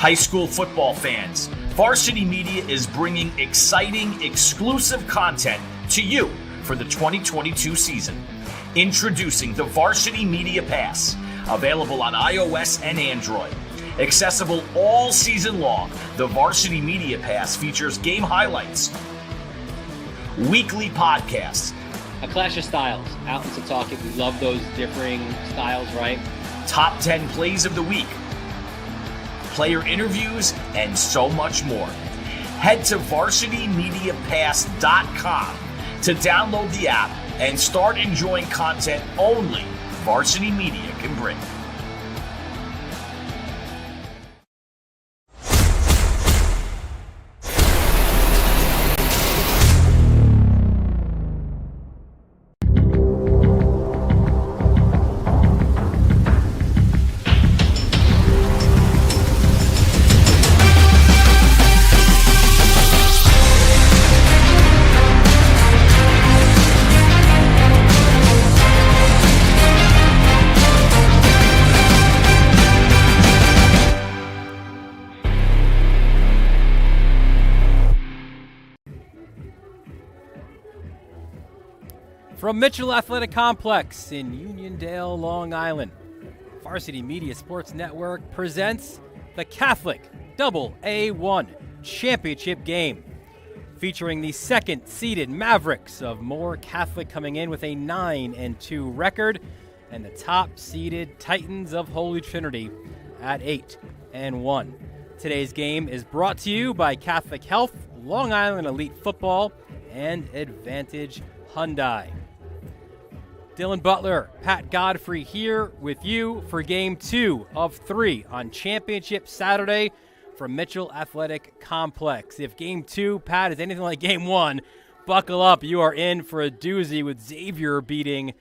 High school football fans, Varsity Media is bringing exciting, exclusive content to you for the 2022 season. Introducing the Varsity Media Pass, available on iOS and Android. Accessible all season long, the Varsity Media Pass features game highlights, weekly podcasts, a clash of styles, out in Setauket. We love those differing styles, right? top 10 plays of the week, player interviews, and so much more. Head to varsitymediapass.com to download the app and start enjoying content only Varsity Media can bring. From Mitchell Athletic Complex in Uniondale, Long Island, Varsity Media Sports Network presents the Catholic AA1 Championship Game, featuring the second-seeded Mavericks of Moore Catholic coming in with a 9-2 record, and the top-seeded Titans of Holy Trinity at 8-1. Today's game is brought to you by Catholic Health, Long Island Elite Football, and Advantage Hyundai. Dylan Butler, Pat Godfrey here with you for Game 2 of 3 on Championship Saturday from Mitchell Athletic Complex. If Game 2, Pat, is anything like Game 1, buckle up. You are in for a doozy with Xavier winning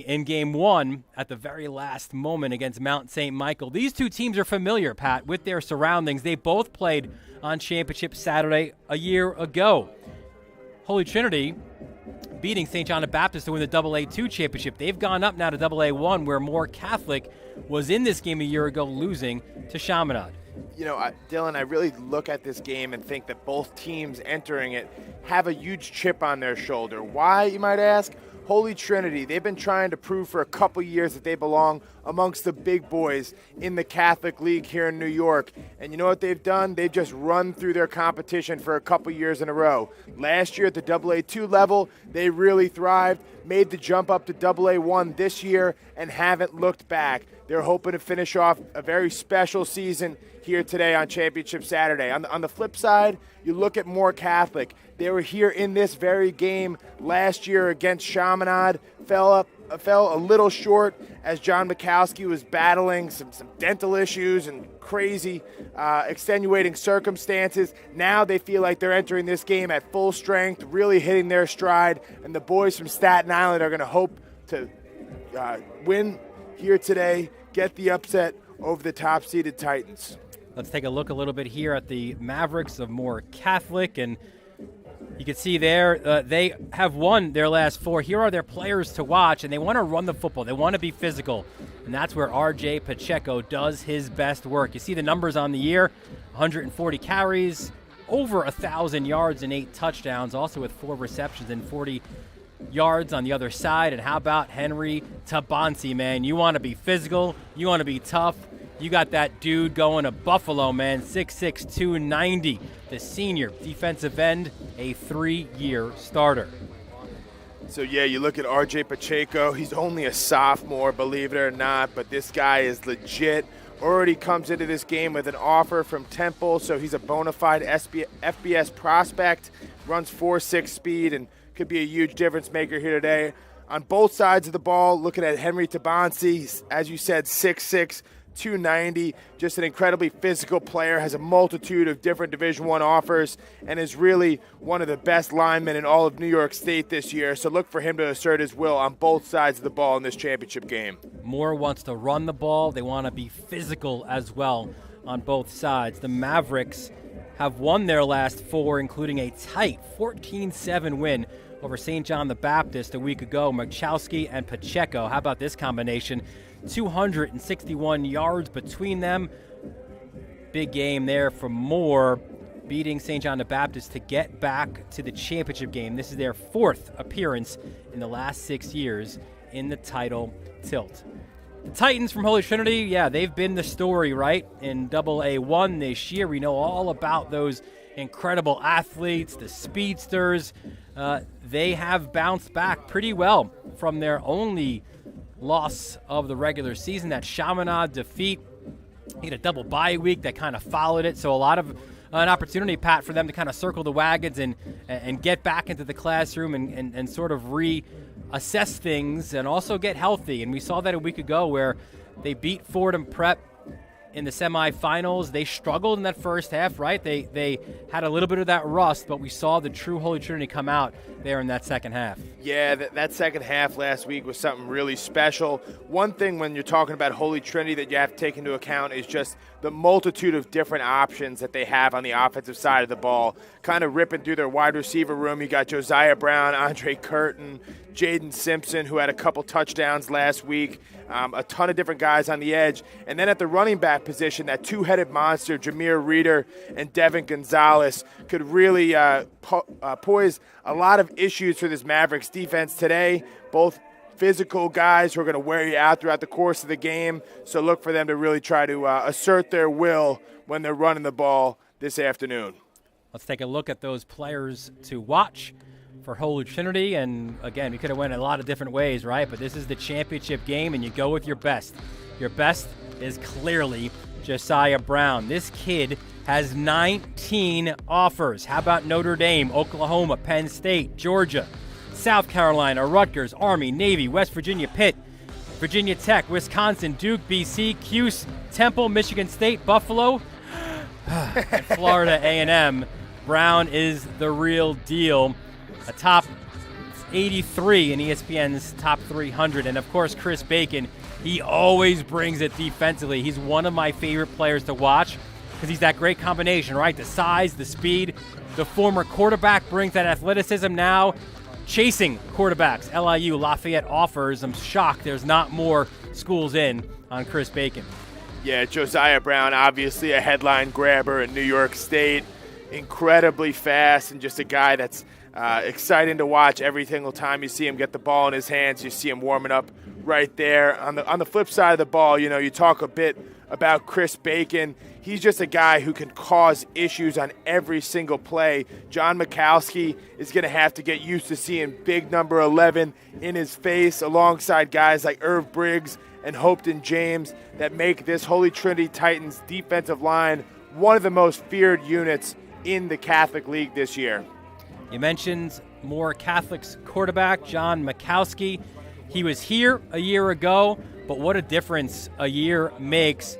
in Game 1 at the very last moment against Mount St. Michael. These two teams are familiar, Pat, with their surroundings. They both played on Championship Saturday a year ago. Holy Trinity beating St. John the Baptist to win the AA2 championship. They've gone up now to AA1, where Moore Catholic was in this game a year ago, losing to Chaminade. You know, Dylan, I really look at this game and think that both teams entering it have a huge chip on their shoulder. Why, you might ask? Holy Trinity, they've been trying to prove for a couple years that they belong amongst the big boys in the Catholic League here in New York. And you know what they've done? They've just run through their competition for a couple years in a row. Last year at the AA2 level, they really thrived, made the jump up to AA1 this year, and haven't looked back. They're hoping to finish off a very special season here today on Championship Saturday. On the flip side, you look at Moore Catholic. They were here in this very game last year against Chaminade, fell a little short as John Mikowski was battling some dental issues and crazy extenuating circumstances. Now they feel like they're entering this game at full strength, really hitting their stride, and the boys from Staten Island are going to hope to win here today, get the upset over the top-seeded Titans. Let's take a look a little bit here at the Mavericks of Moore Catholic, and you can see there they have won their last 4. Here are their players to watch, and they want to run the football. They want to be physical, and that's where RJ Pacheco does his best work. You see the numbers on the year, 140 carries, over 1,000 yards and 8 touchdowns, also with 4 receptions and 40 yards on the other side. And how about Henry Tabansi, man? You want to be physical, you want to be tough. You got that dude going to Buffalo, man, 6'6", 290, the senior defensive end, a 3-year starter. So, yeah, you look at RJ Pacheco. He's only a sophomore, believe it or not, but this guy is legit. Already comes into this game with an offer from Temple, so he's a bona fide FBS prospect, runs 4.6 speed, and could be a huge difference maker here today. On both sides of the ball, looking at Henry Tabansi, as you said, 6'6", 290, just an incredibly physical player, has a multitude of different Division I offers, and is really one of the best linemen in all of New York State this year. So look for him to assert his will on both sides of the ball in this championship game. Moore wants to run the ball. They want to be physical as well on both sides. The Mavericks have won their last 4, including a tight 14-7 win over St. John the Baptist a week ago. Machowski and Pacheco. How about this combination? 261 yards between them. big game there for Moore, beating St. John the Baptist to get back to the championship game. This is their 4th appearance in the last 6 years in the title tilt. The Titans from Holy Trinity, yeah, they've been the story, right? In AA1 this year, we know all about those incredible athletes, the speedsters. They have bounced back pretty well from their only loss of the regular season, that Chaminade defeat. He had a double bye week that kind of followed it, so a lot of an opportunity, Pat, for them to kind of circle the wagons and get back into the classroom and sort of reassess things and also get healthy. And we saw that a week ago where they beat Fordham Prep in the semifinals. They struggled in that first half, right? They had a little bit of that rust, but we saw the true Holy Trinity come out there in that second half. Yeah, that second half last week was something really special. One thing when you're talking about Holy Trinity that you have to take into account is just the multitude of different options that they have on the offensive side of the ball. Kind of ripping through their wide receiver room. You got Josiah Brown, Andre Curtin, Jaden Simpson, who had a couple touchdowns last week. A ton of different guys on the edge. And then at the running back position, that two-headed monster, Jameer Reeder and Devin Gonzalez, could really poise a lot of issues for this Mavericks defense today. Both physical guys who are going to wear you out throughout the course of the game. So look for them to really try to assert their will when they're running the ball this afternoon. Let's take a look at those players to watch for Holy Trinity. And again, we could have went a lot of different ways, right? But this is the championship game, and you go with your best. Your best is clearly Josiah Brown. This kid has 19 offers. How about Notre Dame, Oklahoma, Penn State, Georgia, South Carolina, Rutgers, Army, Navy, West Virginia, Pitt, Virginia Tech, Wisconsin, Duke, BC, Cuse, Temple, Michigan State, Buffalo, and Florida A&M. Brown is the real deal. A top 83 in ESPN's top 300. And, of course, Chris Bacon, he always brings it defensively. He's one of my favorite players to watch because he's that great combination, right? The size, the speed. The former quarterback brings that athleticism now. Chasing quarterbacks, LIU, Lafayette offers. I'm shocked there's not more schools in on Chris Bacon. Yeah, Josiah Brown, obviously a headline grabber in New York State. Incredibly fast and just a guy that's exciting to watch every single time you see him get the ball in his hands. You see him warming up right there. On the flip side of the ball, you know, you talk a bit about Chris Bacon. He's just a guy who can cause issues on every single play. John Mikowski is going to have to get used to seeing big number 11 in his face alongside guys like Irv Briggs and Hopeton James that make this Holy Trinity Titans defensive line one of the most feared units in the Catholic League this year. You mentioned more Catholics quarterback, John Mikowski. He was here a year ago, but what a difference a year makes.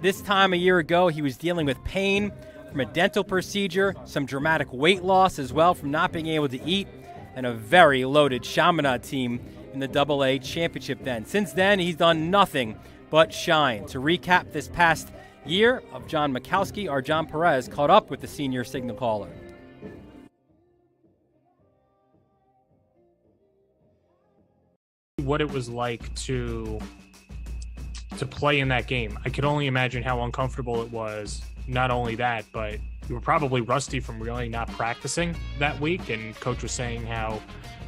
This time a year ago, he was dealing with pain from a dental procedure, some dramatic weight loss as well from not being able to eat, and a very loaded Chaminade team in the AA championship then. Since then, he's done nothing but shine. To recap this past year of John Mikowski, our John Perez caught up with the senior signal caller. What it was like to play in that game. I could only imagine how uncomfortable it was. Not only that, but you were probably rusty from really not practicing that week, and coach was saying how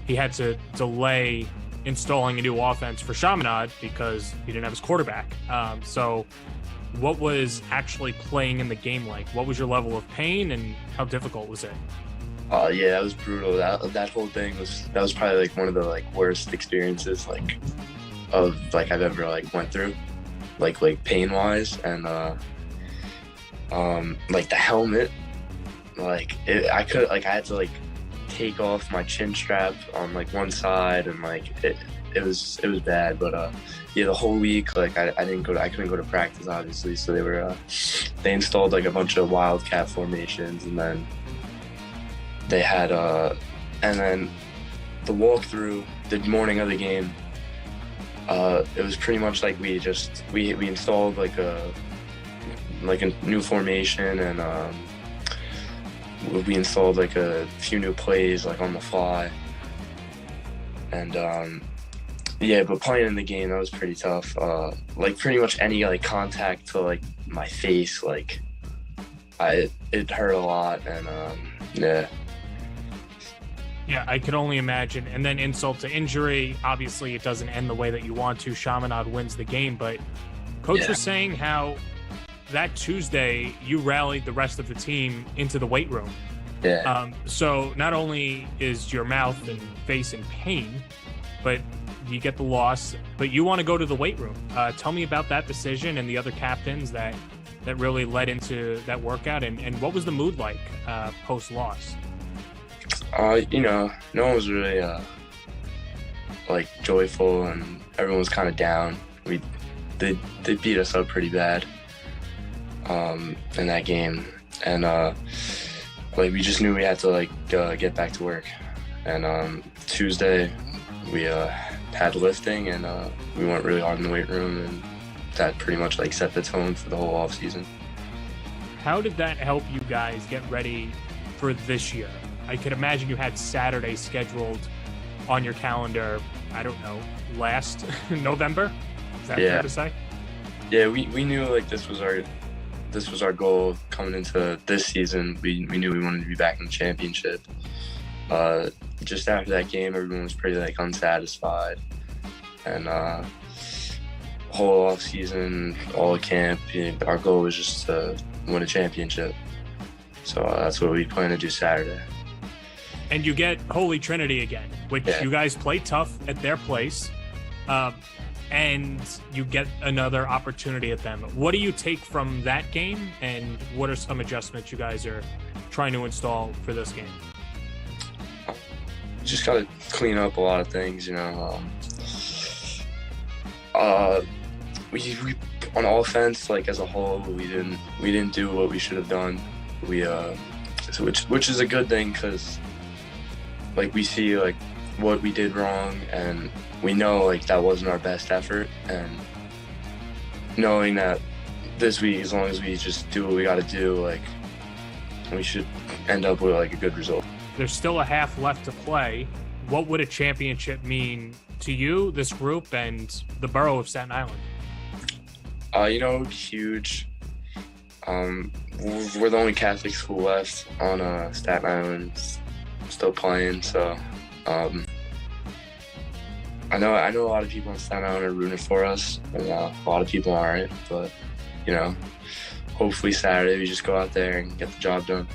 he had to delay installing a new offense for Chaminade because he didn't have his quarterback. So what was actually playing in the game like? What was your level of pain and how difficult was it? Yeah, that was brutal. That whole thing was probably like one of the worst experiences I've ever went through, like pain wise, and the helmet, I had to take off my chin strap on one side, and it was bad. But yeah, the whole week I couldn't go to practice obviously, so they installed a bunch of wildcat formations, and then they had and then the walkthrough the morning of the game. It was pretty much we installed a new formation, and we installed a few new plays on the fly, and Yeah, but playing in the game, that was pretty tough. Like pretty much any like contact to like my face, like it hurt a lot, and yeah. Yeah, I could only imagine. And then insult to injury. Obviously, it doesn't end the way that you want to. Chaminade wins the game, but Coach was saying how that Tuesday you rallied the rest of the team into the weight room. Yeah. So not only is your mouth and face in pain, but you get the loss, but you want to go to the weight room. Tell me about that decision and the other captains that really led into that workout, and what was the mood like post-loss? You know, no one was really like joyful, and everyone was kind of down. They beat us up pretty bad in that game, and like we just knew we had to like get back to work. And Tuesday we had lifting, and we went really hard in the weight room, and that pretty much like set the tone for the whole off season. How did that help you guys get ready for this year? I could imagine you had Saturday scheduled on your calendar, I don't know, last November? Is that fair to say? Yeah, we knew like this was our goal coming into this season. We knew we wanted to be back in the championship. Just after that game, everyone was pretty like unsatisfied, and whole off season, all camp, our goal was just to win a championship. So that's what we plan to do Saturday. And you get Holy Trinity again, which you guys play tough at their place, and you get another opportunity at them. What do you take from that game, and what are some adjustments you guys are trying to install for this game? Just got to clean up a lot of things, you know. We on offense, like as a whole, we didn't do what we should have done. Which is a good thing, because like we see like what we did wrong, and we know like that wasn't our best effort, and knowing that this week, as long as we just do what we got to do, like we should end up with like a good result. There's still a half left to play. What would a championship mean to you, this group, and the borough of Staten Island? You know, huge. We're the only Catholic school left on Staten Island, still playing. So I know a lot of people in Staten Island are rooting for us, and a lot of people aren't. But you know, hopefully Saturday we just go out there and get the job done.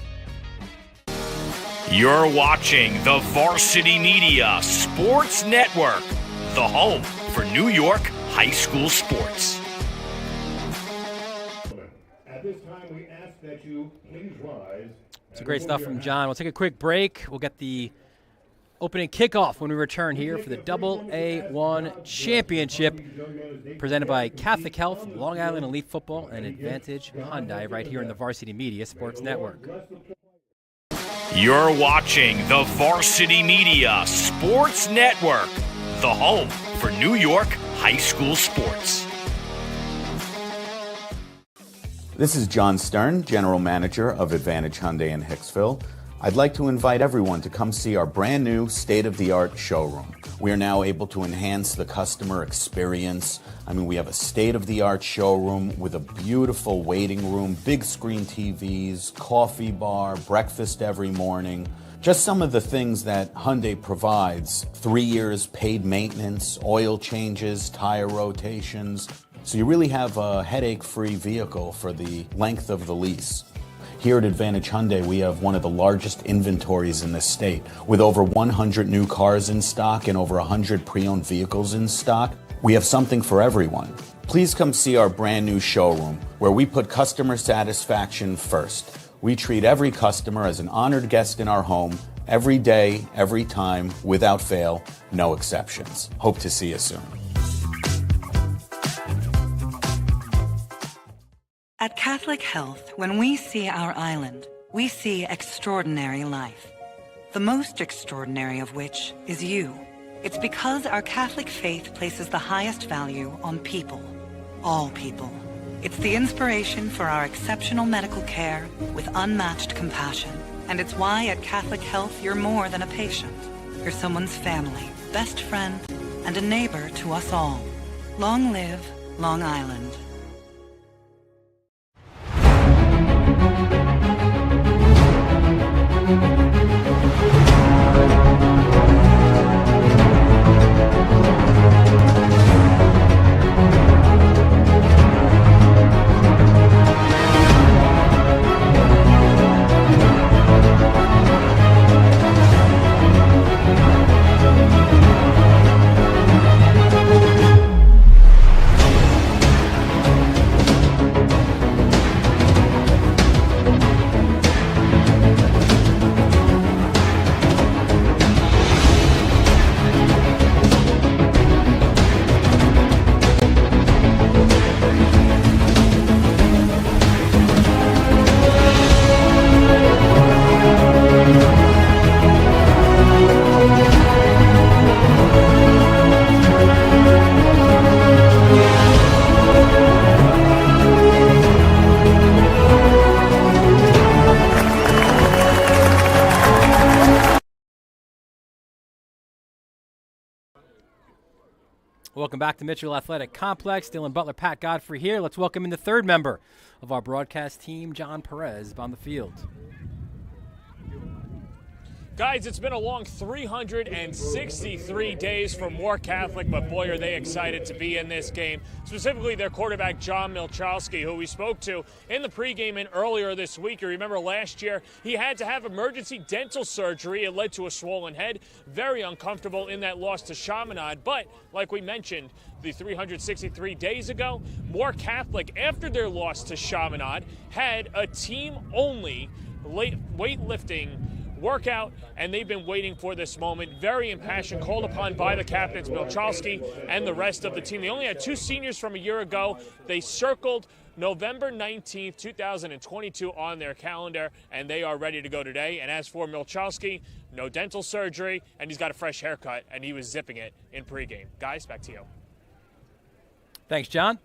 You're watching the Varsity Media Sports Network, the home for New York high school sports. At this time, we ask that you please rise. Some great stuff from John. We'll take a quick break. We'll get the opening kickoff when we return here for the AA1 Championship, presented by Catholic Health, Long Island Elite Football, and Advantage Hyundai, right here in the Varsity Media Sports Network. You're watching the Varsity Media Sports Network, the home for New York high school sports. This is John Stern, General Manager of Advantage Hyundai in Hicksville. I'd like to invite everyone to come see our brand new state-of-the-art showroom. We are now able to enhance the customer experience. We have a state-of-the-art showroom with a beautiful waiting room, big screen TVs, coffee bar, breakfast every morning. Just some of the things that Hyundai provides: 3 years paid maintenance, oil changes, tire rotations. So you really have a headache-free vehicle for the length of the lease. Here at Advantage Hyundai, we have one of the largest inventories in the state, with over 100 new cars in stock and over 100 pre-owned vehicles in stock. We have something for everyone. Please come see our brand new showroom, where we put customer satisfaction first. We treat every customer as an honored guest in our home, every day, every time, without fail, no exceptions. Hope to see you soon. At Catholic Health, when we see our island, we see extraordinary life. The most extraordinary of which is you. It's because our Catholic faith places the highest value on people, all people. It's the inspiration for our exceptional medical care with unmatched compassion. And it's why at Catholic Health you're more than a patient. You're someone's family, best friend, and a neighbor to us all. Long live Long Island. Welcome back to Mitchell Athletic Complex. Dylan Butler, Pat Godfrey here. Let's welcome in the third member of our broadcast team, John Perez, on the field. Guys, it's been a long 363 days for Moore Catholic, but boy, are they excited to be in this game. Specifically, their quarterback, John Milchowski, who we spoke to in the pregame and earlier this week. You remember last year, he had to have emergency dental surgery. It led to a swollen head. Very uncomfortable in that loss to Chaminade. But, like we mentioned, the 363 days ago, Moore Catholic, after their loss to Chaminade, had a team-only weightlifting workout, and they've been waiting for this moment. Very impassioned, called upon by the captains, Milchowski and the rest of the team. They only had two seniors from a year ago. They circled November 19th, 2022 on their calendar, and they are ready to go today. And as for Milchowski, no dental surgery, and he's got a fresh haircut, and he was zipping it in pregame. Guys, back to you. Thanks, John.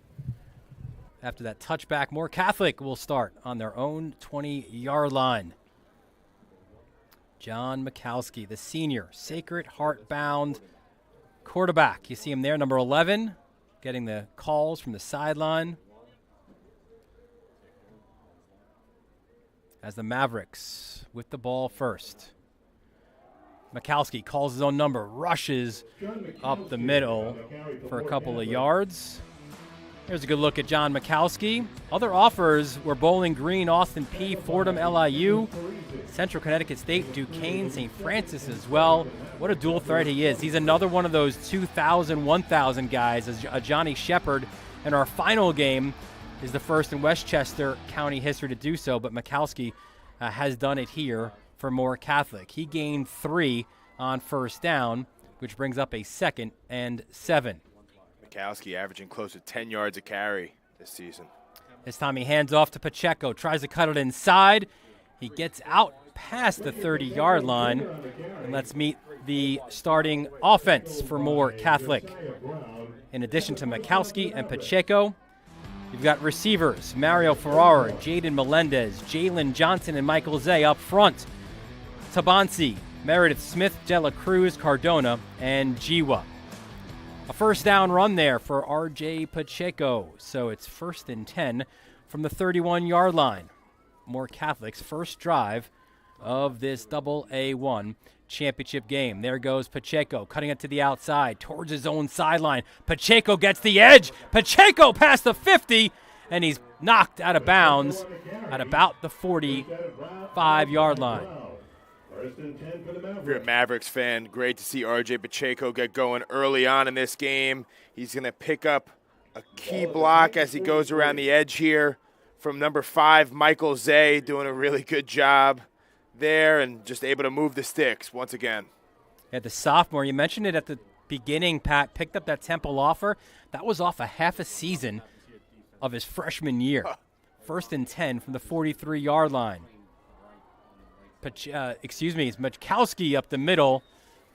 After that touchback, Moore Catholic will start on their own 20-yard line. John Mikowski, the senior, Sacred Heart-bound quarterback. You see him there, number 11, getting the calls from the sideline. As the Mavericks with the ball first. Mikowski calls his own number, rushes up the middle for a couple of yards. Here's a good look at John Mikowski. Other offers were Bowling Green, Austin P, Fordham, LIU, Central Connecticut State, Duquesne, St. Francis as well. What a dual threat he is. He's another one of those 2,000, 1,000 guys, as a Johnny Shepard. And our final game is the first in Westchester County history to do so, but Mikowski has done it here for Moore Catholic. He gained 3 on first down, which brings up a 2nd and 7. Mikowski averaging close to 10 yards a carry this season. This time he hands off to Pacheco, tries to cut it inside. He gets out past the 30-yard line. And let's meet the starting offense for Moore Catholic. In addition to Mikowski and Pacheco, you've got receivers, Mario Ferrara, Jaden Melendez, Jalen Johnson, and Michael Zay up front. Tabansi, Meredith Smith, Dela Cruz, Cardona, and Jiwa. A first down run there for R.J. Pacheco. So it's 1st and 10 from the 31-yard line. Moore Catholic's first drive of this AA1 championship game. There goes Pacheco, cutting it to the outside towards his own sideline. Pacheco gets the edge. Pacheco past the 50, and he's knocked out of bounds at about the 45-yard line. If you're a Mavericks fan, great to see R.J. Pacheco get going early on in this game. He's going to pick up a key block as he goes around the edge here from number 5, Michael Zay, doing a really good job there and just able to move the sticks once again. Yeah, the sophomore, you mentioned it at the beginning, Pat, picked up that Temple offer. That was off a half a season of his freshman year. 1st and 10 from the 43-yard line. It's Mikowski up the middle,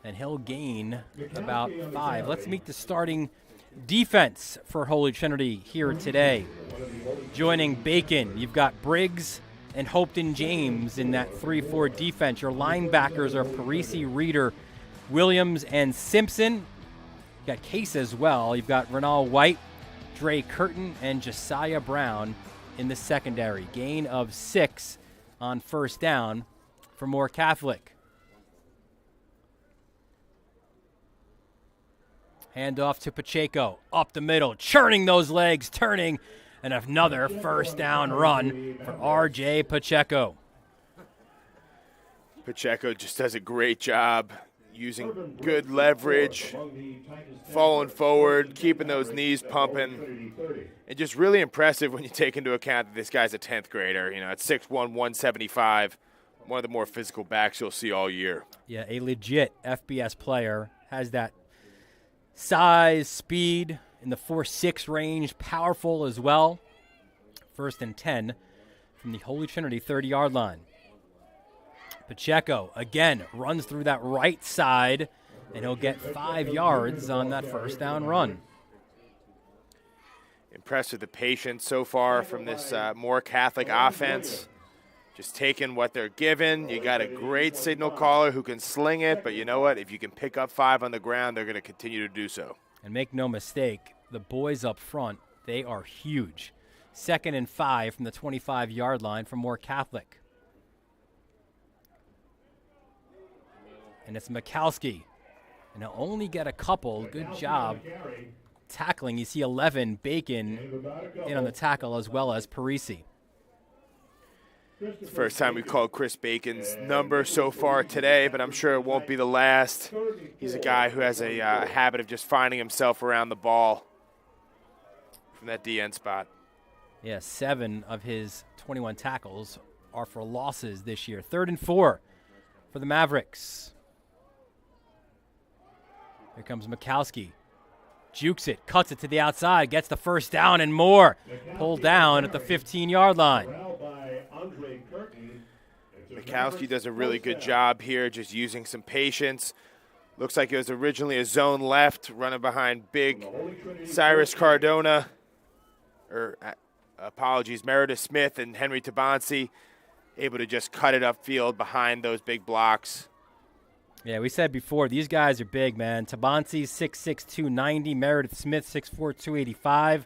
and he'll gain about 5. Let's meet the starting defense for Holy Trinity here today. Joining Bacon, you've got Briggs and Hopeton James in that 3-4 defense. Your linebackers are Parisi, Reeder, Williams, and Simpson. You got Case as well. You've got Renal White, Dre Curtin, and Josiah Brown in the secondary. Gain of 6 on first down for Moore Catholic. Handoff to Pacheco, up the middle, churning those legs, turning, and another first down run for R.J. Pacheco. Pacheco just does a great job using good leverage, falling forward, keeping those knees pumping, and just really impressive when you take into account that this guy's a 10th grader. You know, at 6'1", 175, one of the more physical backs you'll see all year. Yeah, a legit FBS player, has that size, speed in the 4.6 range, powerful as well. 1st and 10 from the Holy Trinity 30-yard line. Pacheco, again, runs through that right side, and he'll get 5 yards on that first down run. Impressed with the patience so far from this Moore Catholic offense. Just taking what they're given. You got a great signal caller who can sling it, but you know what? If you can pick up 5 on the ground, they're going to continue to do so. And make no mistake, the boys up front, they are huge. 2nd and 5 from the 25-yard line for Moore Catholic. And it's Mikowski. And he'll only get a couple. Good job tackling. You see 11, Bacon in on the tackle, as well as Parisi. First time we've called Chris Bacon's number so far today, but I'm sure it won't be the last. He's a guy who has a habit of just finding himself around the ball from that DN spot. Yeah, 7 of his 21 tackles are for losses this year. 3rd and 4 for the Mavericks. Here comes Mikowski. Jukes it, cuts it to the outside, gets the first down and more. Pulled down at the 15-yard line. Mikowski does a really good job here, just using some patience. Looks like it was originally a zone left, running behind big Cyrus Cardona, Meredith Smith and Henry Tabansi, able to just cut it upfield behind those big blocks. Yeah, we said before, these guys are big, man. Tabansi, 6'6", 290. Meredith Smith, 6'4", 285.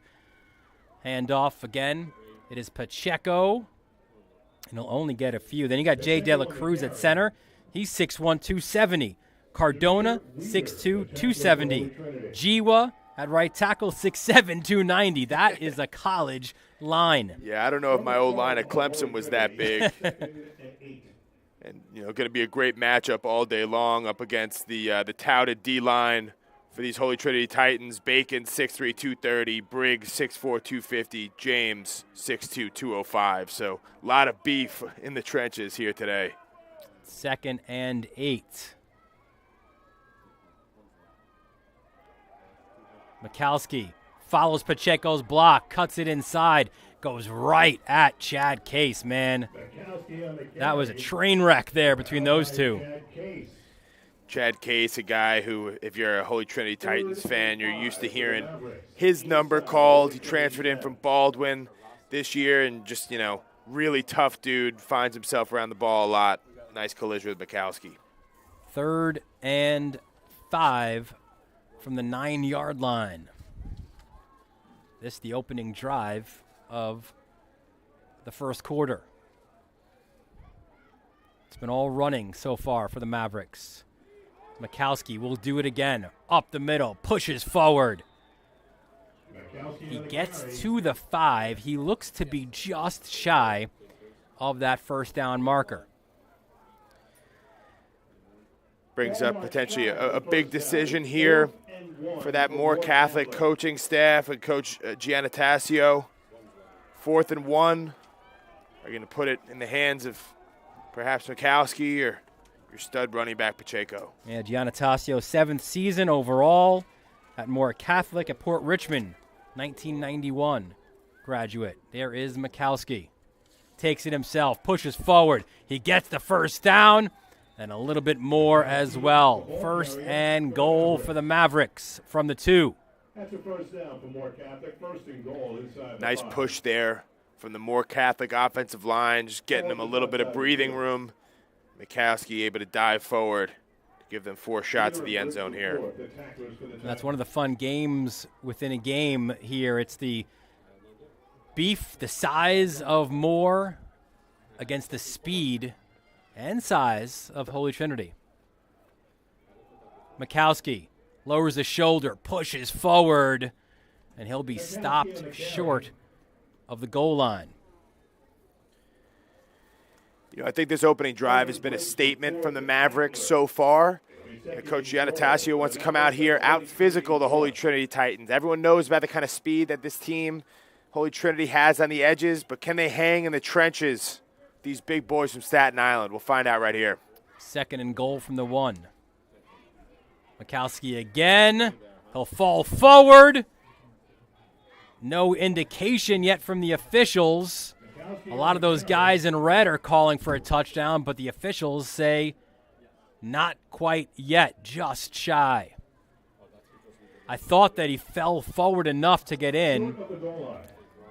Handoff again. It is Pacheco. And he'll only get a few. Then you got Jay De La Cruz at center. He's 6'1", 270. Cardona, 6'2", 270. Jiwa at right tackle, 6'7", 290. That is a college line. Yeah, I don't know if my old line at Clemson was that big. And, you know, going to be a great matchup all day long up against the touted D-line for these Holy Trinity Titans. Bacon, 6'3", 230. Briggs, 6'4", 250. James, 6'2", 205. So a lot of beef in the trenches here today. 2nd and 8. Mikowski follows Pacheco's block, cuts it inside, goes right at Chad Case, man. That was a train wreck there between those two. Chad Case, a guy who, if you're a Holy Trinity Titans fan, you're used to hearing his number called. He transferred in from Baldwin this year and just, you know, really tough dude, finds himself around the ball a lot. Nice collision with Mikowski. 3rd and 5 from the 9-yard line. This the opening drive of the first quarter. It's been all running so far for the Mavericks. Mikowski will do it again. Up the middle, pushes forward. He gets to the 5. He looks to be just shy of that first down marker. Brings up potentially a big decision here for that Moore Catholic coaching staff and Coach Giannatasio. 4th and 1. Are you going to put it in the hands of perhaps Mikowski or your stud running back Pacheco? Yeah, Giannatasio, 7th season overall at Moore Catholic at Port Richmond, 1991 graduate. There is Mikowski. Takes it himself, pushes forward. He gets the first down and a little bit more as well. 1st and goal for the Mavericks from the 2. That's a first down for Moore Catholic. 1st and goal inside. Nice push there from the Moore Catholic offensive line, just getting them a little bit of breathing room. Mikowski able to dive forward, Give them 4 shots at the end zone here. That's one of the fun games within a game here. It's the beef, the size of Moore against the speed and size of Holy Trinity. Mikowski lowers the shoulder, pushes forward, and he'll be stopped short of the goal line. I think this opening drive has been a statement from the Mavericks so far. Coach Giannatasio wants to come out here, out physical the Holy Trinity Titans. Everyone knows about the kind of speed that this team, Holy Trinity, has on the edges, but can they hang in the trenches? These big boys from Staten Island. We'll find out right here. 2nd and goal from the 1. Mikowski again. He'll fall forward. No indication yet from the officials. A lot of those guys in red are calling for a touchdown, but the officials say not quite yet, just shy. I thought that he fell forward enough to get in.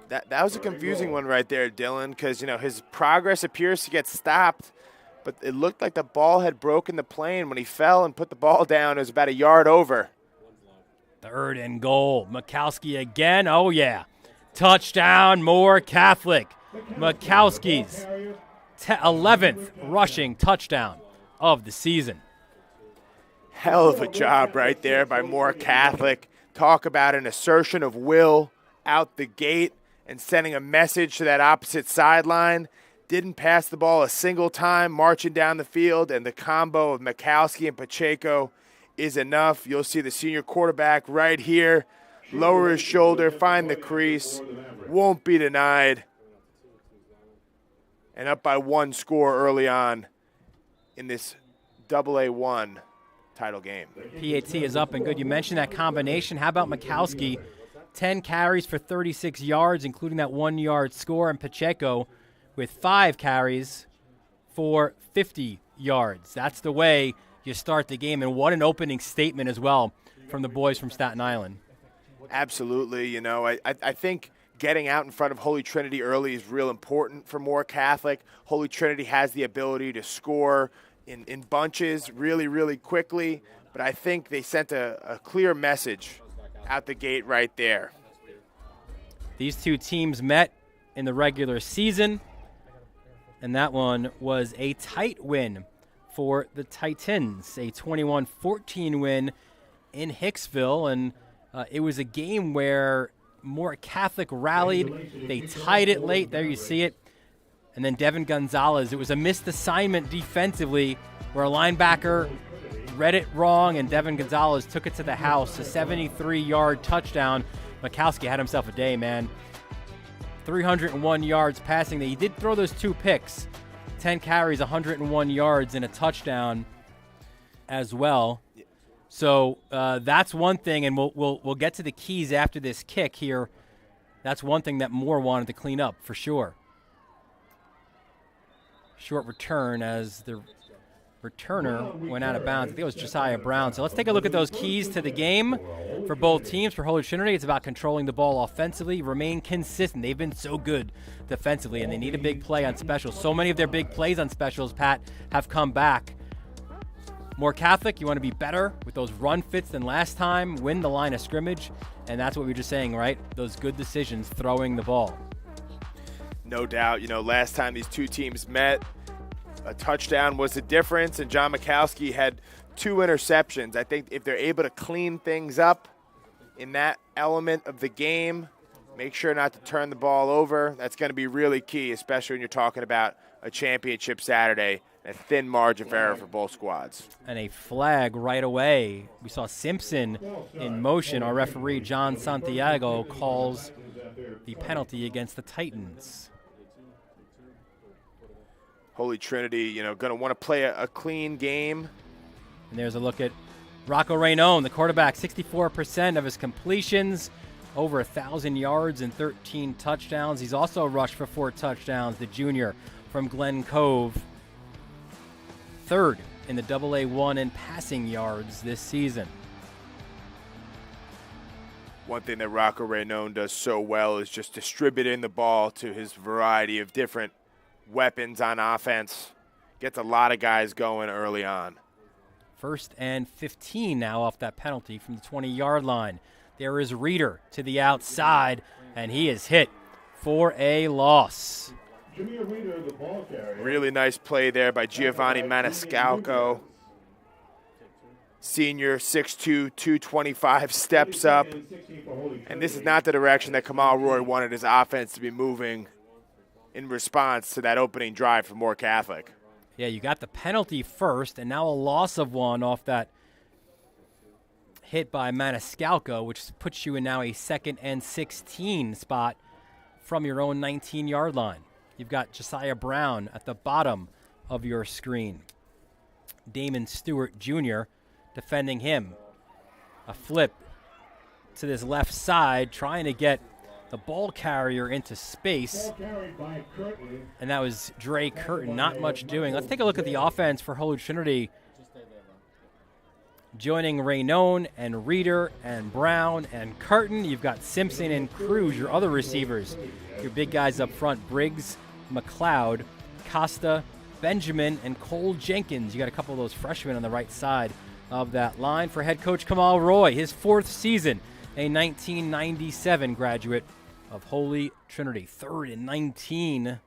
That was a confusing one right there, Dylan, because, his progress appears to get stopped, but it looked like the ball had broken the plane when he fell and put the ball down. It was about a yard over. 3rd and goal. Mikowski again. Oh, yeah. Touchdown, Moore Catholic. Mikowski's 11th rushing touchdown of the season. Hell of a job right there by Moore Catholic. Talk about an assertion of will out the gate and sending a message to that opposite sideline. Didn't pass the ball a single time marching down the field, and the combo of Mikowski and Pacheco is enough. You'll see the senior quarterback right here. Lower his shoulder, find the crease. Won't be denied. And up by 1 score early on in this AA1 title game. PAT is up and good. You mentioned that combination. How about Mikowski? 10 carries for 36 yards, including that 1-yard score, and Pacheco with 5 carries for 50 yards. That's the way you start the game, and what an opening statement as well from the boys from Staten Island. Absolutely. I think getting out in front of Holy Trinity early is real important for Moore Catholic. Holy Trinity has the ability to score in bunches really, really quickly, but I think they sent a clear message out the gate right there. These two teams met in the regular season, and that one was a tight win for the Titans, a 21-14 win in Hicksville, and it was a game where Moore Catholic rallied. They tied it late. There you see it. And then Devin Gonzalez, it was a missed assignment defensively where a linebacker read it wrong, and Devin Gonzalez took it to the house, a 73-yard touchdown. Mikowski had himself a day, man. 301 yards passing. He did throw those 2 picks, 10 carries, 101 yards, and a touchdown as well. So that's one thing, and we'll get to the keys after this kick here. That's one thing that Moore wanted to clean up for sure. Short return as the returner went out of bounds. I think it was Josiah Brown. So let's take a look at those keys to the game for both teams. For Holy Trinity, it's about controlling the ball offensively, remain consistent. They've been so good defensively, and they need a big play on specials. So many of their big plays on specials, Pat, have come back. Moore Catholic, you want to be better with those run fits than last time, win the line of scrimmage, and that's what we were just saying, right? Those good decisions throwing the ball. No doubt. Last time these two teams met, a touchdown was the difference, and John Mikowski had 2 interceptions. I think if they're able to clean things up in that element of the game, make sure not to turn the ball over, that's going to be really key, especially when you're talking about a championship Saturday, a thin margin of error for both squads. And a flag right away. We saw Simpson in motion. Our referee, John Santiago, calls the penalty against the Titans. Holy Trinity, going to want to play a clean game. And there's a look at Rocco Raynone, the quarterback, 64% of his completions, over 1,000 yards and 13 touchdowns. He's also rushed for 4 touchdowns, the junior from Glen Cove. 3rd in the AA1 in passing yards this season. One thing that Rocco Raynone does so well is just distributing the ball to his variety of different weapons on offense. Gets a lot of guys going early on. 1st and 15 now off that penalty from the 20-yard line. There is Reeder to the outside, and he is hit for a loss. Really nice play there by Giovanni Maniscalco. Senior, 6'2", 225, steps up. And this is not the direction that Kamal Roy wanted his offense to be moving in response to that opening drive for Moore Catholic. Yeah, you got the penalty first, and now a loss of one off that hit by Maniscalco, which puts you in now a 2nd and 16 spot from your own 19-yard line. You've got Josiah Brown at the bottom of your screen. Damon Stewart Jr. defending him. A flip to this left side, trying to get the ball carrier into space. And that was Dre Curtin, not much doing. Let's take a look at the offense for Holy Trinity. Joining Raynone and Reeder and Brown and Curtin, you've got Simpson and Cruz, your other receivers. Your big guys up front, Briggs, McLeod, Costa, Benjamin, and Cole Jenkins. You got a couple of those freshmen on the right side of that line for head coach Kamal Roy, his 4th season, a 1997 graduate of Holy Trinity. 3rd and 19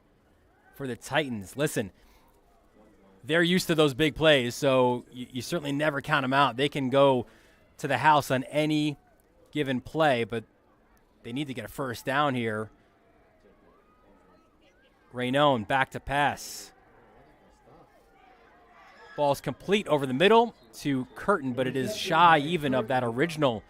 for the Titans. Listen, they're used to those big plays, so you certainly never count them out. They can go to the house on any given play, but they need to get a first down here. Raynone back to pass. Ball's complete over the middle to Curtin, but it is shy even of that original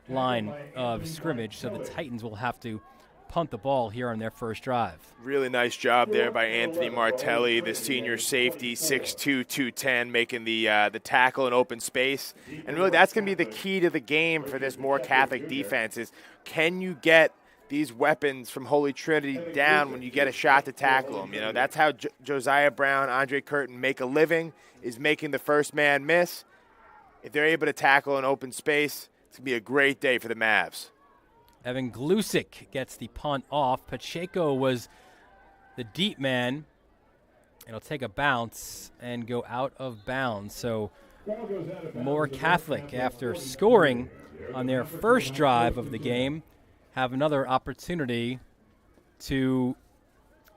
line of scrimmage, so the Titans will have to punt the ball here on their first drive. Really nice job there by Anthony Martelli, the senior safety, 6'2", 210, making the tackle in open space. And really that's going to be the key to the game for this Moore Catholic defense is can you get these weapons from Holy Trinity down when you get a shot to tackle them? You know, that's how Josiah Brown, Andre Curtin make a living, is making the first man miss. If they're able to tackle in open space, it's going to be a great day for the Mavs. Evan Glusick gets the punt off. Pacheco was the deep man. It'll take a bounce and go out of bounds. So Moore Catholic, after scoring on their first drive of the game, have another opportunity to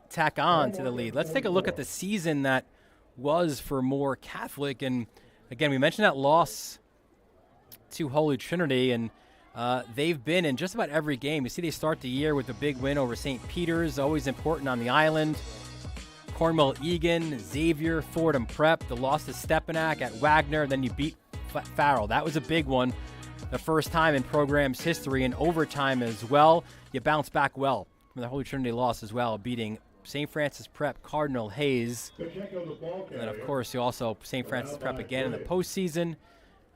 tack on to the lead. Let's take a look at the season that was for Moore Catholic. And again, we mentioned that loss to Holy Trinity, and they've been in just about every game. You see they start the year with a big win over St. Peter's, always important on the island. Cornwall Egan, Xavier, Fordham Prep, the loss to Stepanak at Wagner, then you beat Farrell. That was a big one, the first time in program's history, in overtime as well. You bounce back well from the Holy Trinity loss as well, beating St. Francis Prep, Cardinal Hayes. And then, of course, you also St. Francis Prep again in the postseason.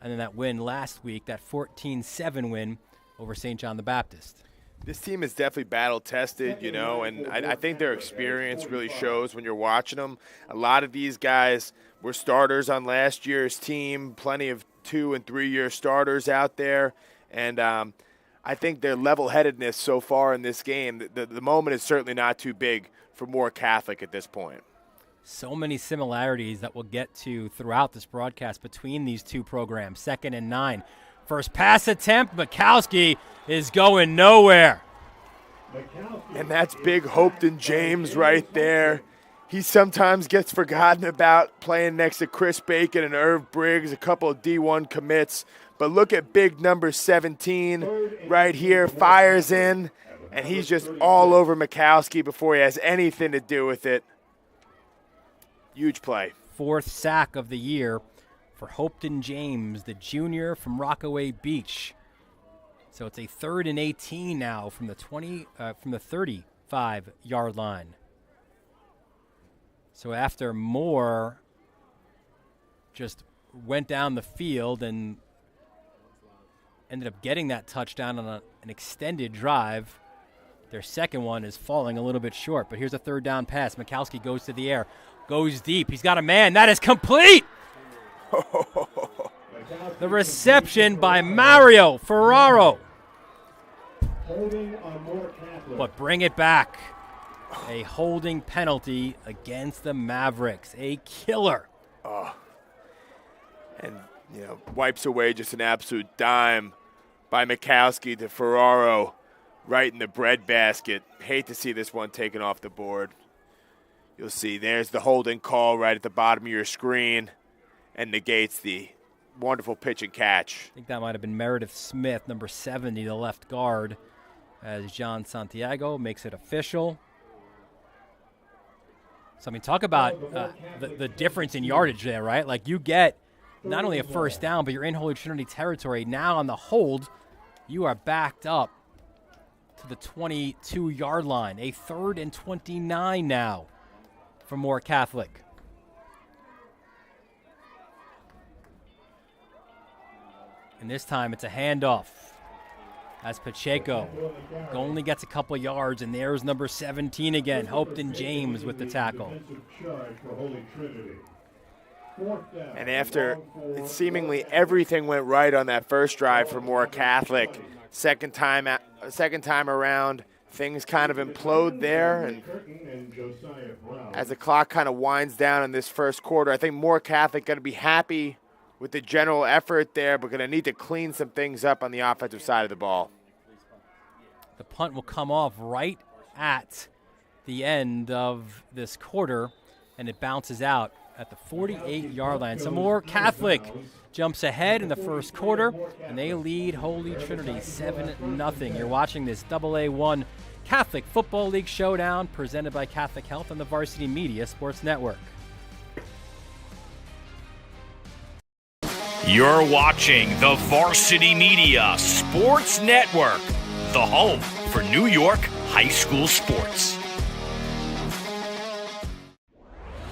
And then that win last week, that 14-7 win over St. John the Baptist. This team is definitely battle-tested, you know, and I think their experience really shows when you're watching them. A lot of these guys were starters on last year's team, plenty of 2- and 3-year starters out there. And I think their level-headedness so far in this game, the moment is certainly not too big for Moore Catholic at this point. So many similarities that we'll get to throughout this broadcast between these two programs. 2nd and 9. First pass attempt, Mikowski is going nowhere. And that's big Hopeton James right there. He sometimes gets forgotten about, playing next to Chris Bacon and Irv Briggs, a couple of D1 commits. But look at big number 17 right here, fires in, and he's just all over Mikowski before he has anything to do with it. Huge play. 4th sack of the year for Hopeton James, the junior from Rockaway Beach. So it's a 3rd and 18 now from the 35-yard line. So after Moore just went down the field and ended up getting that touchdown on an extended drive, their second one is falling a little bit short. But here's a 3rd down pass. Mikowski goes to the air. Goes deep. He's got a man. That is complete. The reception by Mario Ferraro. But bring it back. A holding penalty against the Mavericks. A killer. And wipes away just an absolute dime by Mikowski to Ferraro right in the breadbasket. Hate to see this one taken off the board. You'll see there's the holding call right at the bottom of your screen and negates the wonderful pitch and catch. I think that might have been Meredith Smith, number 70, the left guard, as John Santiago makes it official. So, I mean, talk about the difference in yardage there, right? Like, you get not only a first down, but you're in Holy Trinity territory. Now on the hold, you are backed up to the 22-yard line. A 3rd and 29 now for Moore Catholic. And this time it's a handoff as Pacheco only gets a couple yards, and there's number 17 again, Hopeton James with the tackle. And after seemingly everything went right on that first drive for Moore Catholic, second time around, things kind of implode there. And as the clock kind of winds down in this first quarter, I think Moore Catholic going to be happy with the general effort there, but going to need to clean some things up on the offensive side of the ball. The punt will come off right at the end of this quarter, and it bounces out at the 48-yard line. So Moore Catholic jumps ahead in the first quarter, and they lead Holy Trinity 7-0. You're watching this AA1 Catholic Football League Showdown presented by Catholic Health on the Varsity Media Sports Network. You're watching the Varsity Media Sports Network, the home for New York high school sports.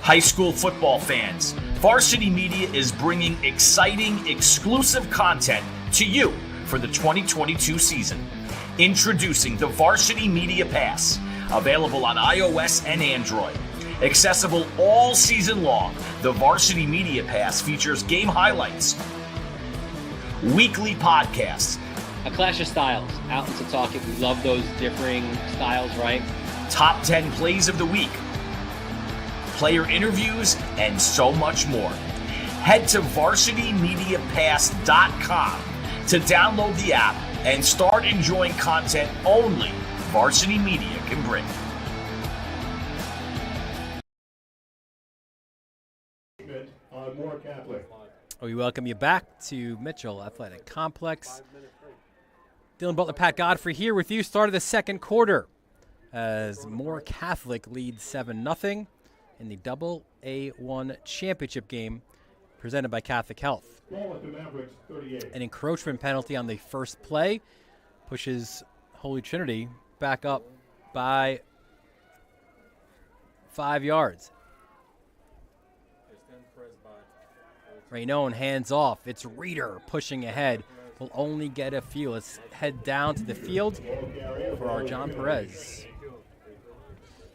High school football fans, Varsity Media is bringing exciting, exclusive content to you for the 2022 season. Introducing the Varsity Media Pass, available on iOS and Android. Accessible all season long, the Varsity Media Pass features game highlights, weekly podcasts, A clash of styles, out in Setauket. We love those differing styles, right? top 10 plays of the week, player interviews, and so much more. Head to varsitymediapass.com to download the app and start enjoying content only Varsity Media can bring. On Moore Catholic. We welcome you back to Mitchell Athletic Complex. Dylan Butler, Pat Godfrey here with you. Start of the second quarter as Moore Catholic leads 7-0 in the AA1 championship game presented by Catholic Health. An encroachment penalty on the first play pushes Holy Trinity back up by 5 yards. Raynone hands off. It's Reeder pushing ahead. Will only get a few. Let's head down to the field for our John Perez.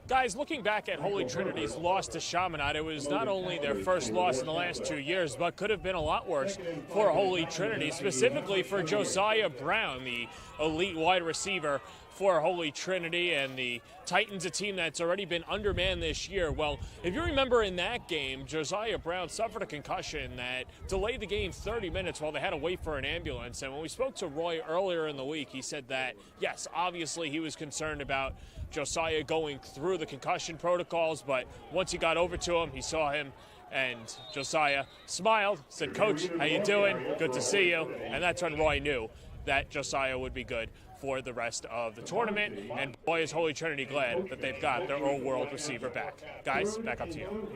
Guys, looking back at Holy Trinity's loss to Chaminade, it was not only their first loss in the last 2 years, but could have been a lot worse for Holy Trinity, specifically for Josiah Brown, the elite wide receiver for Holy Trinity, and the Titans, a team that's already been undermanned this year. Well, if you remember in that game, Josiah Brown suffered a concussion that delayed the game 30 minutes while they had to wait for an ambulance. And when we spoke to Roy earlier in the week, he said that, yes, obviously he was concerned about Josiah going through the concussion protocols, but once he got over to him, he saw him, and Josiah smiled, said, "Coach, how you doing? Good to see you." And that's when Roy knew that Josiah would be good for the rest of the tournament, and boy is Holy Trinity glad that they've got their old world receiver back. Guys, back up to you.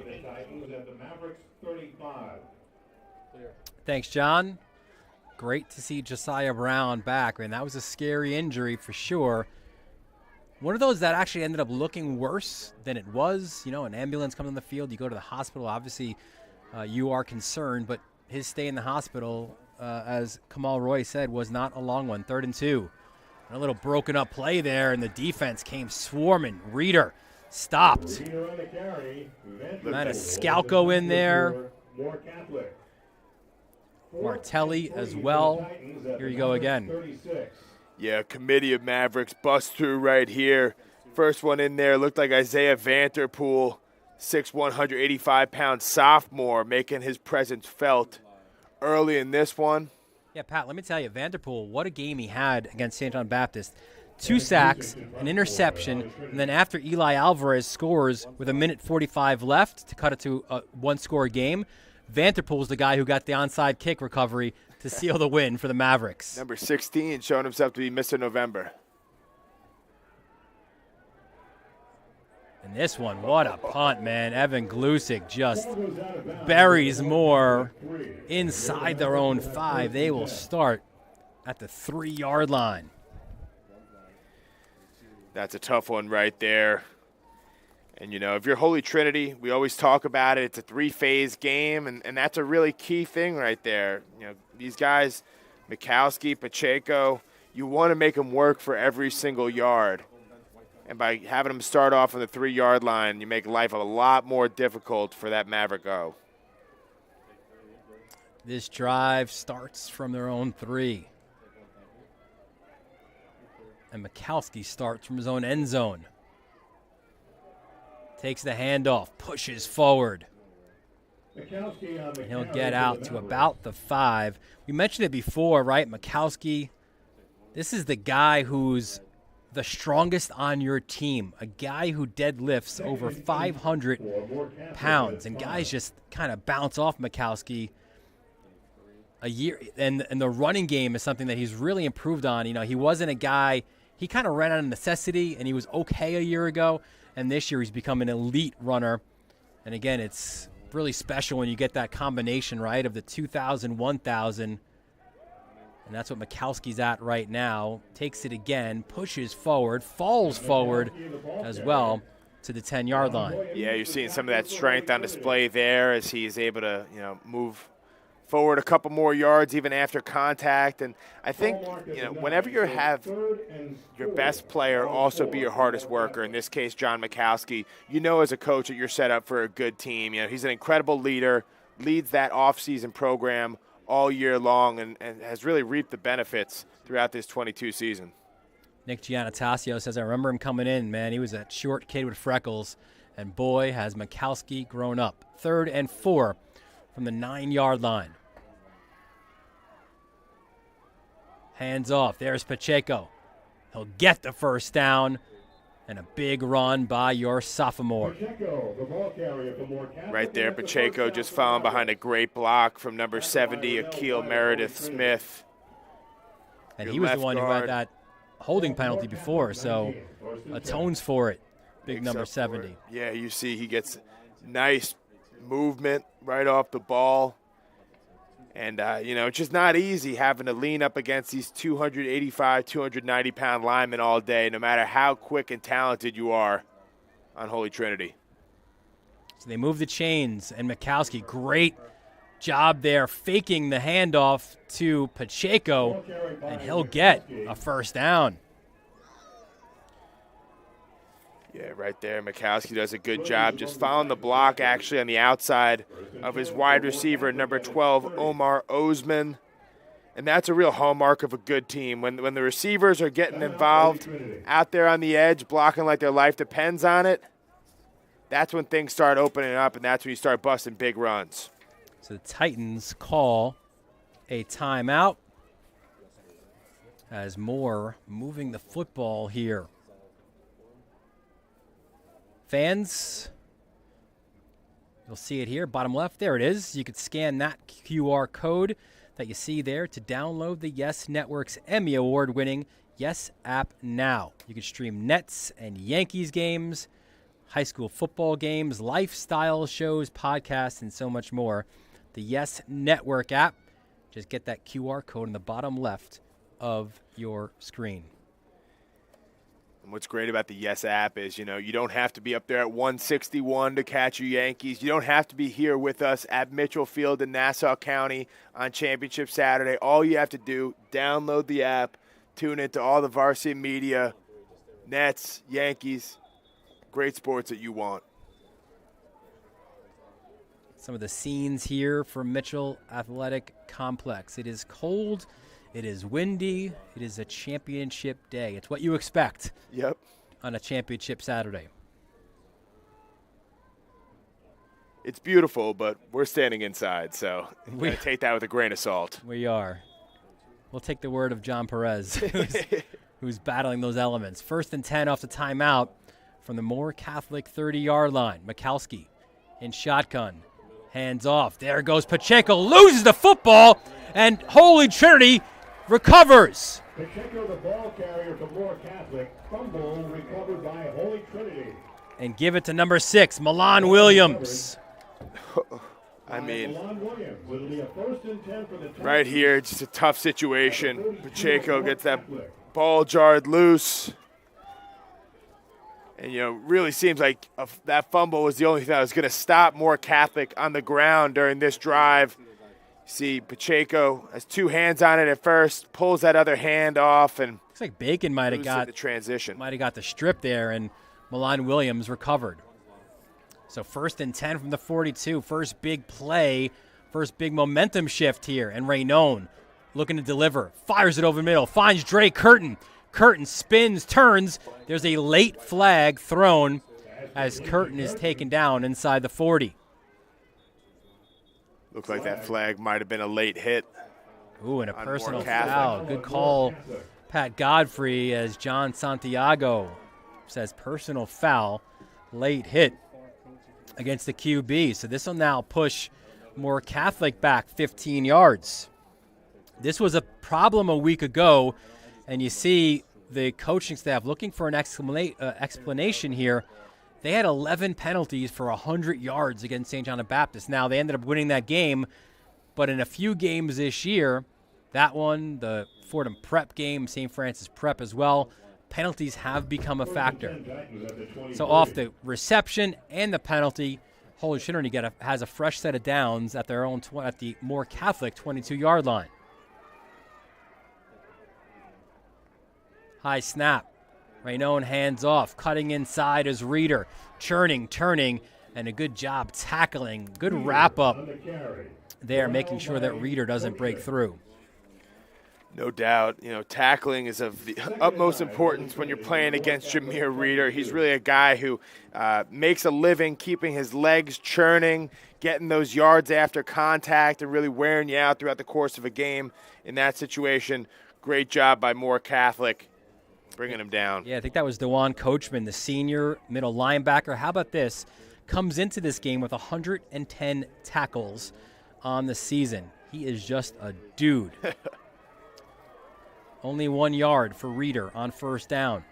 Thanks, John. Great to see Josiah Brown back. Man, that was a scary injury for sure. One of those that actually ended up looking worse than it was. You know, an ambulance comes on the field, you go to the hospital. Obviously, you are concerned, but his stay in the hospital, as Kamal Roy said, was not a long one. 3rd and 2. A little broken up play there, and the defense came swarming. Reeder stopped. Had a Scalco in there. Martelli as well. Here you go again. Yeah, committee of Mavericks bust through right here. First one in there looked like Isaiah Vanterpool, 6'1", 185-pound sophomore, making his presence felt early in this one. Yeah, Pat, let me tell you, Vanderpool, what a game he had against St. John Baptist. 2 sacks, an interception, and then after Eli Alvarez scores with 1:45 left to cut it to a one-score game, Vanderpool's the guy who got the onside kick recovery to seal the win for the Mavericks. Number 16 showing himself to be Mr. November. And this one, what a punt, man. Evan Glusick just buries Moore inside their own 5. They will start at the 3-yard line. That's a tough one right there. And, you know, if you're Holy Trinity, we always talk about it. It's a 3-phase game, and that's a really key thing right there. You know, these guys, Mikowski, Pacheco, you want to make them work for every single yard. And by having them start off on the 3-yard line, you make life a lot more difficult for that Maverick O. This drive starts from their own 3. And Mikowski starts from his own end zone. Takes the handoff, pushes forward. And he'll get out to about the 5. We mentioned it before, right? Mikowski, this is the guy who's the strongest on your team, a guy who deadlifts over 500 pounds. And guys just kind of bounce off Mikowski a year. And the running game is something that he's really improved on. You know, he wasn't a guy, he kind of ran out of necessity, and he was okay a year ago. And this year he's become an elite runner. And again, it's really special when you get that combination, right, of the 2,000, 1,000. And that's what Mikowski's at right now. Takes it again, pushes forward, falls forward as well to the 10-yard line. Yeah, you're seeing some of that strength on display there as he's able to, you know, move forward a couple more yards even after contact. And I think, you know, whenever you have your best player also be your hardest worker, in this case John Mikowski, you know as a coach that you're set up for a good team. You know, he's an incredible leader, leads that off-season program all year long, and has really reaped the benefits throughout this 22 season. Nick Giannatasio says, I remember him coming in, man. He was a short kid with freckles, and boy, has Mikowski grown up. 3rd and 4 from the 9-yard line. Hands off. There's Pacheco. He'll get the first down, and a big run by your sophomore. Right there, Pacheco just following behind a great block from number 70, Akil Meredith Smith. And he was the one who had that holding penalty before, so atones for it. Big number 70. Yeah, you see he gets nice movement right off the ball. And, you know, it's just not easy having to lean up against these 285, 290-pound linemen all day, no matter how quick and talented you are on Holy Trinity. So they move the chains, and Mikowski, great job there faking the handoff to Pacheco, and he'll get a first down. Yeah, right there. Mikowski does a good job just following the block actually on the outside of his wide receiver, number 12, Omar Osman. And that's a real hallmark of a good team. When the receivers are getting involved out there on the edge, blocking like their life depends on it, that's when things start opening up, and that's when you start busting big runs. So the Titans call a timeout as Moore moving the football here. Fans, you'll see it here, bottom left. There it is. You could scan that QR code that you see there to download the Yes Network's Emmy Award-winning Yes app now. You can stream Nets and Yankees games, high school football games, lifestyle shows, podcasts, and so much more. The Yes Network app. Just get that QR code in the bottom left of your screen. And what's great about the Yes app is, you know, you don't have to be up there at 161 to catch your Yankees. You don't have to be here with us at Mitchell Field in Nassau County on Championship Saturday. All you have to do, download the app, tune into all the varsity media, Nets, Yankees, great sports that you want. Some of the scenes here from Mitchell Athletic Complex. It is cold. It is windy. It is a championship day. It's what you expect. Yep. On a championship Saturday. it's beautiful, but we're standing inside, so we got to take that with a grain of salt. We are. We'll take the word of John Perez, who's battling those elements. 1st and 10 off the timeout from the Moore Catholic 30-yard line. Mikalski in shotgun. Hands off. There goes Pacheco. Loses the football, and Holy Trinity recovers. Pacheco, the ball carrier for Moore Catholic. Fumble recovered by Holy Trinity. And give it to number 6, Milan Williams. I mean, will be a 1st and 10 for the right here, just a tough situation. Pacheco gets that ball jarred loose. And, really seems like that fumble was the only thing that was going to stop Moore Catholic on the ground during this drive. See, Pacheco has 2 hands on it at first, pulls that other hand off, and looks like Bacon might have got the transition. Might have got the strip there, and Milan Williams recovered. So 1st and 10 from the 42. First big play, first big momentum shift here. And Raynone looking to deliver. Fires it over the middle. Finds Dre Curtin. Curtin spins, turns. There's a late flag thrown as Curtin is taken down inside the 40. Looked like that flag might have been a late hit. Ooh, and a personal foul. Good call, Pat Godfrey, as John Santiago says personal foul, late hit against the QB. So this will now push Moore Catholic back 15 yards. This was a problem a week ago, and you see the coaching staff looking for an explanation here. They had 11 penalties for 100 yards against St. John the Baptist. Now, they ended up winning that game, but in a few games this year, that one, the Fordham Prep game, St. Francis Prep as well, penalties have become a factor. So off the reception and the penalty, Holy Trinity has a fresh set of downs at their own at the Moore Catholic 22-yard line. High snap. Raynone hands off. Cutting inside is Reeder. Churning, turning, and a good job tackling. Good wrap-up there, making sure that Reeder doesn't break through. No doubt. Tackling is of the utmost importance when you're playing against Jameer Reeder. He's really a guy who makes a living keeping his legs churning, getting those yards after contact, and really wearing you out throughout the course of a game. In that situation, great job by Moore Catholic, bringing him down. Yeah, I think that was DeJuan Coachman, the senior middle linebacker. How about this? Comes into this game with 110 tackles on the season. He is just a dude. Only 1 yard for Reeder on first down.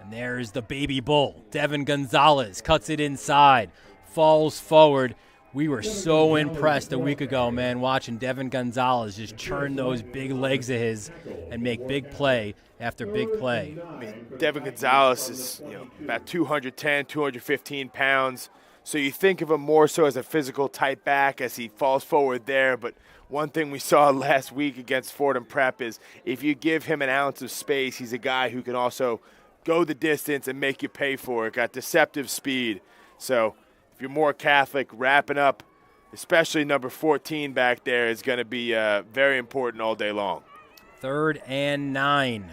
And there's the baby bull. Devin Gonzalez cuts it inside, falls forward. We were so impressed a week ago, man, watching Devin Gonzalez just churn those big legs of his and make big play after big play. I mean, Devin Gonzalez is about 210, 215 pounds. So you think of him more so as a physical type back as he falls forward there. But one thing we saw last week against Fordham Prep is if you give him an ounce of space, he's a guy who can also go the distance and make you pay for it. Got deceptive speed. So if you're Moore Catholic, wrapping up, especially number 14 back there, is going to be very important all day long. 3rd and 9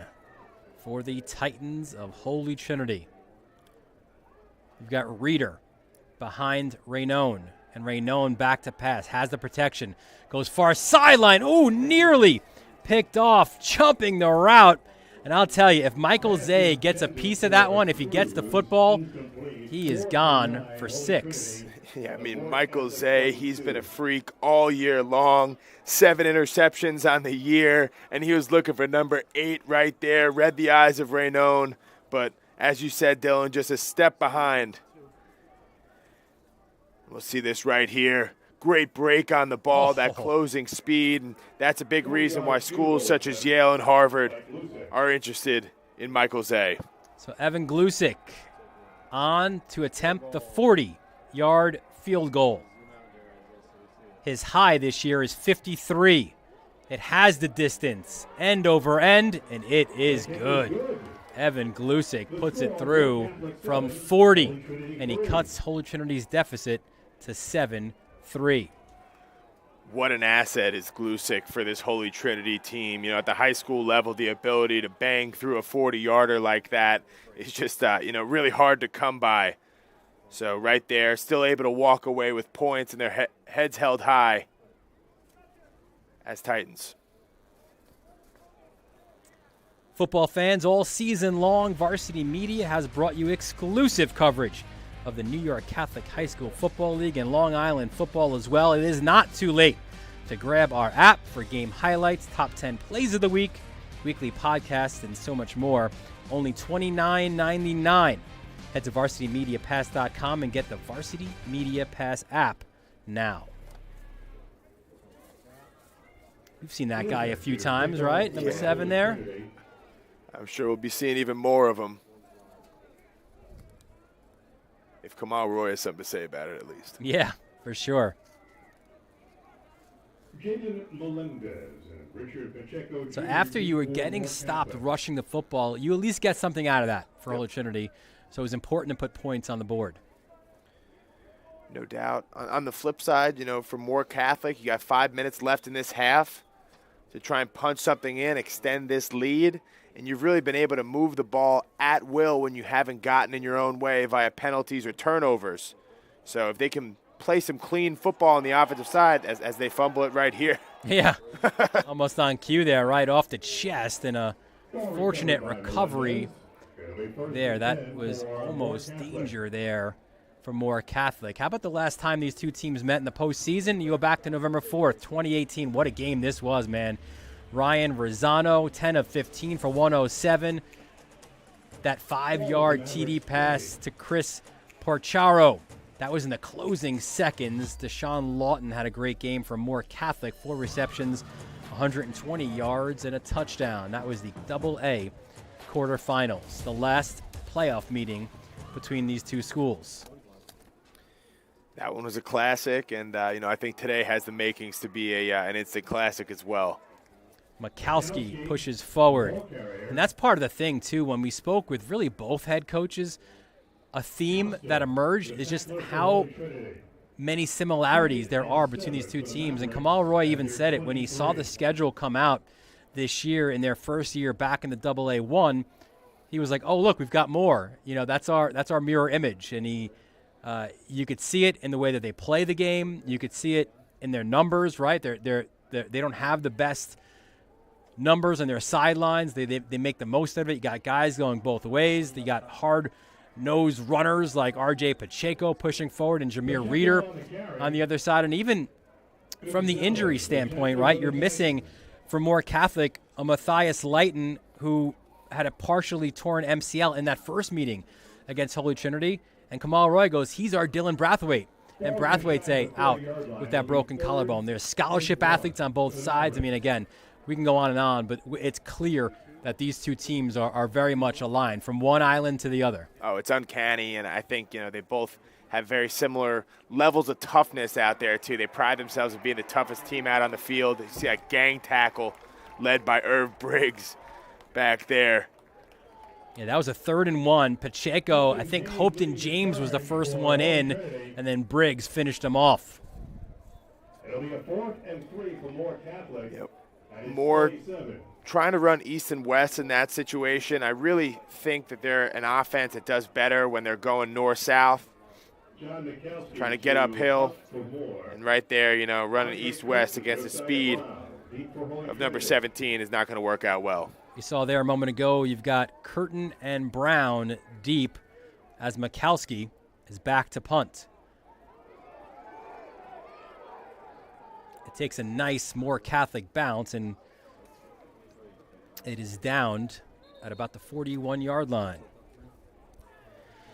for the Titans of Holy Trinity. We've got Reeder behind Raynone, and Raynone back to pass, has the protection, goes far sideline. Ooh, nearly picked off, jumping the route. And I'll tell you, if Michael Zay gets a piece of that one, if he gets the football, he is gone for 6. Yeah, I mean, Michael Zay, he's been a freak all year long. 7 interceptions on the year, and he was looking for number 8 right there. Read the eyes of Raynone, but as you said, Dylan, just a step behind. We'll see this right here. Great break on the ball, that closing speed, and that's a big reason why schools such as Yale and Harvard are interested in Michael Zay. So Evan Glusick on to attempt the 40-yard field goal. His high this year is 53. It has the distance, end over end, and it is good. Evan Glusick puts it through from 40, and he cuts Holy Trinity's deficit to 7-3. What an asset is Glusick for this Holy Trinity team. At the high school level, the ability to bang through a 40-yarder like that is just, really hard to come by. So right there, still able to walk away with points and their heads held high as Titans. Football fans, all season long, Varsity Media has brought you exclusive coverage of the New York Catholic High School Football League and Long Island football as well. It is not too late to grab our app for game highlights, top 10 plays of the week, weekly podcasts, and so much more. Only $29.99. Head to varsitymediapass.com and get the Varsity Media Pass app now. You've seen that guy a few times, right? Number 7 there. I'm sure we'll be seeing even more of them. If Kamal Roy has something to say about it, at least. Yeah, for sure. So after you were getting stopped rushing the football, you at least get something out of that for Holy Trinity. So it was important to put points on the board. No doubt. On the flip side, you know, for Moore Catholic, you got 5 minutes left in this half to try and punch something in, extend this lead. And you've really been able to move the ball at will when you haven't gotten in your own way via penalties or turnovers. So if they can play some clean football on the offensive side as they fumble it right here. Yeah, almost on cue there, right off the chest, and a fortunate recovery there. That was almost danger there for Moore Catholic. How about the last time these two teams met in the postseason? You go back to November 4th, 2018. What a game this was, man. Ryan Rosano, 10 of 15 for 107. That 5-yard TD pass to Chris Porcharo. That was in the closing seconds. Deshaun Lawton had a great game for Moore Catholic. 4 receptions, 120 yards, and a touchdown. That was the AA quarterfinals, the last playoff meeting between these two schools. That one was a classic, and I think today has the makings to be an instant classic as well. Mikowski pushes forward. And that's part of the thing, too, when we spoke with really both head coaches, a theme that emerged is just how many similarities there are between these two teams. And Kamal Roy even said it when he saw the schedule come out this year in their first year back in the AA1. He was like, oh, look, we've got more. You know, that's our mirror image. And you could see it in the way that they play the game. You could see it in their numbers, right? They don't have the best numbers on their sidelines. They make the most of it. You got guys going both ways. You got hard-nosed runners like R.J. Pacheco pushing forward and Jameer Reeder on the other side. And even from the injury standpoint, right, you're missing from Moore Catholic a Matthias Lighton who had a partially torn MCL in that first meeting against Holy Trinity. And Kamal Roy goes, he's our Dylan Brathwaite. And Brathwaite's out with that broken collarbone. There's scholarship athletes on both sides. I mean, again, we can go on and on, but it's clear that these two teams are very much aligned from one island to the other. Oh, it's uncanny, and I think, they both have very similar levels of toughness out there, too. They pride themselves on being the toughest team out on the field. You see a gang tackle led by Irv Briggs back there. Yeah, that was a 3rd and 1. Pacheco, I think Hopeton James was the first one in, and then Briggs finished him off. It'll be a 4th and 3 for Moore Catholic. Yep. Moore trying to run east and west in that situation. I really think that they're an offense that does better when they're going north-south, trying to get uphill. And right there, running east-west against the speed of number 17 is not going to work out well. You saw there a moment ago, you've got Curtin and Brown deep as Mikowski is back to punt. It takes a nice Moore Catholic bounce, and it is downed at about the 41-yard line.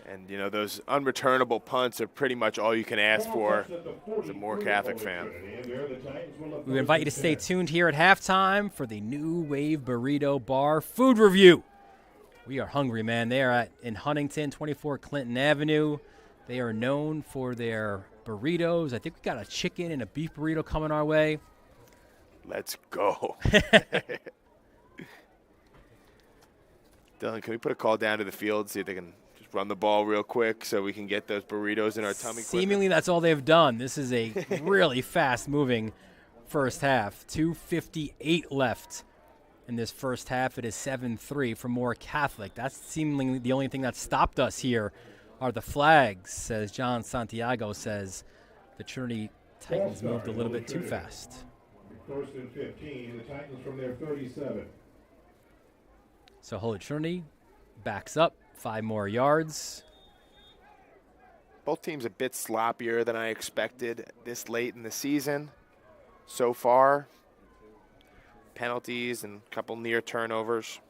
And, those unreturnable punts are pretty much all you can ask for as a Moore Catholic fan. We invite you to stay tuned here at halftime for the New Wave Burrito Bar food review. We are hungry, man. They are in Huntington, 24 Clinton Avenue. They are known for their burritos. I think we got a chicken and a beef burrito coming our way. Let's go. Dylan, can we put a call down to the field, see if they can just run the ball real quick so we can get those burritos in our tummy? Seemingly that's all they've done. This is a really fast-moving first half. 2:58 left in this first half. It is 7-3 for Moore Catholic. That's seemingly the only thing that stopped us here are the flags, as John Santiago says. The Trinity Titans moved a little bit too fast. First and 15, the Titans from their 37. So Holy Trinity backs up 5 more yards. Both teams a bit sloppier than I expected this late in the season so far. Penalties and a couple near turnovers.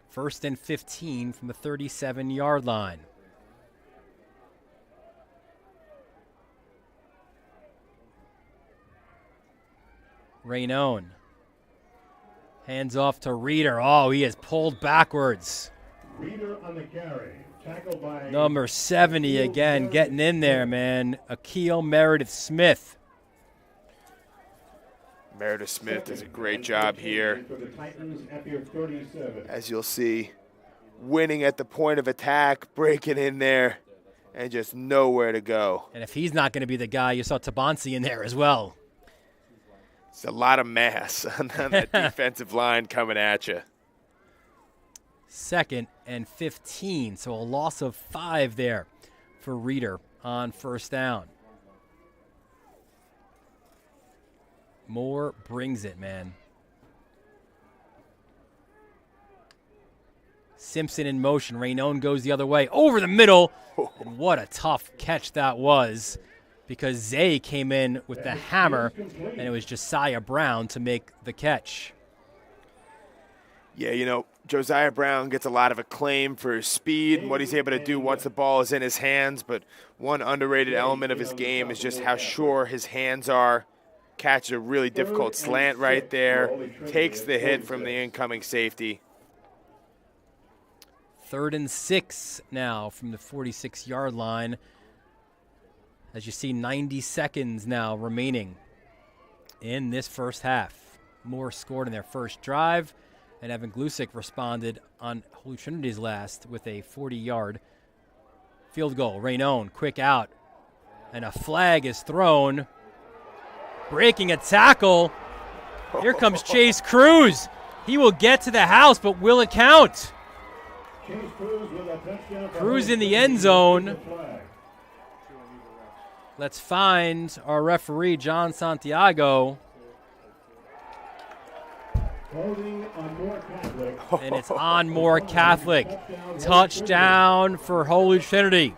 First and 15 from the 37-yard line. Raynone. Hands off to Reeder. Oh, he is pulled backwards. Reeder on the carry. Tackled by Number 70 again, getting in there, man. Akil Meredith Smith. Meredith Smith does a great job here. For the Titans at their 37. As you'll see, winning at the point of attack, breaking in there, and just nowhere to go. And if he's not going to be the guy, you saw Tabansi in there as well. It's a lot of mass on that defensive line coming at you. Second and 15, so a loss of 5 there for Reeder on first down. Moore brings it, man. Simpson in motion. Raynone goes the other way, over the middle. And what a tough catch that was, because Zay came in with the hammer, and it was Josiah Brown to make the catch. Yeah, you know, Josiah Brown gets a lot of acclaim for his speed and what he's able to do once the ball is in his hands, but one underrated element of his game is just how sure his hands are. Catches a really difficult slant right there, takes the hit from the incoming safety. 3rd and 6 now from the 46-yard line. As you see, 90 seconds now remaining in this first half. Moore scored in their first drive, and Evan Glusick responded on Holy Trinity's last with a 40-yard field goal. Raynone, quick out, and a flag is thrown. Breaking a tackle. Here comes Chase Cruz. He will get to the house, but will it count? Cruz in the end zone. Let's find our referee, John Santiago. And it's on Moore Catholic. Touchdown for Holy Trinity.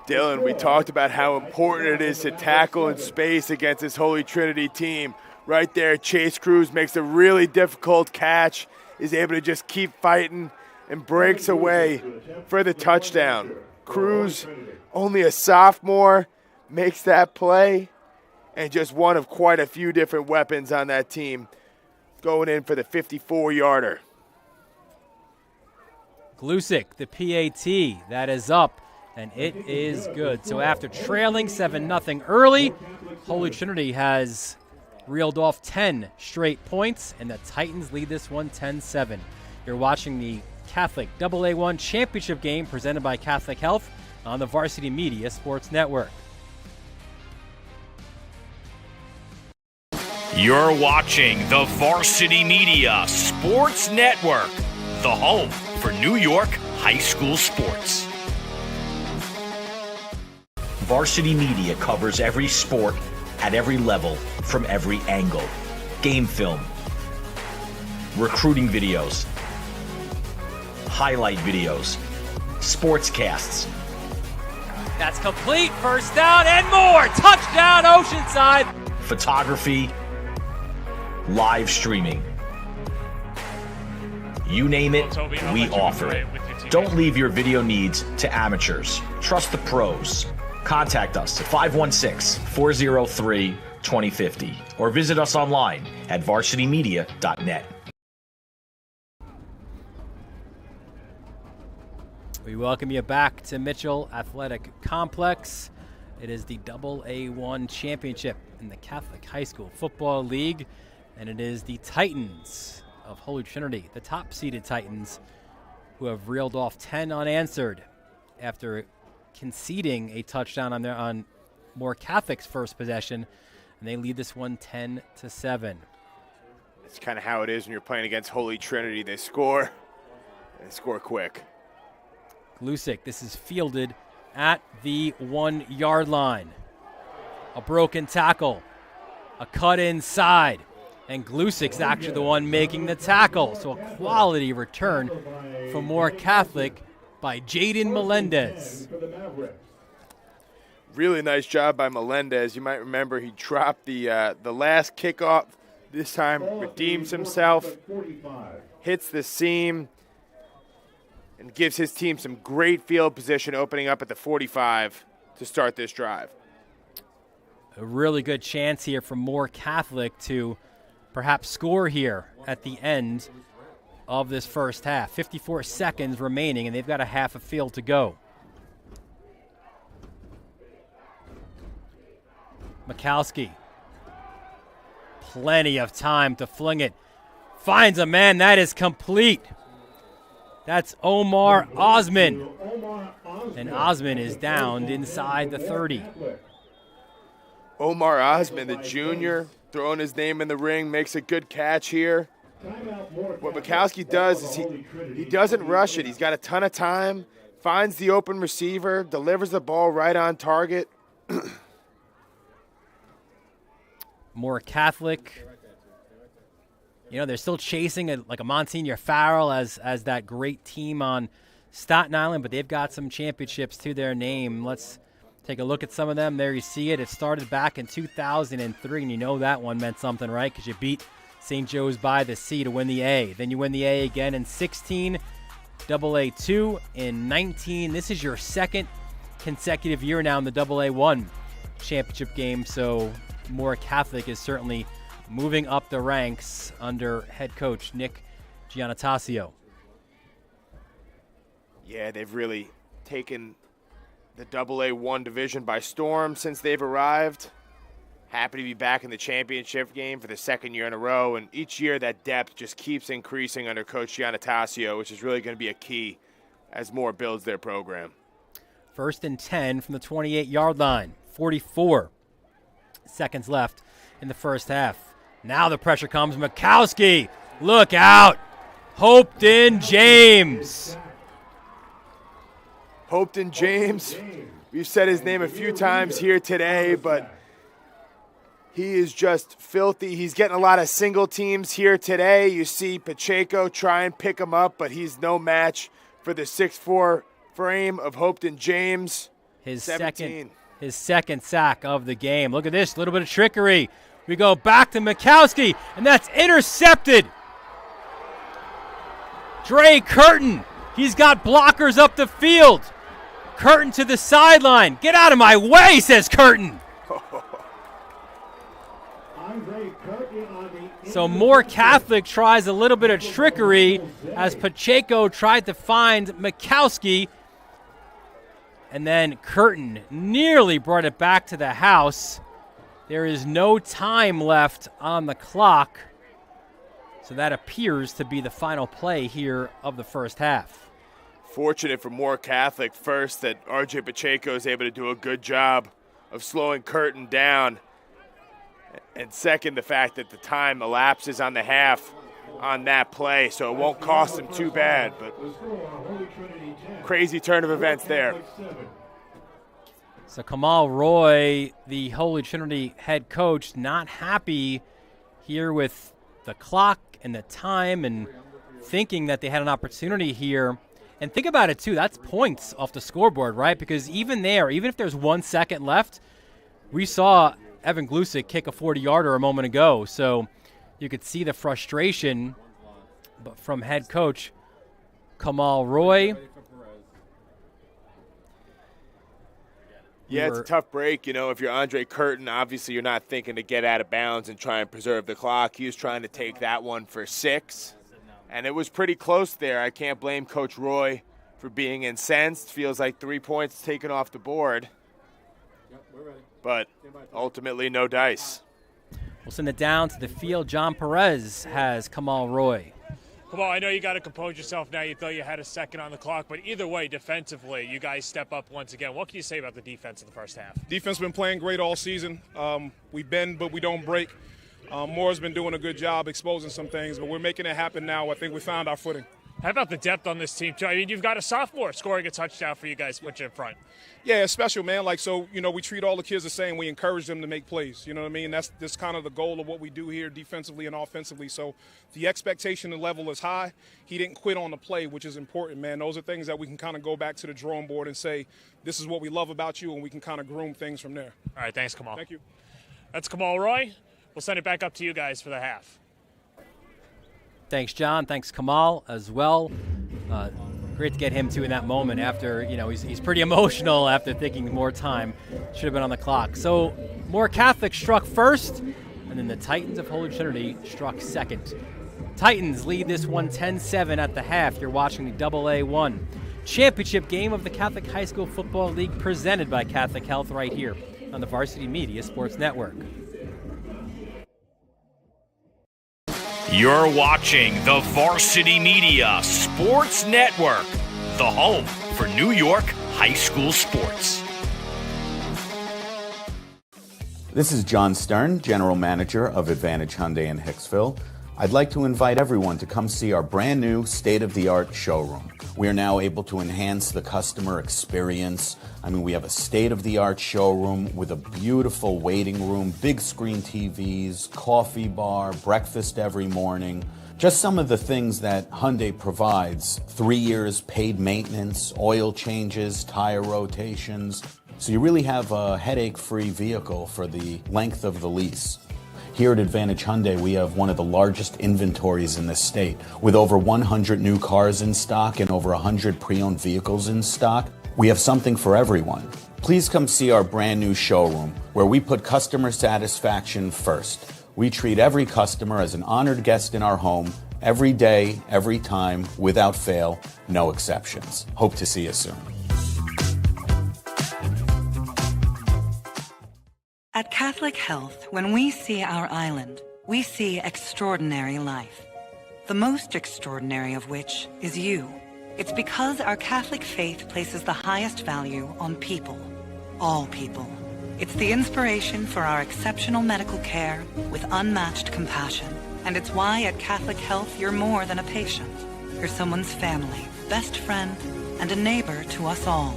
Dylan, we talked about how important it is to tackle in space against this Holy Trinity team. Right there, Chase Cruz makes a really difficult catch, is able to just keep fighting, and breaks away for the touchdown. Cruz, only a sophomore, makes that play, and just one of quite a few different weapons on that team, going in for the 54-yarder. Glusick, the PAT, that is up. And it is good. So after trailing 7-0 early, Holy Trinity has reeled off 10 straight points, and the Titans lead this one 10-7. You're watching the Catholic AA1 Championship game presented by Catholic Health on the Varsity Media Sports Network. You're watching the Varsity Media Sports Network, the home for New York high school sports. Varsity Media covers every sport at every level from every angle. Game film, recruiting videos, highlight videos, sportscasts. That's complete. First down and more. Touchdown, Oceanside. Photography, live streaming. You name it, we offer it. Don't leave your video needs to amateurs. Trust the pros. Contact us at 516-403-2050 or visit us online at varsitymedia.net. We welcome you back to Mitchell Athletic Complex. It is the AA1 Championship in the Catholic High School Football League, and it is the Titans of Holy Trinity, the top-seeded Titans, who have reeled off 10 unanswered after conceding a touchdown on Moore Catholic's first possession and they lead this one 10-7. It's kind of how it is when you're playing against Holy Trinity. They score, and score quick. Glusick, this is fielded at the 1-yard line. A broken tackle, a cut inside, and Glusick's actually the one making the tackle. So a quality return for Moore Catholic by Jaden Melendez. Really nice job by Melendez. You might remember he dropped the last kickoff. This time redeems himself, hits the seam, and gives his team some great field position opening up at the 45 to start this drive. A really good chance here for Moore Catholic to perhaps score here at the end of this first half. 54 seconds remaining, and they've got a half a field to go. Mikowski. Plenty of time to fling it. Finds a man. That is complete. That's Omar Osman. And Osman is downed inside the 30. Omar Osman, the junior, throwing his name in the ring, makes a good catch here. What Mikowski does is he doesn't rush it. He's got a ton of time, finds the open receiver, delivers the ball right on target. Moore Catholic, you know, they're still chasing like a Monsignor Farrell as that great team on Staten Island, but they've got some championships to their name. Let's take a look at some of them. There you see it. It started back in 2003, and you know that one meant something, right? Because you beat St. Joe's by the C to win the A. Then you win the A again in 16, AA2 in 19. This is your second consecutive year now in the AA1 championship game, so Moore Catholic is certainly moving up the ranks under head coach Nick Giannatasio. Yeah, they've really taken the AA1 division by storm since they've arrived. Happy to be back in the championship game for the second year in a row, and each year that depth just keeps increasing under Coach Giannatasio, which is really going to be a key as Moore builds their program. 1st and 10 from the 28-yard line. 44 seconds left in the first half. Now the pressure comes. Mikowski, look out. Hopeton James. Hopeton James, we've said his name a few times here today, but he is just filthy. He's getting a lot of single teams here today. You see Pacheco try and pick him up, but he's no match for the 6'4" frame of Hopeton James. His second sack of the game. Look at this, little bit of trickery. We go back to Mikowski, and that's intercepted. Dre Curtin, he's got blockers up the field. Curtin to the sideline. Get out of my way, says Curtin. So Moore Catholic tries a little bit of trickery as Pacheco tried to find Mikowski. And then Curtin nearly brought it back to the house. There is no time left on the clock. So that appears to be the final play here of the first half. Fortunate for Moore Catholic first that RJ Pacheco is able to do a good job of slowing Curtin down. And second, the fact that the time elapses on the half on that play, so it won't cost him too bad. But crazy turn of events there. So Kamal Roy, the Holy Trinity head coach, not happy here with the clock and the time and thinking that they had an opportunity here. And think about it, too. That's points off the scoreboard, right? Because even there, even if there's 1 second left, we saw Evan Glusick kick a 40-yarder a moment ago. So you could see the frustration from head coach Kamal Roy. Yeah, it's a tough break. You know, if you're Andre Curtin, obviously you're not thinking to get out of bounds and try and preserve the clock. He was trying to take that one for 6. And it was pretty close there. I can't blame Coach Roy for being incensed. Feels like 3 points taken off the board. But ultimately, no dice. We'll send it down to the field. John Perez has Kamal Roy. Come on, I know you got to compose yourself now. You thought you had a second on the clock, but either way, defensively, you guys step up once again. What can you say about the defense in the first half? Defense been playing great all season. We bend, but we don't break. Moore's been doing a good job exposing some things, but we're making it happen now. I think we found our footing. How about the depth on this team, too? I mean, you've got a sophomore scoring a touchdown for you guys, put you in front. Yeah, it's special, man. We treat all the kids the same. We encourage them to make plays. You know what I mean? That's kind of the goal of what we do here defensively and offensively. So the expectation and level is high. He didn't quit on the play, which is important, man. Those are things that we can kind of go back to the drawing board and say, this is what we love about you, and we can kind of groom things from there. All right, thanks, Kamal. Thank you. That's Kamal Roy. We'll send it back up to you guys for the half. Thanks, John. Thanks, Kamal, as well. Great to get him, too, in that moment after, he's pretty emotional after thinking more time should have been on the clock. So Moore Catholic struck first, and then the Titans of Holy Trinity struck second. Titans lead this one 10-7 at the half. You're watching the AA1 championship game of the Catholic High School Football League presented by Catholic Health right here on the Varsity Media Sports Network. You're watching the Varsity Media Sports Network, the home for New York high school sports. This is John Stern, General Manager of Advantage Hyundai in Hicksville. I'd like to invite everyone to come see our brand new state-of-the-art showroom. We are now able to enhance the customer experience. We have a state-of-the-art showroom with a beautiful waiting room, big screen TVs, coffee bar, breakfast every morning. Just some of the things that Hyundai provides: 3 years paid maintenance, oil changes, tire rotations. So you really have a headache-free vehicle for the length of the lease. Here at Advantage Hyundai, we have one of the largest inventories in the state, with over 100 new cars in stock and over 100 pre-owned vehicles in stock. We have something for everyone. Please come see our brand new showroom, where we put customer satisfaction first. We treat every customer as an honored guest in our home, every day, every time, without fail, no exceptions. Hope to see you soon. At Catholic Health, when we see our island, we see extraordinary life. The most extraordinary of which is you. It's because our Catholic faith places the highest value on people. All people. It's the inspiration for our exceptional medical care with unmatched compassion. And it's why at Catholic Health you're more than a patient. You're someone's family, best friend, and a neighbor to us all.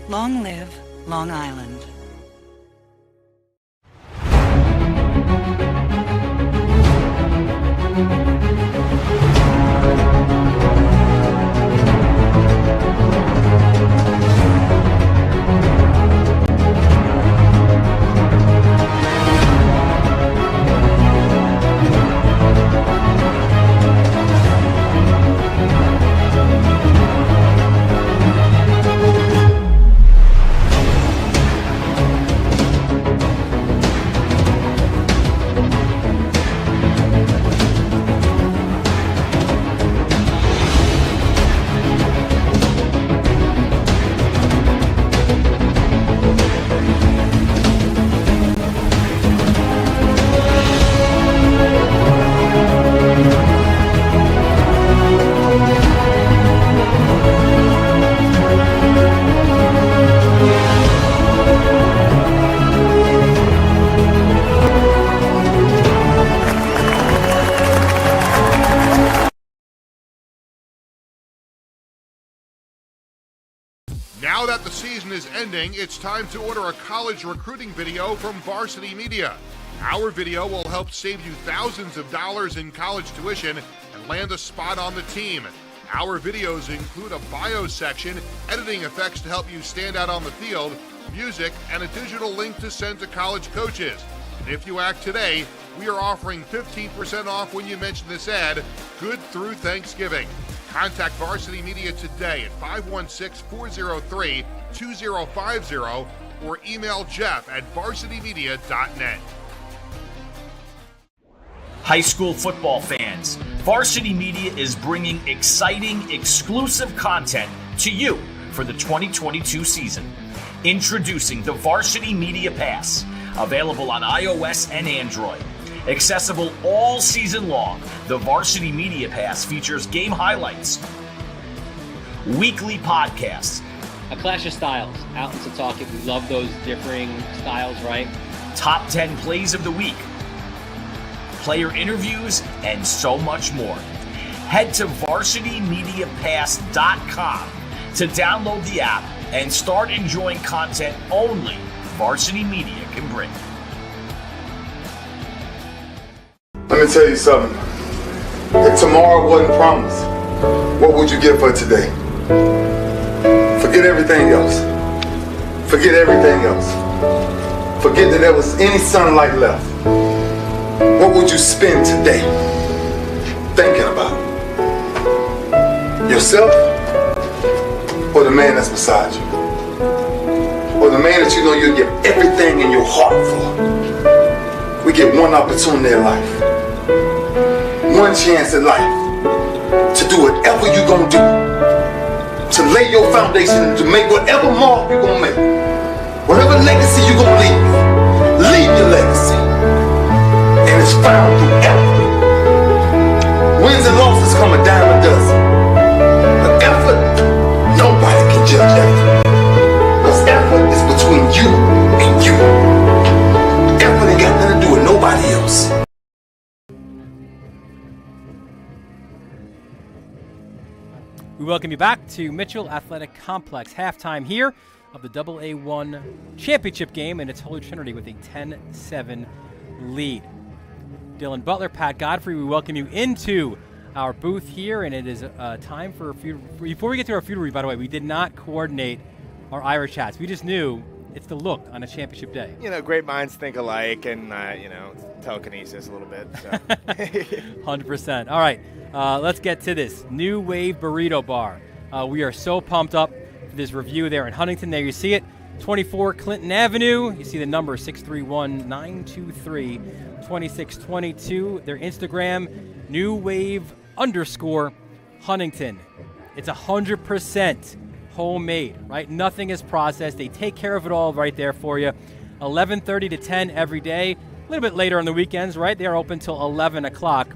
Long live Long Island. Now that the season is ending, it's time to order a college recruiting video from Varsity Media. Our video will help save you thousands of dollars in college tuition and land a spot on the team. Our videos include a bio section, editing effects to help you stand out on the field, music, and a digital link to send to college coaches. And if you act today, we are offering 15% off when you mention this ad, good through Thanksgiving. Contact Varsity Media today at 516-403-2050 or email Jeff at varsitymedia.net. High school football fans, Varsity Media is bringing exciting, exclusive content to you for the 2022 season. Introducing the Varsity Media Pass, available on iOS and Android. Accessible all season long, the Varsity Media Pass features game highlights, weekly podcasts, A clash of styles, out in Setauket. We love those differing styles, right? top 10 plays of the week, player interviews, and so much more. Head to varsitymediapass.com to download the app and start enjoying content only Varsity Media can bring. Let me tell you something. If tomorrow wasn't promised, what would you give for today? Forget everything else. Forget everything else. Forget that there was any sunlight left. What would you spend today thinking about? Yourself or the man that's beside you? Or the man that you know you'll give everything in your heart for? We get one opportunity in life, one chance in life to do whatever you're gonna do, to lay your foundation, to make whatever mark you're gonna make, whatever legacy you're gonna leave your legacy. And it's found through effort. Wins and losses come a dime a dozen. But effort, nobody can judge effort. Because effort is between you and you. Effort ain't got nothing to do with nobody else. We welcome you back to Mitchell Athletic Complex. Halftime here of the AA1 championship game, and it's Holy Trinity with a 10-7 lead. Dylan Butler, Pat Godfrey, we welcome you into our booth here, and it is time for a few. Before we get to our feud review, by the way, we did not coordinate our Irish hats. We just knew it's the look on a championship day. You know, great minds think alike, and, telekinesis a little bit. So. 100%. All right, let's get to this. New Wave Burrito Bar. We are so pumped up for this review there in Huntington. There you see it, 24 Clinton Avenue. You see the number 631-923-2622. Their Instagram, newwave_Huntington. It's 100% homemade, right? Nothing is processed. They take care of it all right there for you. 11:30 to 10 every day. A little bit later on the weekends, right? They are open till 11 o'clock.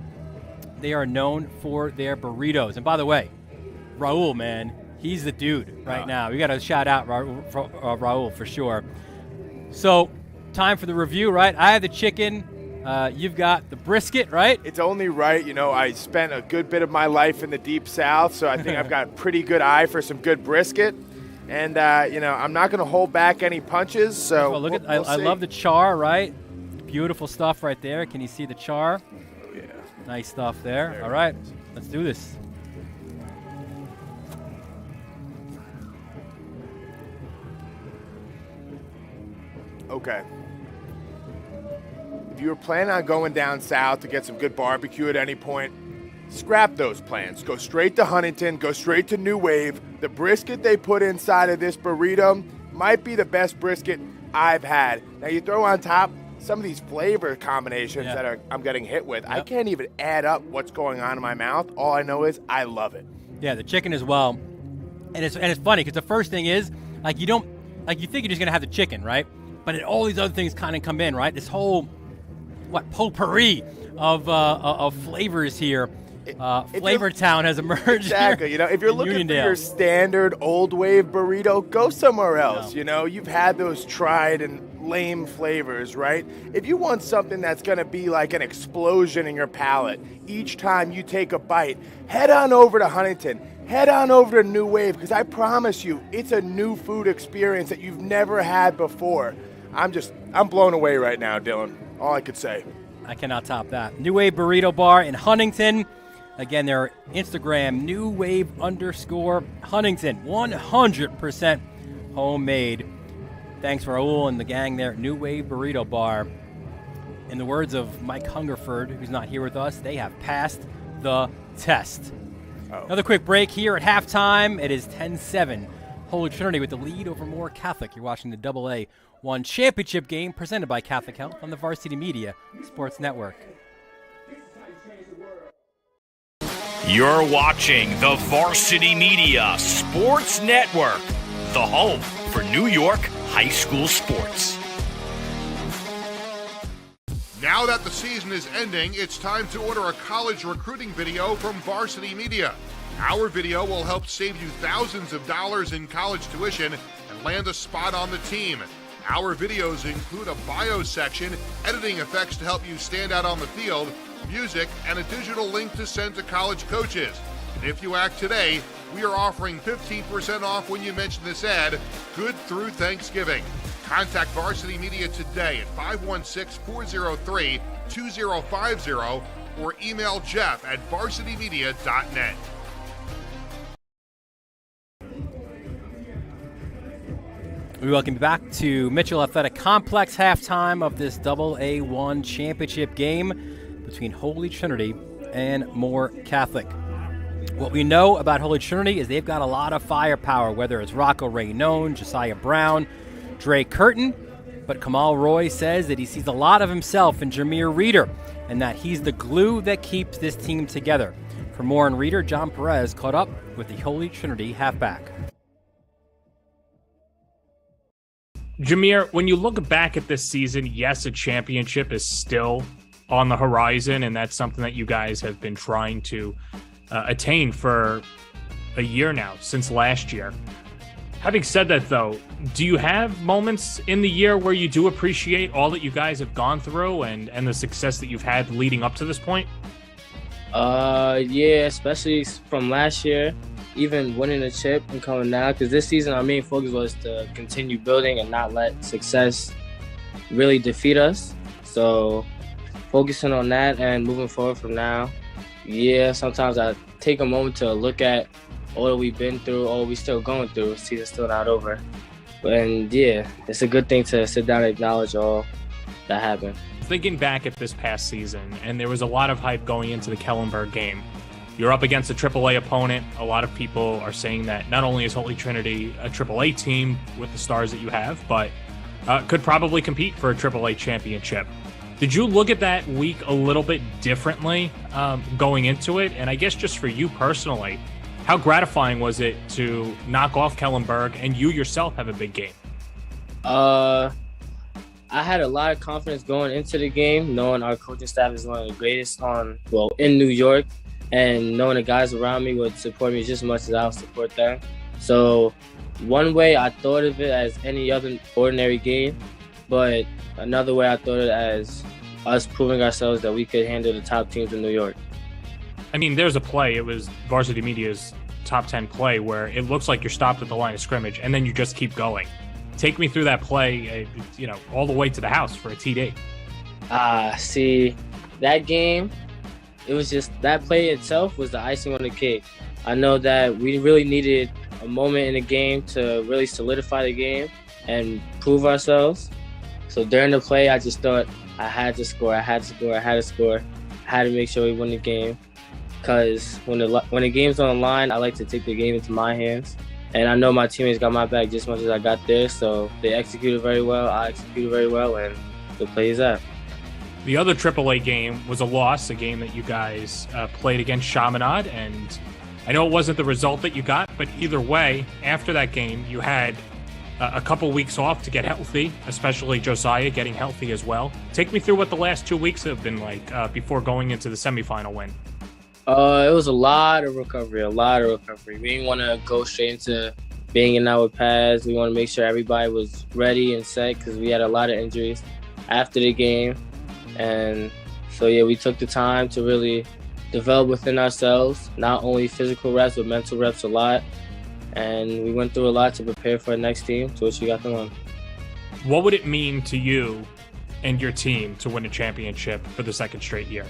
They are known for their burritos. And by the way, Raul, man, he's the dude right now. We got to shout out Raul for sure. So, time for the review, right? I have the chicken. You've got the brisket, right? It's only right. I spent a good bit of my life in the Deep South, so I think I've got a pretty good eye for some good brisket. And, I'm not going to hold back any punches. So look at I love the char, right? Beautiful stuff right there. Can you see the char? Oh, yeah. Nice stuff there. All right, let's do this. Okay. If you were planning on going down south to get some good barbecue at any point, scrap those plans. Go straight to Huntington. Go straight to New Wave. The brisket they put inside of this burrito might be the best brisket I've had. Now, you throw on top some of these flavor combinations that I'm getting hit with. Yep. I can't even add up what's going on in my mouth. All I know is I love it. Yeah, the chicken as well. And it's funny because the first thing is, you think you're just going to have the chicken, right? But all these other things kind of come in, right? This whole potpourri of flavors here. Flavor Town has emerged. Exactly. If you're looking for your standard old wave burrito, go somewhere else. No. You've had those tried and lame flavors, right? If you want something that's going to be like an explosion in your palate each time you take a bite, head on over to Huntington. Head on over to New Wave, because I promise you, it's a new food experience that you've never had before. I'm blown away right now, Dylan. All I could say. I cannot top that. New Wave Burrito Bar in Huntington. Again, their Instagram, newwave_Huntington. 100% homemade. Thanks for Raul and the gang there at New Wave Burrito Bar. In the words of Mike Hungerford, who's not here with us, they have passed the test. Another quick break here at halftime. It is 10-7. Holy Trinity with the lead over Moore Catholic. You're watching the AA1 championship game presented by Catholic Health on the Varsity Media Sports Network. You're watching the Varsity Media Sports Network, the home for New York high school sports. Now that the season is ending, it's time to order a college recruiting video from Varsity Media. Our video will help save you thousands of dollars in college tuition and land a spot on the team. Our videos include a bio section, editing effects to help you stand out on the field, music, and a digital link to send to college coaches. And if you act today, we are offering 15% off when you mention this ad, good through Thanksgiving. Contact Varsity Media today at 516-403-2050 or email Jeff at varsitymedia.net. We welcome you back to Mitchell Athletic Complex, halftime of this AA1 championship game between Holy Trinity and Moore Catholic. What we know about Holy Trinity is they've got a lot of firepower, whether it's Rocco Raynone, Josiah Brown, Dre Curtin, but Kamal Roy says that he sees a lot of himself in Jameer Reeder and that he's the glue that keeps this team together. For more on Reeder, John Perez caught up with the Holy Trinity halfback. Jameer, when you look back at this season, yes, a championship is still on the horizon, and that's something that you guys have been trying to attain for a year now, since last year. Having said that, though, do you have moments in the year where you do appreciate all that you guys have gone through and the success that you've had leading up to this point? Yeah, especially from last year, even winning a chip and coming now, because this season our main focus was to continue building and not let success really defeat us. So focusing on that and moving forward from now. Yeah, sometimes I take a moment to look at all that we've been through, all we're still going through. The season's still not over. And yeah, it's a good thing to sit down and acknowledge all that happened. Thinking back at this past season, and there was a lot of hype going into the Kellenberg game. You're up against a AAA opponent. A lot of people are saying that not only is Holy Trinity a AAA team with the stars that you have, but could probably compete for a AAA championship. Did you look at that week a little bit differently going into it? And I guess just for you personally, how gratifying was it to knock off Kellenberg and you yourself have a big game? I had a lot of confidence going into the game, knowing our coaching staff is one of the greatest in New York, and knowing the guys around me would support me just as much as I would support them. So one way I thought of it as any other ordinary game, but another way I thought of it as us proving ourselves that we could handle the top teams in New York. I mean, there's a play, it was Varsity Media's top 10 play, where it looks like you're stopped at the line of scrimmage and then you just keep going. Take me through that play, all the way to the house for a TD. See, that game, it was just, that play itself was the icing on the cake. I know that we really needed a moment in the game to really solidify the game and prove ourselves. So during the play, I just thought I had to score. I had to make sure we win the game. Because when the game's on the line, I like to take the game into my hands. And I know my teammates got my back just as much as I got theirs. So they executed very well. I executed very well. And the play is that. The other AAA game was a loss, a game that you guys played against Chaminade, and I know it wasn't the result that you got, but either way, after that game, you had a couple weeks off to get healthy, especially Josiah getting healthy as well. Take me through what the last 2 weeks have been like before going into the semifinal win. It was a lot of recovery. We didn't want to go straight into banging out with pads. We want to make sure everybody was ready and set because we had a lot of injuries after the game. And so, yeah, we took the time to really develop within ourselves, not only physical reps, but mental reps a lot. And we went through a lot to prepare for our next team, to which we got them on. What would it mean to you and your team to win a championship for the second straight year?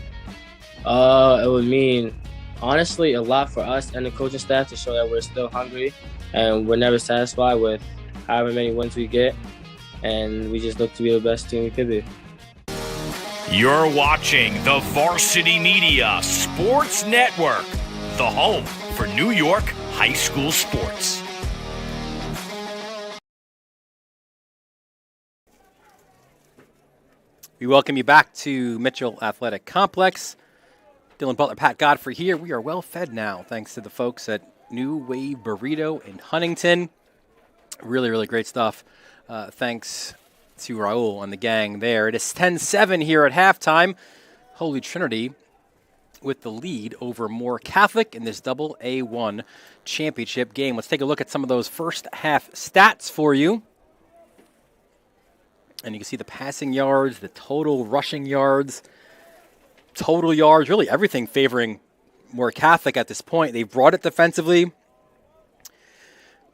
It would mean, honestly, a lot for us and the coaching staff to show that we're still hungry and we're never satisfied with however many wins we get. And we just look to be the best team we could be. You're watching the Varsity Media Sports Network, the home for New York high school sports. We welcome you back to Mitchell Athletic Complex. Dylan Butler, Pat Godfrey here. We are well fed now, thanks to the folks at New Wave Burrito in Huntington. Really, really great stuff. Thanks to Raul and the gang there. It is 10-7 here at halftime. Holy Trinity with the lead over Moore Catholic in this AA1 championship game. Let's take a look at some of those first half stats for you. And you can see the passing yards, the total rushing yards, total yards, really everything favoring Moore Catholic at this point. They've brought it defensively.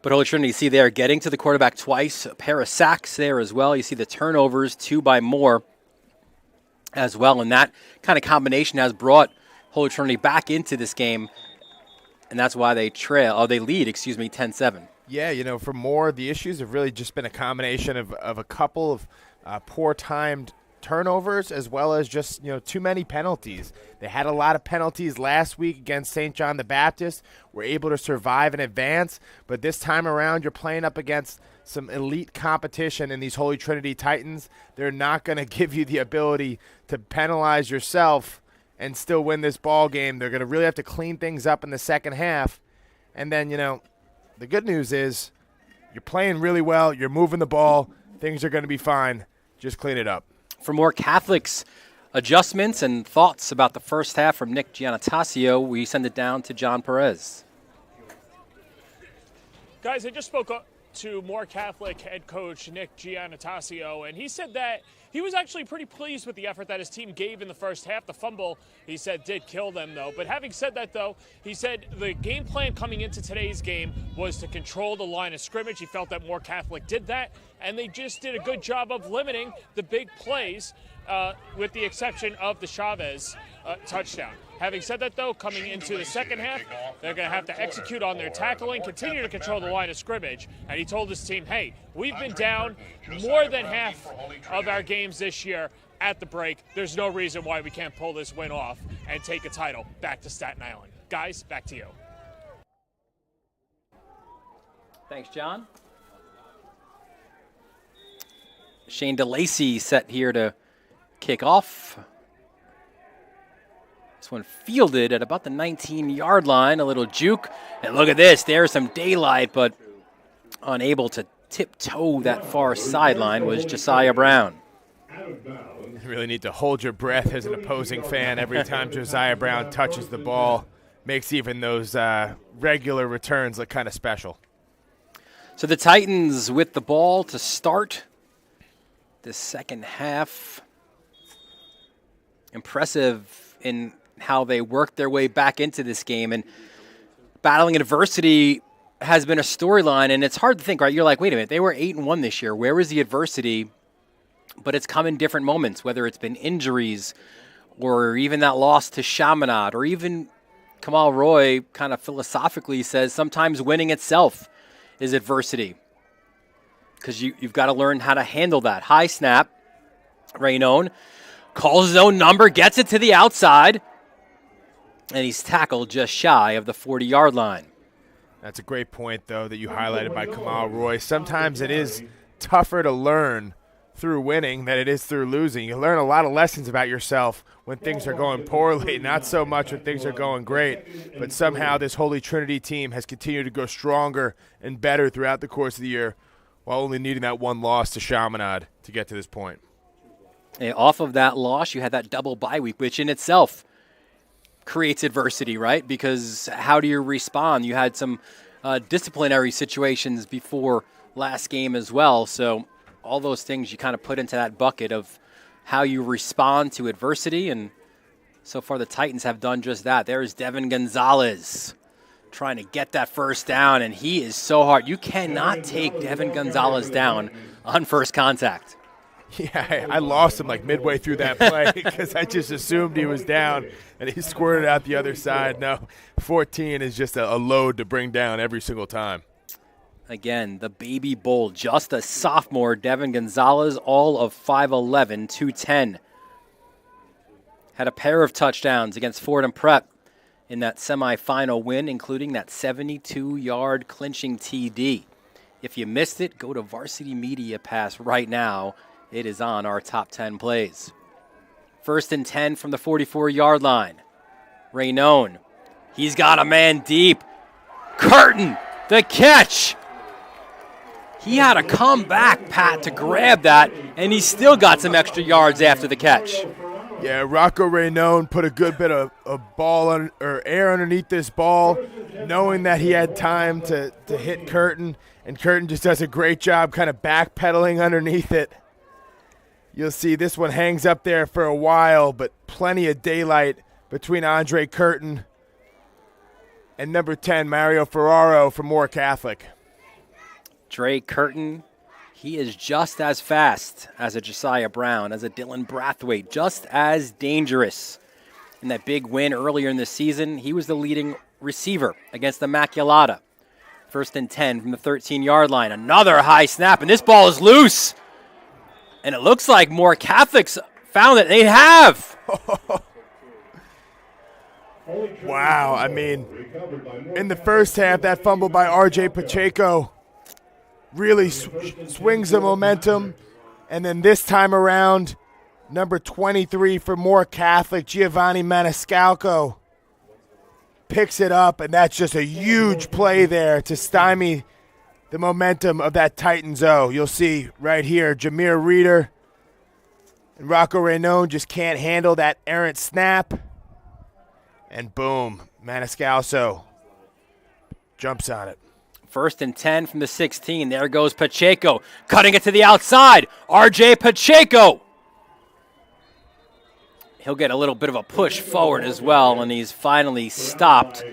But Holy Trinity, you see there, getting to the quarterback twice, a pair of sacks there as well. You see the turnovers, 2 by Moore as well. And that kind of combination has brought Holy Trinity back into this game. And that's why they lead, 10-7. Yeah, for Moore, the issues have really just been a combination of a couple of poor timed turnovers as well as just, too many penalties. They had a lot of penalties last week against St. John the Baptist. Were able to survive and advance, but this time around you're playing up against some elite competition in these Holy Trinity Titans. They're not going to give you the ability to penalize yourself and still win this ball game. They're going to really have to clean things up in the second half. And then, the good news is you're playing really well. You're moving the ball. Things are going to be fine. Just clean it up. For more Catholics adjustments and thoughts about the first half from Nick Giannatasio, we send it down to John Perez. Guys, I just spoke to Moore Catholic head coach Nick Giannatasio, and he said that he was actually pretty pleased with the effort that his team gave in the first half. The fumble, he said, did kill them, though. But having said that, though, he said the game plan coming into today's game was to control the line of scrimmage. He felt that Moore Catholic did that, and they just did a good job of limiting the big plays, with the exception of the Chavez touchdown. Having said that, though, coming into the second half, they're going to have to execute on their tackling, continue to control the line of scrimmage. And he told his team, hey, we've been down more than half of our games this year at the break. There's no reason why we can't pull this win off and take a title back to Staten Island. Guys, back to you. Thanks, John. Shane DeLacy set here to kick off. This one fielded at about the 19-yard line, a little juke. And look at this, there's some daylight, but unable to tiptoe that far sideline was Josiah Brown. You really need to hold your breath as an opposing fan every time Josiah Brown touches the ball. Makes even those regular returns look kind of special. So the Titans with the ball to start the second half. Impressive in how they worked their way back into this game, and battling adversity has been a storyline, and it's hard to think, right? You're like, wait a minute, they were 8-1 this year. Where was the adversity? But it's come in different moments, whether it's been injuries or even that loss to Chaminade, or even Kamal Roy kind of philosophically says sometimes winning itself is adversity, because you've got to learn how to handle that. High snap, Raynone calls his own number, gets it to the outside, and he's tackled just shy of the 40-yard line. That's a great point, though, that you highlighted by Kamal Roy. Sometimes it is tougher to learn through winning than it is through losing. You learn a lot of lessons about yourself when things are going poorly, not so much when things are going great. But somehow this Holy Trinity team has continued to go stronger and better throughout the course of the year, while only needing that one loss to Chaminade to get to this point. And off of that loss, you had that double bye week, which in itself creates adversity, right? Because how do you respond? You had some disciplinary situations before last game as well. So all those things you kind of put into that bucket of how you respond to adversity. And so far the Titans have done just that. There's Devin Gonzalez trying to get that first down, and he is so hard. You cannot take Devin Gonzalez down on first contact. Yeah, I lost him like midway through that play because I just assumed he was down, and he squirted out the other side. No, 14 is just a load to bring down every single time. Again, the baby bull, just a sophomore, Devin Gonzalez, all of 5'11", 210. Had a pair of touchdowns against Fordham Prep in that semifinal win, including that 72-yard clinching TD. If you missed it, go to Varsity Media Pass right now. It is on our top 10 plays. 1st and 10 from the 44-yard line. Raynone, he's got a man deep. Curtin, the catch. He had to come back, Pat, to grab that, and he still got some extra yards after the catch. Yeah, Rocco Raynon put a good bit of ball or air underneath this ball, knowing that he had time to hit Curtin, and Curtin just does a great job kind of backpedaling underneath it. You'll see this one hangs up there for a while, but plenty of daylight between Andre Curtin and number 10, Mario Ferraro from Moore Catholic. Dre Curtin, he is just as fast as a Josiah Brown, as a Dylan Brathwaite, just as dangerous. In that big win earlier in the season, he was the leading receiver against the Immaculata. 1st and 10 from the 13-yard line. Another high snap, and this ball is loose. And it looks like Moore Catholics found it. They have. Wow, I mean, in the first half, that fumble by R.J. Pacheco really swings the momentum. And then this time around, number 23 for Moore Catholic, Giovanni Maniscalco, picks it up, and that's just a huge play there to stymie the momentum of that Titans O. You'll see right here, Jameer Reeder and Rocco Raynon just can't handle that errant snap. And boom, Maniscalco jumps on it. 1st and 10 from the 16. There goes Pacheco, cutting it to the outside. R.J. Pacheco. He'll get a little bit of a push forward as well, and he's finally stopped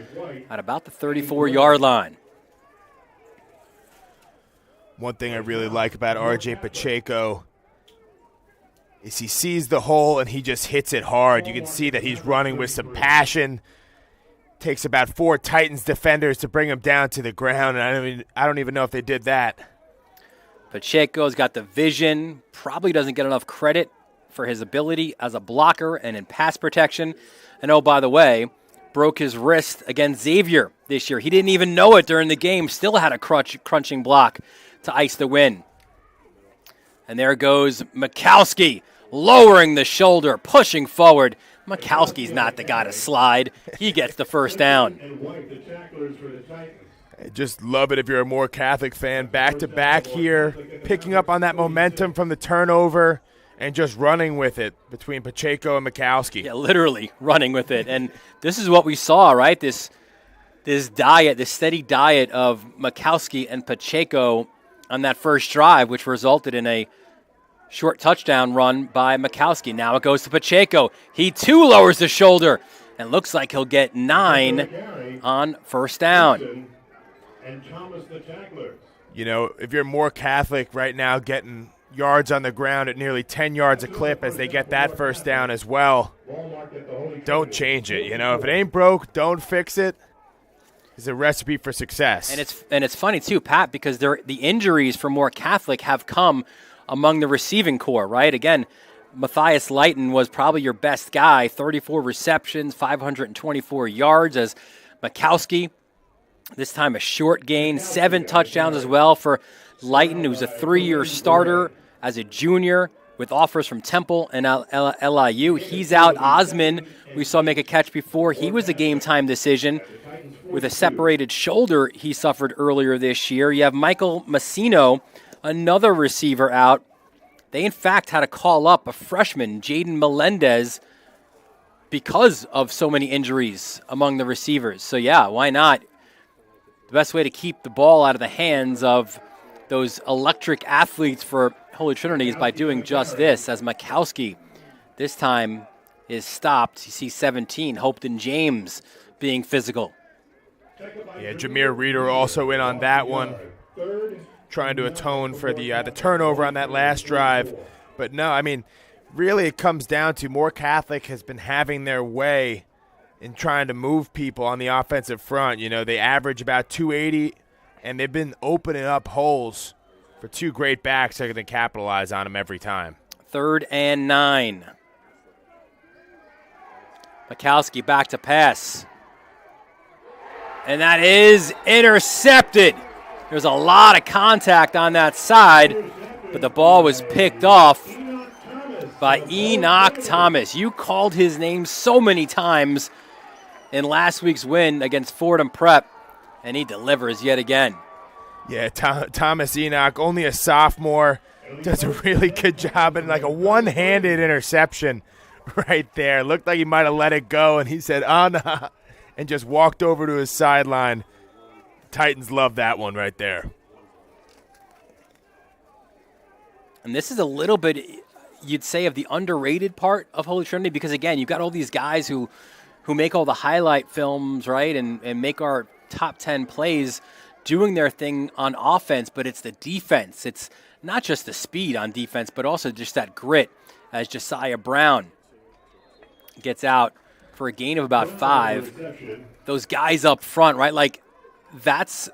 at about the 34-yard line. One thing I really like about R.J. Pacheco is he sees the hole and he just hits it hard. You can see that he's running with some passion. Takes about 4 Titans defenders to bring him down to the ground, and I don't even know if they did that. Pacheco's got the vision, probably doesn't get enough credit for his ability as a blocker and in pass protection. And oh, by the way, broke his wrist against Xavier this year. He didn't even know it during the game, still had a crunching block to ice the win. And there goes Mikowski, lowering the shoulder, pushing forward. Mikowski's not the guy to slide. He gets the first down. I just love it if you're a Moore Catholic fan. Back-to-back here, picking up on that momentum from the turnover and just running with it between Pacheco and Mikowski. Yeah, literally running with it. And this is what we saw, right? This diet, this steady diet of Mikowski and Pacheco on that first drive, which resulted in a short touchdown run by Mikowski. Now it goes to Pacheco. He too lowers the shoulder and looks like he'll get 9 on first down. You know, if you're more Catholic right now, getting yards on the ground at nearly 10 yards a clip as they get that first down as well, don't change it. You know, if it ain't broke, don't fix it. It's a recipe for success. And it's funny too, Pat, because the injuries for Moore Catholic have come among the receiving core, right? Again, Matthias Lighton was probably your best guy, 34 receptions, 524 yards, as Mikowski, this time a short gain, 7 touchdowns as well for Lighton, who's a 3-year starter as a junior with offers from Temple and LIU. He's out. Osman, we saw make a catch before. He was a game-time decision with a separated shoulder he suffered earlier this year. You have Michael Massino, another receiver, out. They, in fact, had to call up a freshman, Jaden Melendez, because of so many injuries among the receivers. So, yeah, why not? The best way to keep the ball out of the hands of those electric athletes for Holy Trinity is by doing just this, as Mikowski this time is stopped. You see 17, Hopeton James being physical. Yeah, Jameer Reeder also in on that one, trying to atone for the turnover on that last drive. But no, I mean, really it comes down to Moore Catholic has been having their way in trying to move people on the offensive front. You know, they average about 280, and they've been opening up holes for 2 great backs that can capitalize on them every time. 3rd and 9. Mikowski back to pass. And that is intercepted. There's a lot of contact on that side, but the ball was picked off by Enoch Thomas. You called his name so many times in last week's win against Fordham Prep, and he delivers yet again. Yeah, Thomas Enoch, only a sophomore, does a really good job and like a one-handed interception right there. Looked like he might have let it go, and he said, "Oh, no," and just walked over to his sideline. Titans love that one right there. And this is a little bit, you'd say, of the underrated part of Holy Trinity, because, again, you've got all these guys who make all the highlight films, right, and make our top 10 plays doing their thing on offense, but it's the defense. It's not just the speed on defense, but also just that grit, as Josiah Brown gets out for a gain of about 5. Those guys up front, right, like that's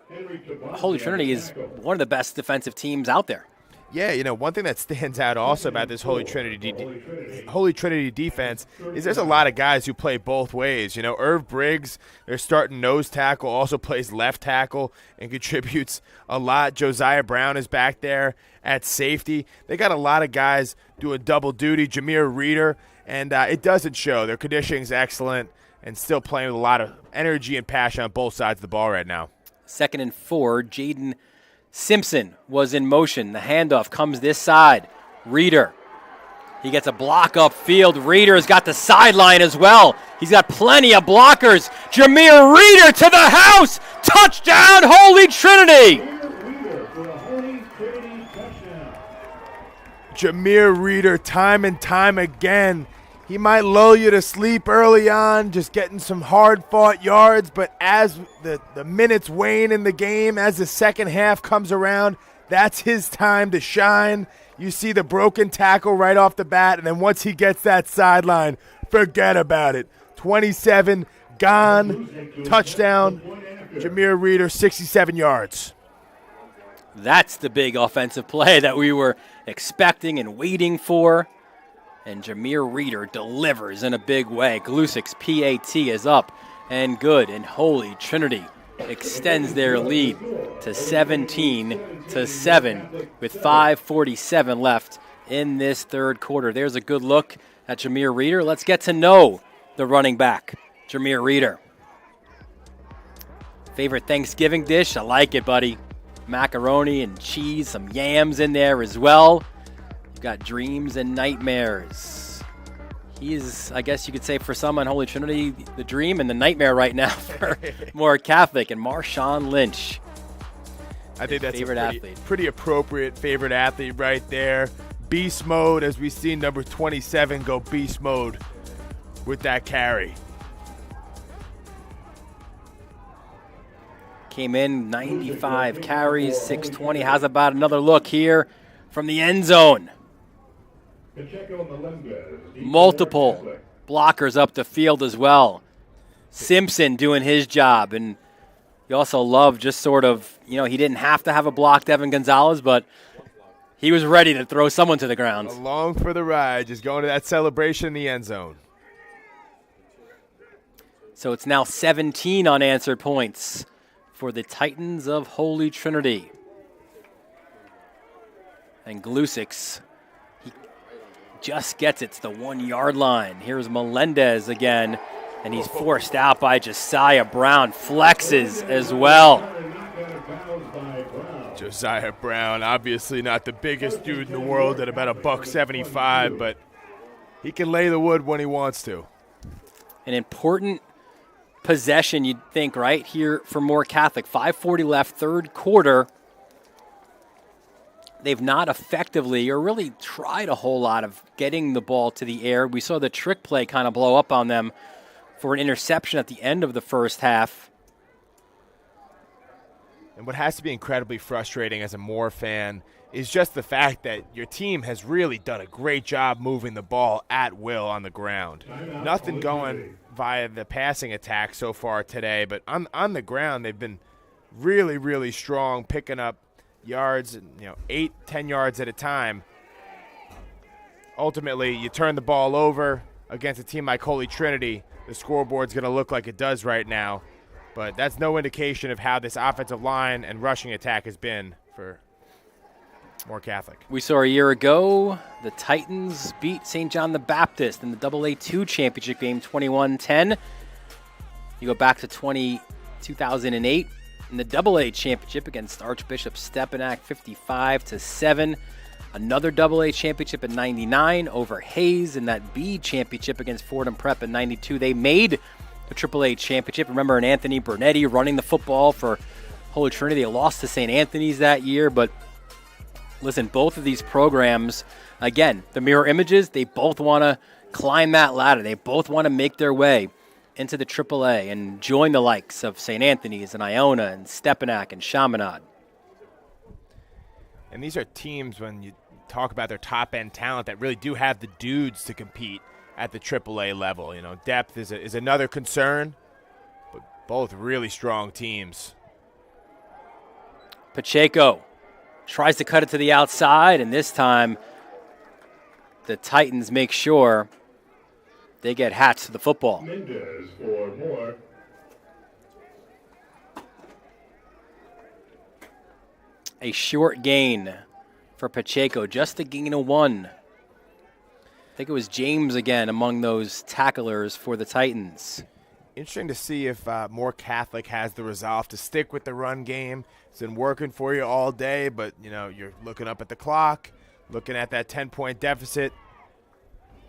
Holy Trinity is one of the best defensive teams out there. Yeah, you know, one thing that stands out also about this Holy Trinity defense is there's a lot of guys who play both ways. You know, Irv Briggs, their starting nose tackle, also plays left tackle and contributes a lot. Josiah Brown is back there at safety. They got a lot of guys doing double duty. Jameer Reeder, and it doesn't show. Their conditioning's excellent and still playing with a lot of energy and passion on both sides of the ball right now. 2nd and 4, Jaden Simpson was in motion. The handoff comes this side. Reeder. He gets a block upfield. Reeder's got the sideline as well. He's got plenty of blockers. Jameer Reeder to the house. Touchdown, Holy Trinity. Jameer Reeder, time and time again. He might lull you to sleep early on, just getting some hard-fought yards, but as the minutes wane in the game, as the second half comes around, that's his time to shine. You see the broken tackle right off the bat, and then once he gets that sideline, forget about it. 27, gone, touchdown, Jameer Reeder, 67 yards. That's the big offensive play that we were expecting and waiting for. And Jameer Reeder delivers in a big way. Glusic's PAT is up and good. And Holy Trinity extends their lead to 17-7 with 5:47 left in this third quarter. There's a good look at Jameer Reeder. Let's get to know the running back, Jameer Reeder. Favorite Thanksgiving dish? I like it, buddy. Macaroni and cheese, some yams in there as well. You've got dreams and nightmares. He is, I guess you could say, for some on Holy Trinity, the dream and the nightmare right now for more Catholic. And Marshawn Lynch, I think that's a pretty appropriate favorite athlete right there. Beast mode, as we see number 27 go beast mode with that carry. Came in 95 carries, 620. How's about another look here from the end zone? Multiple blockers up the field as well. Simpson doing his job. And you also love just sort of, you know, he didn't have to have a blocked Evan Gonzalez, but he was ready to throw someone to the ground. Along for the ride, just going to that celebration in the end zone. So it's now 17 unanswered points for the Titans of Holy Trinity. And Glusic's, he just gets it to the 1 yard line. Here's Melendez again, and he's forced out by Josiah Brown. Flexes as well. Josiah Brown, obviously not the biggest dude in the world at about $175, but he can lay the wood when he wants to. An important possession, you'd think, right here for more Catholic. 5:40 left, third quarter. They've not effectively or really tried a whole lot of getting the ball to the air. We saw the trick play kind of blow up on them for an interception at the end of the first half. And what has to be incredibly frustrating as a Moore fan is just the fact that your team has really done a great job moving the ball at will on the ground. Nothing going via the passing attack so far today, but on the ground they've been really, really strong, picking up yards, 8-10 yards at a time. Ultimately, you turn the ball over against a team like Holy Trinity, the scoreboard's going to look like it does right now, but that's no indication of how this offensive line and rushing attack has been for more Catholic. We saw a year ago the Titans beat St. John the Baptist in the AA2 championship game 21-10. You go back to 2008, in the AA championship against Archbishop Stepinac, 55-7. Another AA championship in 99 over Hayes, and that B championship against Fordham Prep in 92. They made the AAA championship. Remember, Anthony Bernetti running the football for Holy Trinity. They lost to St. Anthony's that year, but listen, both of these programs, again, the mirror images, they both want to climb that ladder. They both want to make their way into the AAA and join the likes of St. Anthony's and Iona and Stepinac and Chaminade. And these are teams, when you talk about their top-end talent, that really do have the dudes to compete at the AAA level. You know, depth is another concern, but both really strong teams. Pacheco tries to cut it to the outside, and this time the Titans make sure they get hats to the football. Mendez for more. A short gain for Pacheco, just a gain of 1. I think it was James again among those tacklers for the Titans. Interesting to see if Moore Catholic has the resolve to stick with the run game. It's been working for you all day, but you know, you're looking up at the clock, looking at that 10-point deficit.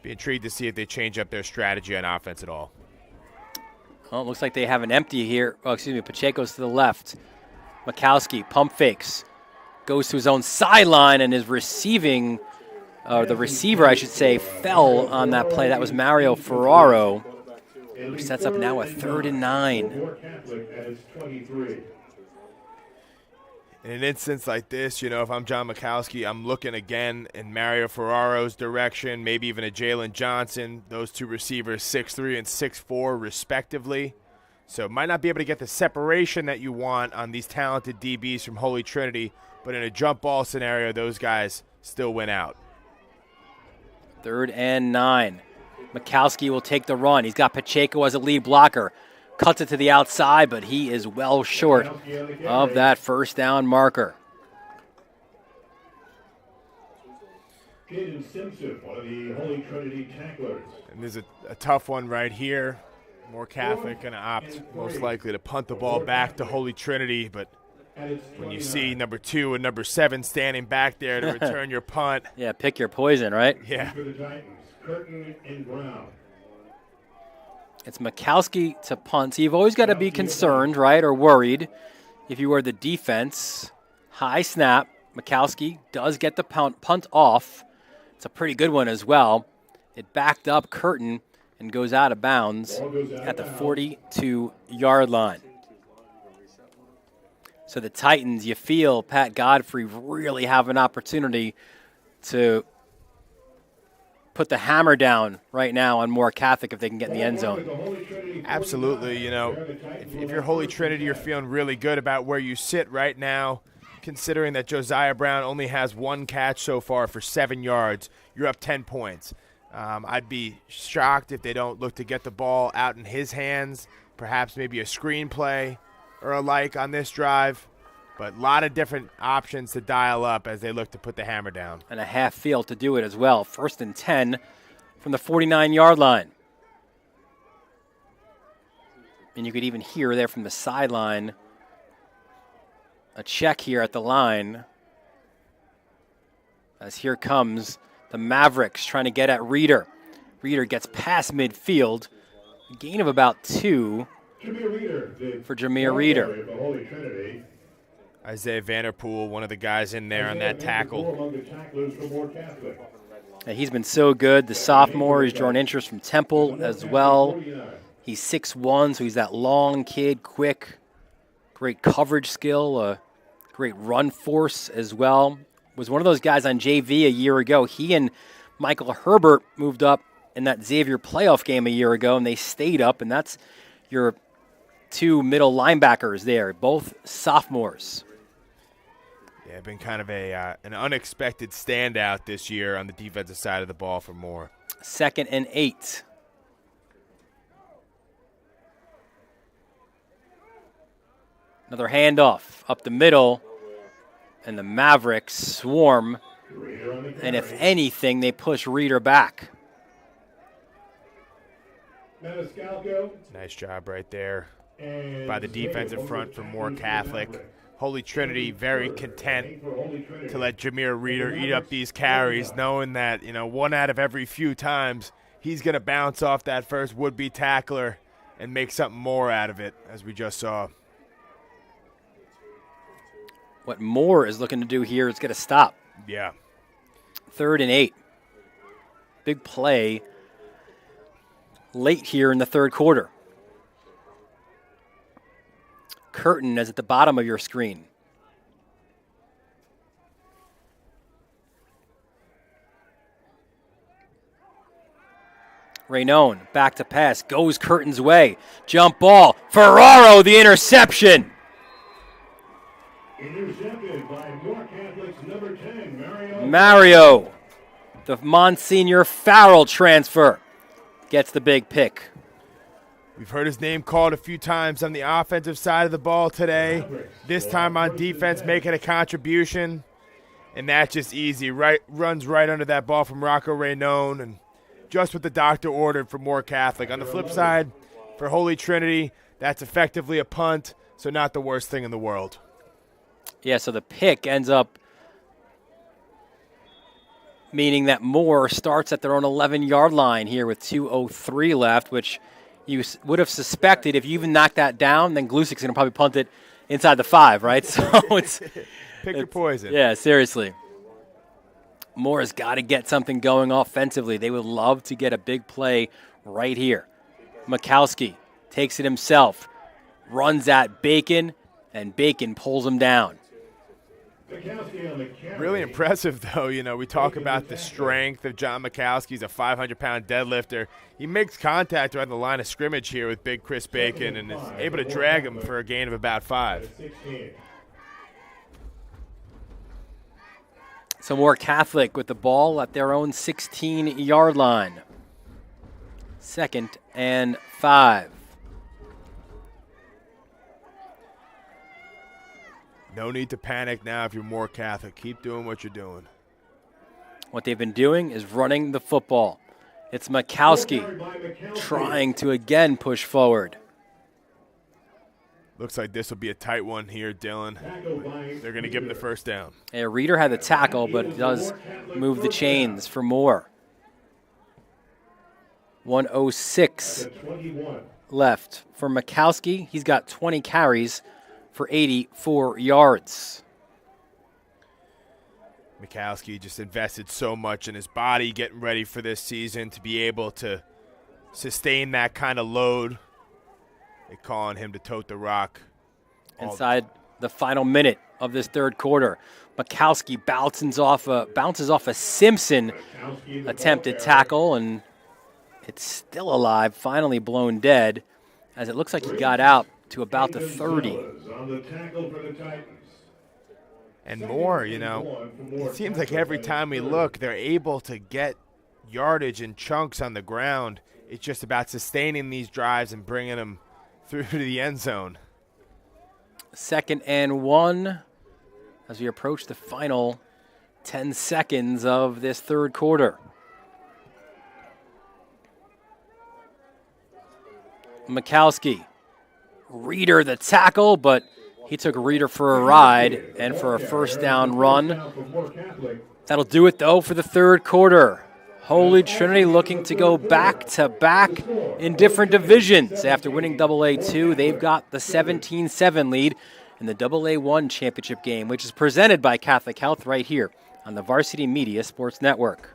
Be intrigued to see if they change up their strategy on offense at all. Well, it looks like they have an empty here. Oh, excuse me, Pacheco's to the left. Mikowski pump fakes, goes to his own sideline, and is receiving, the receiver, I should say, fell on that play. That was Mario Ferraro, which sets up now a 3rd and 9. In an instance like this, you know, if I'm John Mikowski, I'm looking again in Mario Ferraro's direction, maybe even a Jalen Johnson. Those two receivers, 6'3" and 6'4", respectively. So might not be able to get the separation that you want on these talented DBs from Holy Trinity, but in a jump ball scenario, those guys still win out. 3rd and 9. Mikowski will take the run. He's got Pacheco as a lead blocker. Cuts it to the outside, but he is well short of that first down marker. Caden Simpson, one of the Holy Trinity tacklers. And there's a tough one right here. Moore Catholic going to opt most likely to punt the ball back to Holy Trinity, but when you see number 2 and number 7 standing back there to return your punt. Yeah, pick your poison, right? Yeah. For the Titans, Curtin and Brown. It's Mikowski to punt. So you've always got to be concerned, right, or worried if you are the defense. High snap. Mikowski does get the punt off. It's a pretty good one as well. It backed up Curtin and goes out of bounds at the 42-yard line. So the Titans, you feel Pat Godfrey really have an opportunity to put the hammer down right now on Moore Catholic if they can get in the end zone. Absolutely. You know, if you're Holy Trinity, you're feeling really good about where you sit right now, considering that Josiah Brown only has 1 catch so far for 7 yards. You're up 10 points. I'd be shocked if they don't look to get the ball out in his hands, perhaps maybe a screenplay or a like on this drive. But a lot of different options to dial up as they look to put the hammer down. And a half field to do it as well. 1st and 10 from the 49-yard line. And you could even hear there from the sideline a check here at the line. As here comes the Mavericks trying to get at Reeder. Reeder gets past midfield. A gain of about 2 for Jameer Reeder. Isaiah Vanderpool, one of the guys in there on that tackle. And he's been so good. The sophomore, he's drawn interest from Temple as well. He's 6'1", so he's that long kid, quick, great coverage skill, a great run force as well. Was one of those guys on JV a year ago. He and Michael Herbert moved up in that Xavier playoff game a year ago, and they stayed up, and that's your 2 middle linebackers there, both sophomores. Yeah, been kind of an unexpected standout this year on the defensive side of the ball for Moore. 2nd and 8. Another handoff up the middle, and the Mavericks swarm. And if anything, they push Reeder back. Nice job right there. by the defensive front for Moore Catholic. Holy Trinity very content to let Jameer Reeder eat up these carries, knowing that, one out of every few times he's going to bounce off that first would-be tackler and make something more out of it, as we just saw. What Moore is looking to do here is get a stop. Yeah. 3rd and 8. Big play late here in the third quarter. Curtin is at the bottom of your screen. Raynone back to pass, goes Curtin's way. Jump ball, Ferraro the interception. Intercepted by Moore Catholic's number 10, Mario, the Monsignor Farrell transfer, gets the big pick. We've heard his name called a few times on the offensive side of the ball today. This time on defense, making a contribution. And that's just easy. Runs right under that ball from Rocco Raynone, and just what the doctor ordered for Moore Catholic. On the flip side, for Holy Trinity, that's effectively a punt, so not the worst thing in the world. Yeah, so the pick ends up meaning that Moore starts at their own 11-yard line here with 2:03 left, which you would have suspected if you even knock that down, then Glusik's going to probably punt it inside the 5, right? So it's pick your poison. Yeah, seriously. Moore has got to get something going offensively. They would love to get a big play right here. Mikowski takes it himself, runs at Bacon, and Bacon pulls him down. Really impressive, though. We talk about the strength of John Mikowski. He's a 500-pound deadlifter. He makes contact around the line of scrimmage here with big Chris Bacon and is able to drag him for a gain of about 5. So Moore Catholic with the ball at their own 16-yard line. 2nd and 5. No need to panic now if you're Moore Catholic. Keep doing what you're doing. What they've been doing is running the football. It's Mikowski trying to again push forward. Looks like this will be a tight one here, Dylan. They're going to give him the first down. Yeah, Reeder had the tackle, but it does move the chains for Moore. 1:06 left for Mikowski. He's got 20 carries for 84 yards. Mikowski just invested so much in his body getting ready for this season to be able to sustain that kind of load. They call on him to tote the rock. Inside the final minute of this third quarter, Mikowski bounces off a Simpson attempted tackle, and it's still alive, finally blown dead, as it looks like he got out to about the 30. And more, it seems like every time we look, they're able to get yardage and chunks on the ground. It's just about sustaining these drives and bringing them through to the end zone. 2nd and 1 as we approach the final 10 seconds of this third quarter. Mikowski. Reeder the tackle, but he took Reeder for a ride and for a first down run. That'll do it, though, for the third quarter. Holy Trinity looking to go back-to-back in different divisions. After winning AA2, they've got the 17-7 lead in the AA1 championship game, which is presented by Catholic Health right here on the Varsity Media Sports Network.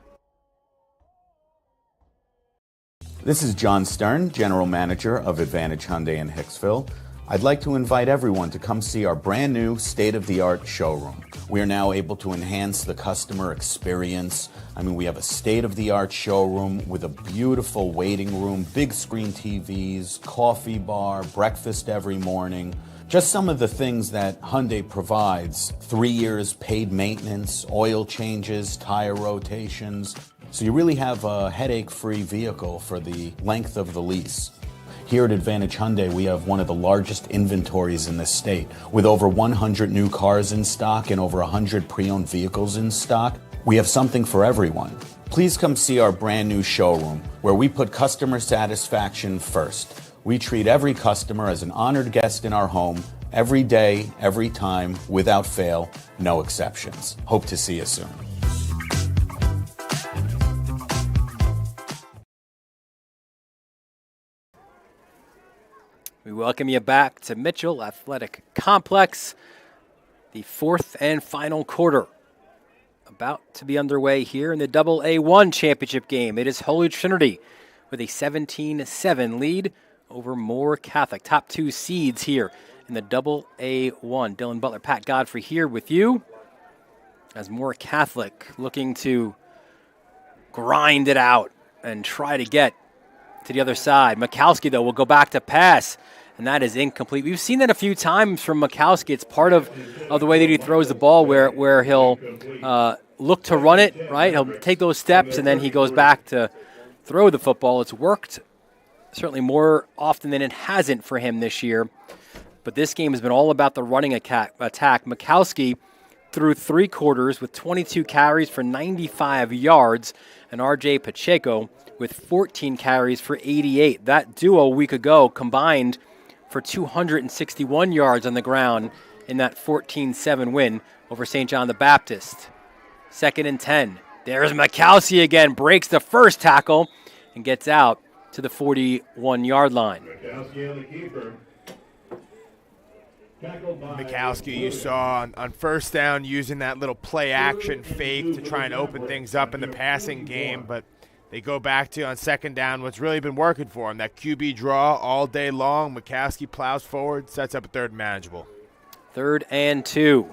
This is John Stern, General Manager of Advantage Hyundai in Hicksville. I'd like to invite everyone to come see our brand new state-of-the-art showroom. We are now able to enhance the customer experience. We have a state-of-the-art showroom with a beautiful waiting room, big screen TVs, coffee bar, breakfast every morning. Just some of the things that Hyundai provides: 3 years paid maintenance, oil changes, tire rotations. So you really have a headache-free vehicle for the length of the lease. Here at Advantage Hyundai, we have one of the largest inventories in the state, with over 100 new cars in stock and over 100 pre-owned vehicles in stock. We have something for everyone. Please come see our brand new showroom, where we put customer satisfaction first. We treat every customer as an honored guest in our home, every day, every time, without fail, no exceptions. Hope to see you soon. We welcome you back to Mitchell Athletic Complex. The fourth and final quarter about to be underway here in the AA1 championship game. It is Holy Trinity with a 17-7 lead over Moore Catholic. Top two seeds here in the AA1. Dylan Butler, Pat Godfrey here with you as Moore Catholic looking to grind it out and try to get to the other side. Mikowski, though, will go back to pass, and that is incomplete. We've seen that a few times from Mikowski. It's part of the way that he throws the ball where he'll look to run it, right? He'll take those steps, and then he goes back to throw the football. It's worked certainly more often than it hasn't for him this year. But this game has been all about the running attack. Mikowski through 3 quarters with 22 carries for 95 yards, and R.J. Pacheco with 14 carries for 88. That duo a week ago combined for 261 yards on the ground in that 14-7 win over St. John the Baptist. 2nd and 10. There's Mikowski again, breaks the first tackle and gets out to the 41-yard line. Mikowski, you saw on first down using that little play-action fake to try and open things up in the passing game, but they go back to, on 2nd down, what's really been working for him, that QB draw all day long. Mikowski plows forward, sets up a 3rd manageable. 3rd and 2.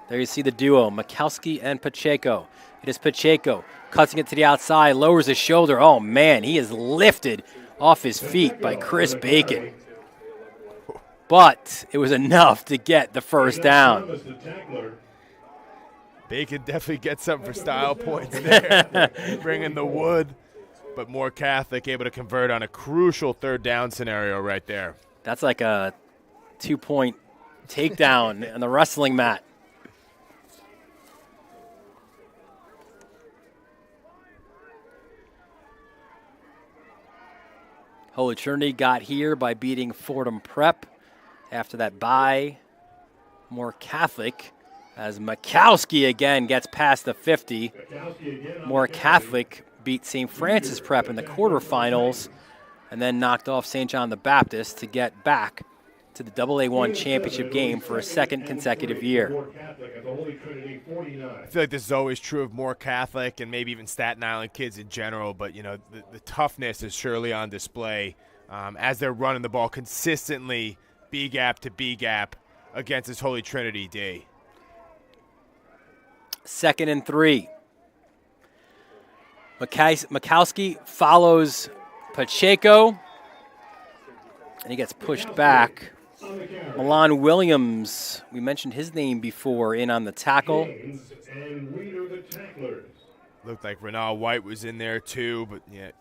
There you see the duo, Mikowski and Pacheco. It is Pacheco cutting it to the outside, lowers his shoulder. Oh, man, he is lifted off his feet by Chris Bacon. But it was enough to get the first down. Bacon definitely gets something for style points there, bringing the wood. But Moore Catholic able to convert on a crucial 3rd down scenario right there. That's like a 2-point takedown on the wrestling mat. Holy Trinity got here by beating Fordham Prep. After that bye, Moore Catholic, as Mikowski again gets past the 50. Moore Catholic beat St. Francis Prep in the quarterfinals and then knocked off St. John the Baptist to get back to the AA1 championship game for a 2nd consecutive year. I feel like this is always true of Moore Catholic and maybe even Staten Island kids in general, but you know the toughness is surely on display as they're running the ball consistently B-gap to B-gap against this Holy Trinity D. 2nd and 3. Mikowski follows Pacheco, and he gets pushed back. Milan Williams, we mentioned his name before, in on the tackle. Looked like Renal White was in there too, but yeah.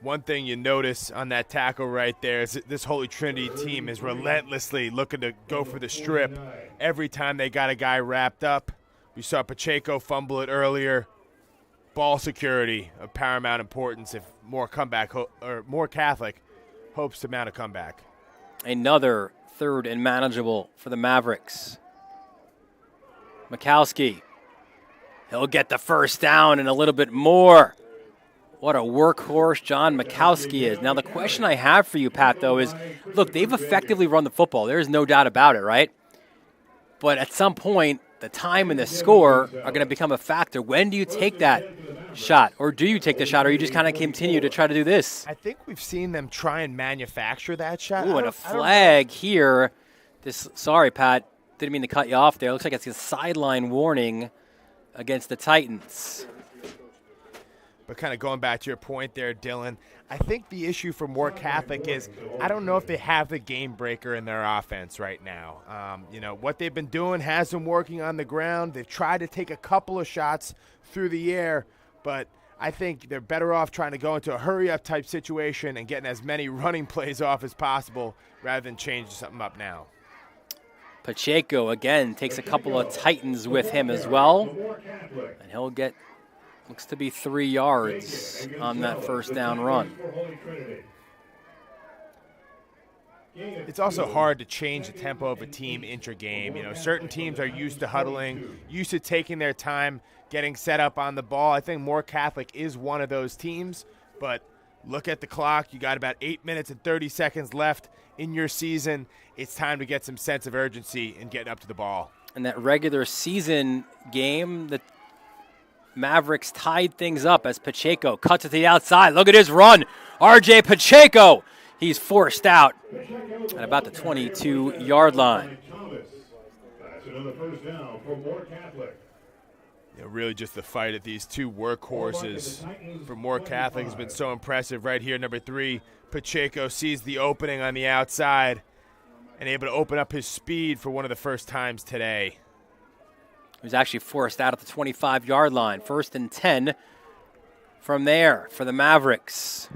One thing you notice on that tackle right there is that this Holy Trinity team is relentlessly looking to go for the strip every time they got a guy wrapped up. We saw Pacheco fumble it earlier. Ball security of paramount importance if Moore Catholic hopes to mount a comeback. Another 3rd and manageable for the Mavericks. Mikowski, he'll get the first down and a little bit more. What a workhorse John Mikowski is. Now, the question I have for you, Pat, though, is, look, they've effectively run the football. There's no doubt about it, right? But at some point, the time and the score are going to become a factor. When do you take that shot? Or do you take the shot, or you just kind of continue to try to do this? I think we've seen them try and manufacture that shot. Ooh, and a flag here. Sorry, Pat. Didn't mean to cut you off there. It looks like it's a sideline warning against the Titans. But kind of going back to your point there, Dylan, I think the issue for Moore Catholic is I don't know if they have the game breaker in their offense right now. What they've been doing has been working on the ground. They've tried to take a couple of shots through the air, but I think they're better off trying to go into a hurry-up type situation and getting as many running plays off as possible rather than changing something up now. Pacheco, again, takes a couple of Titans with him as well, and he'll get looks to be 3 yards on that first down run. It's also hard to change the tempo of a team intra-game. You know, certain teams are used to huddling, used to taking their time, getting set up on the ball. I think Moore Catholic is one of those teams, but look at the clock. You got about 8 minutes and 30 seconds left in your season. It's time to get some sense of urgency and getting up to the ball. And that regular season game, the Mavericks tied things up as Pacheco cuts it to the outside. Look at his run. R.J. Pacheco. He's forced out at about the 22-yard line. That's another first down for Moore Catholic. You know, really just the fight at these two workhorses for Moore Catholic has been so impressive right here. Number 3, Pacheco sees the opening on the outside and able to open up his speed for one of the first times today. He was actually forced out at the 25-yard line. 1st and 10 from there for the Mavericks.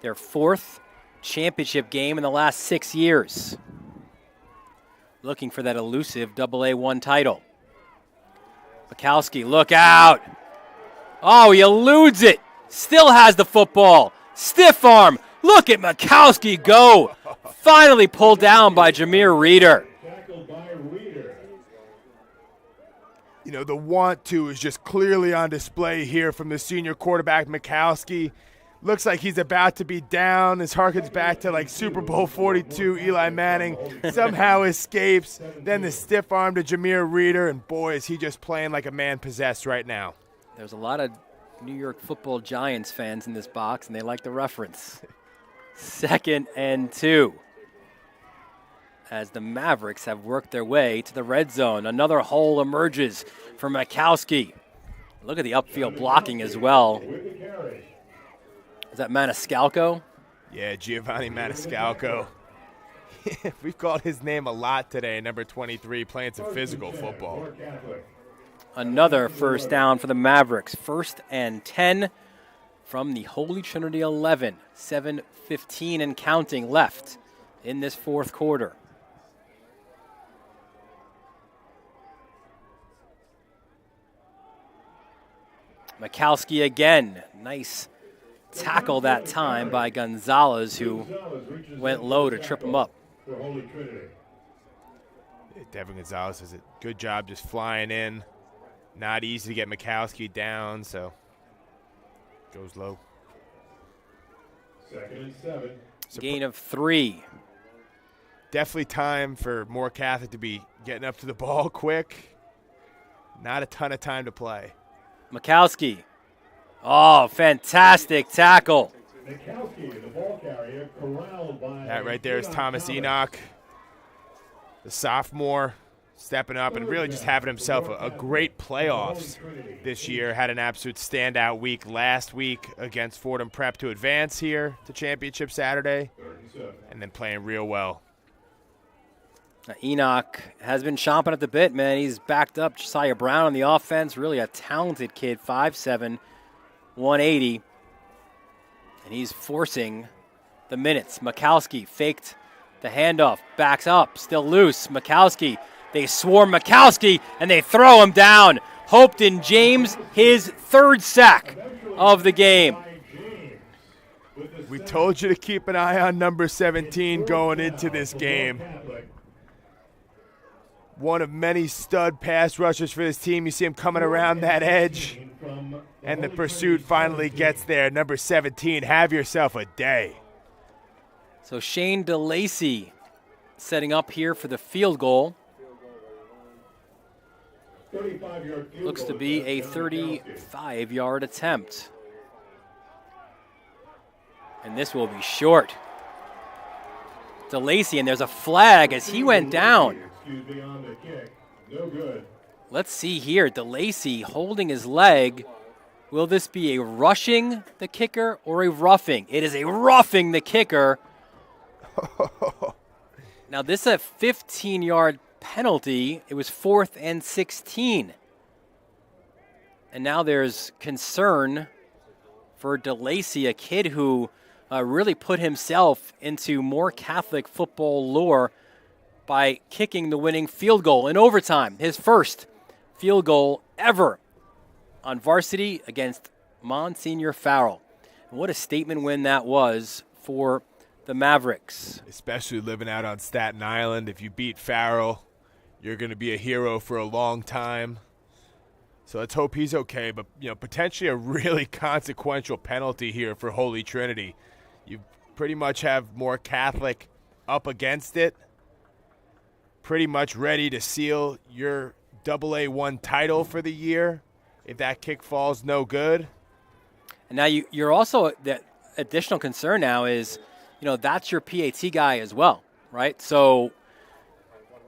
Their 4th championship game in the last 6 years. Looking for that elusive AA1 title. Mikowski, look out. Oh, he eludes it. Still has the football. Stiff arm. Look at Mikowski go. Finally pulled down by Jameer Reeder. You know, the want to is just clearly on display here from the senior quarterback, Mikowski. Looks like he's about to be down. This harkens back to like Super Bowl 42. Eli Manning somehow escapes. Then the stiff arm to Jameer Reeder. And boy, is he just playing like a man possessed right now. There's a lot of New York Football Giants fans in this box, and they like the reference. 2nd and 2. As the Mavericks have worked their way to the red zone. Another hole emerges for Mikowski. Look at the upfield blocking as well. Is that Maniscalco? Yeah, Giovanni Maniscalco. We've called his name a lot today, number 23, playing some physical football. Another first down for the Mavericks. 1st and 10 from the Holy Trinity 11. 7:15 and counting left in this 4th quarter. Mikowski again. Nice tackle that time by Gonzalez, who went low to trip him up. Devin Gonzalez does a good job just flying in. Not easy to get Mikowski down, so goes low. 2nd and 7. Gain of 3. Definitely time for Moore Catholic to be getting up to the ball quick. Not a ton of time to play. Mikowski. Oh, fantastic tackle. Mikowski, the ball carrier, corralled by that right there is Thomas Enoch, the sophomore, stepping up and really just having himself a great playoffs this year. Had an absolute standout week last week against Fordham Prep to advance here to Championship Saturday, and then playing real well. Enoch has been chomping at the bit, man. He's backed up Josiah Brown on the offense. Really a talented kid, 5'7", 180. And he's forcing the minutes. Mikowski faked the handoff, backs up, still loose. Mikowski, they swarm Mikowski, and they throw him down. Hopeton James, his 3rd sack of the game. We told you to keep an eye on number 17 going into this game. One of many stud pass rushers for this team. You see him coming around that edge, and the pursuit finally gets there. Number 17, have yourself a day. So Shane DeLacy setting up here for the field goal. Looks to be a 35-yard attempt. And this will be short. DeLacy, and there's a flag as he went down. Let's see here. DeLacy holding his leg. Will this be a rushing the kicker or a roughing? It is a roughing the kicker. Now, this is a 15-yard penalty. It was 4th and 16. And now there's concern for DeLacy, a kid who really put himself into Moore Catholic football lore by kicking the winning field goal in overtime, his first field goal ever on varsity against Monsignor Farrell. And what a statement win that was for the Mavericks. Especially living out on Staten Island. If you beat Farrell, you're going to be a hero for a long time. So let's hope he's okay. But, potentially a really consequential penalty here for Holy Trinity. You pretty much have more Catholic up against it. Pretty much ready to seal your AA1 title for the year if that kick falls no good. And now you're also, the additional concern now is, that's your PAT guy as well, right? So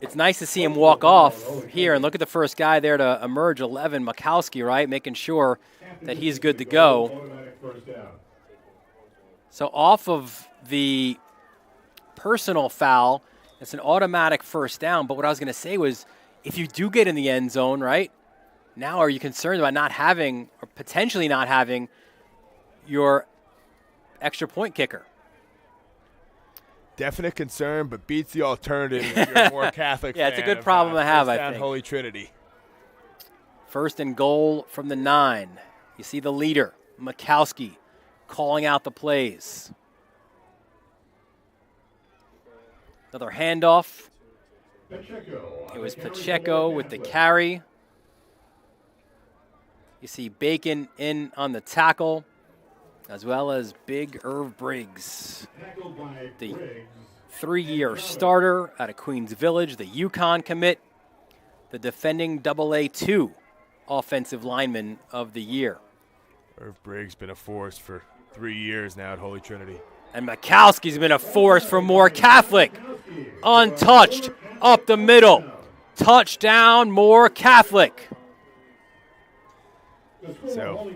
it's nice to see him walk off here and look at the first guy there to emerge, 11, Mikowski, right? Making sure that he's good to go. So off of the personal foul, it's an automatic first down. But what I was going to say was, if you do get in the end zone, right, now are you concerned about not having or potentially not having your extra point kicker? Definite concern, but beats the alternative if you're a more Catholic yeah, fan. It's a good problem to have, I think. Holy Trinity. First and goal from the 9. You see the leader, Mikowski, calling out the plays. Another handoff. It was Pacheco with the carry. You see Bacon in on the tackle, as well as Big Irv Briggs, the 3-year starter out of Queens Village, the UConn commit, the defending AA2 offensive lineman of the year. Irv Briggs been a force for 3 years now at Holy Trinity. And Mikowski's been a force for Moore Catholic. Untouched, up the middle. Touchdown, Moore Catholic. So,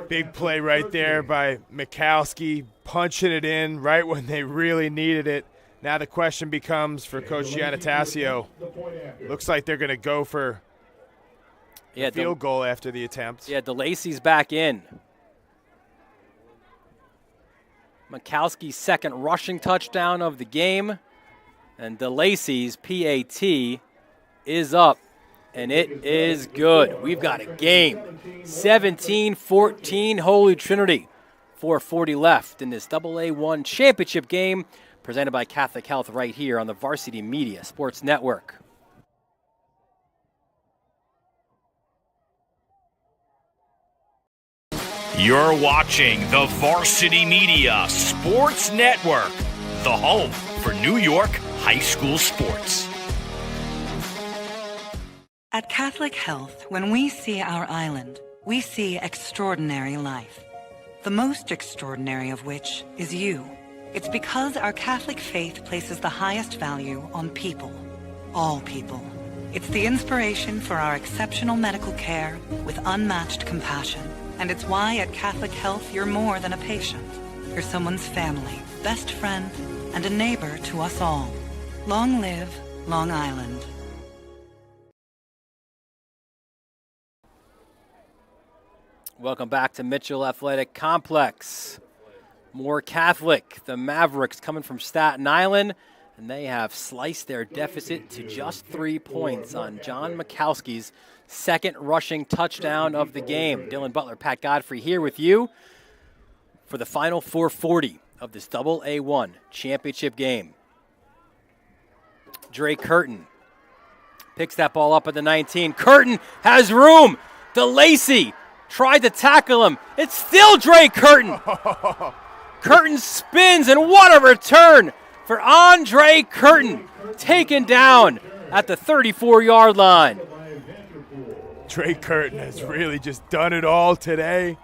big play right there by Mikowski, punching it in right when they really needed it. Now the question becomes for Coach Giannatasio. Looks like they're going to go for a field goal after the attempt. Yeah, DeLacy's back in. Mikowski's second rushing touchdown of the game. And DeLacy's PAT is up. And it is good. We've got a game. 17-14 Holy Trinity. 4:40 left in this AA1 championship game presented by Catholic Health right here on the Varsity Media Sports Network. You're watching the Varsity Media Sports Network, the home for New York high school sports. At Catholic Health, when we see our island, we see extraordinary life. The most extraordinary of which is you. It's because our Catholic faith places the highest value on people. All people. It's the inspiration for our exceptional medical care with unmatched compassion. And it's why at Catholic Health you're more than a patient. You're someone's family, best friend, and a neighbor to us all. Long live Long Island. Welcome back to Mitchell Athletic Complex. Moore Catholic, the Mavericks coming from Staten Island, and they have sliced their deficit to just 3 points on John Mikowski's second rushing touchdown of the game. Dylan Butler, Pat Godfrey here with you for the final 4:40 of this AA1 championship game. Dre Curtin picks that ball up at the 19. Curtin has room. DeLacy tried to tackle him. It's still Dre Curtin. Curtin spins, and what a return for Andre Curtin. Taken down at the 34-yard line. Dre Curtin has really just done it all today.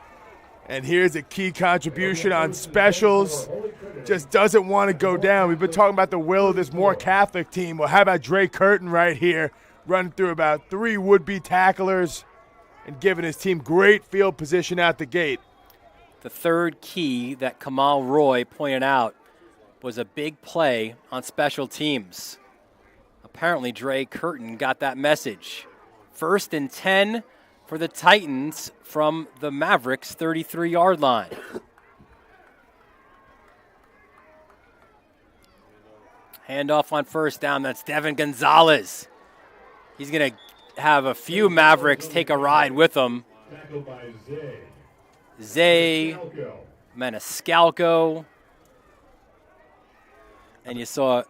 And here's a key contribution on specials. Just doesn't want to go down. We've been talking about the will of this Moore Catholic team. Well, how about Dre Curtin right here, running through about 3 would-be tacklers and giving his team great field position out the gate. The third key that Kamal Roy pointed out was a big play on special teams. Apparently, Dre Curtin got that message. 1st and 10 for the Titans from the Mavericks' 33-yard line. Handoff on first down. That's Devin Gonzalez. He's going to have a few Mavericks take a ride with him. Zay Maniscalco And you saw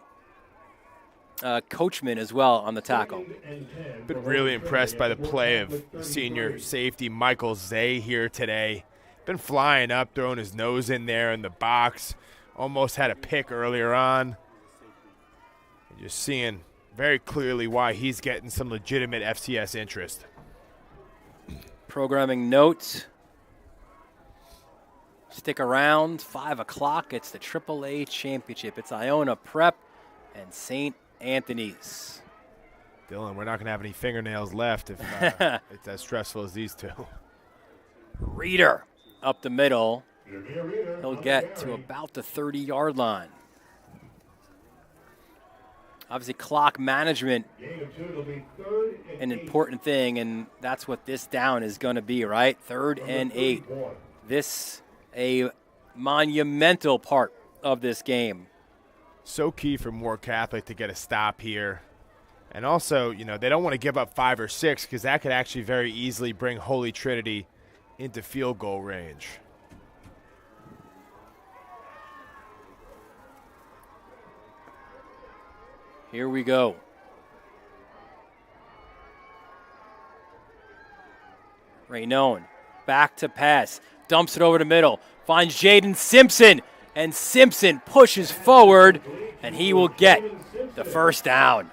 Coachman as well on the tackle. Been really impressed by the play of senior safety Michael Zay here today. Been flying up, throwing his nose in there in the box. Almost had a pick earlier on. And you're seeing very clearly why he's getting some legitimate FCS interest. Programming notes. Stick around, 5 o'clock. It's the AAA Championship. It's Iona Prep and St. Anthony's. Dylan, we're not going to have any fingernails left if it's as stressful as these two. Reader up the middle. He'll get to about the 30-yard line. Obviously, clock management, an important thing, and that's what this down is going to be, right? 3rd and 8. This, a monumental part of this game. So key for Moore Catholic to get a stop here. And also, you know, they don't want to give up 5 or 6 because that could actually very easily bring Holy Trinity into field goal range. Here we go. Raynone, back to pass, dumps it over the middle, finds Jaden Simpson, and Simpson pushes forward, and he will get the first down.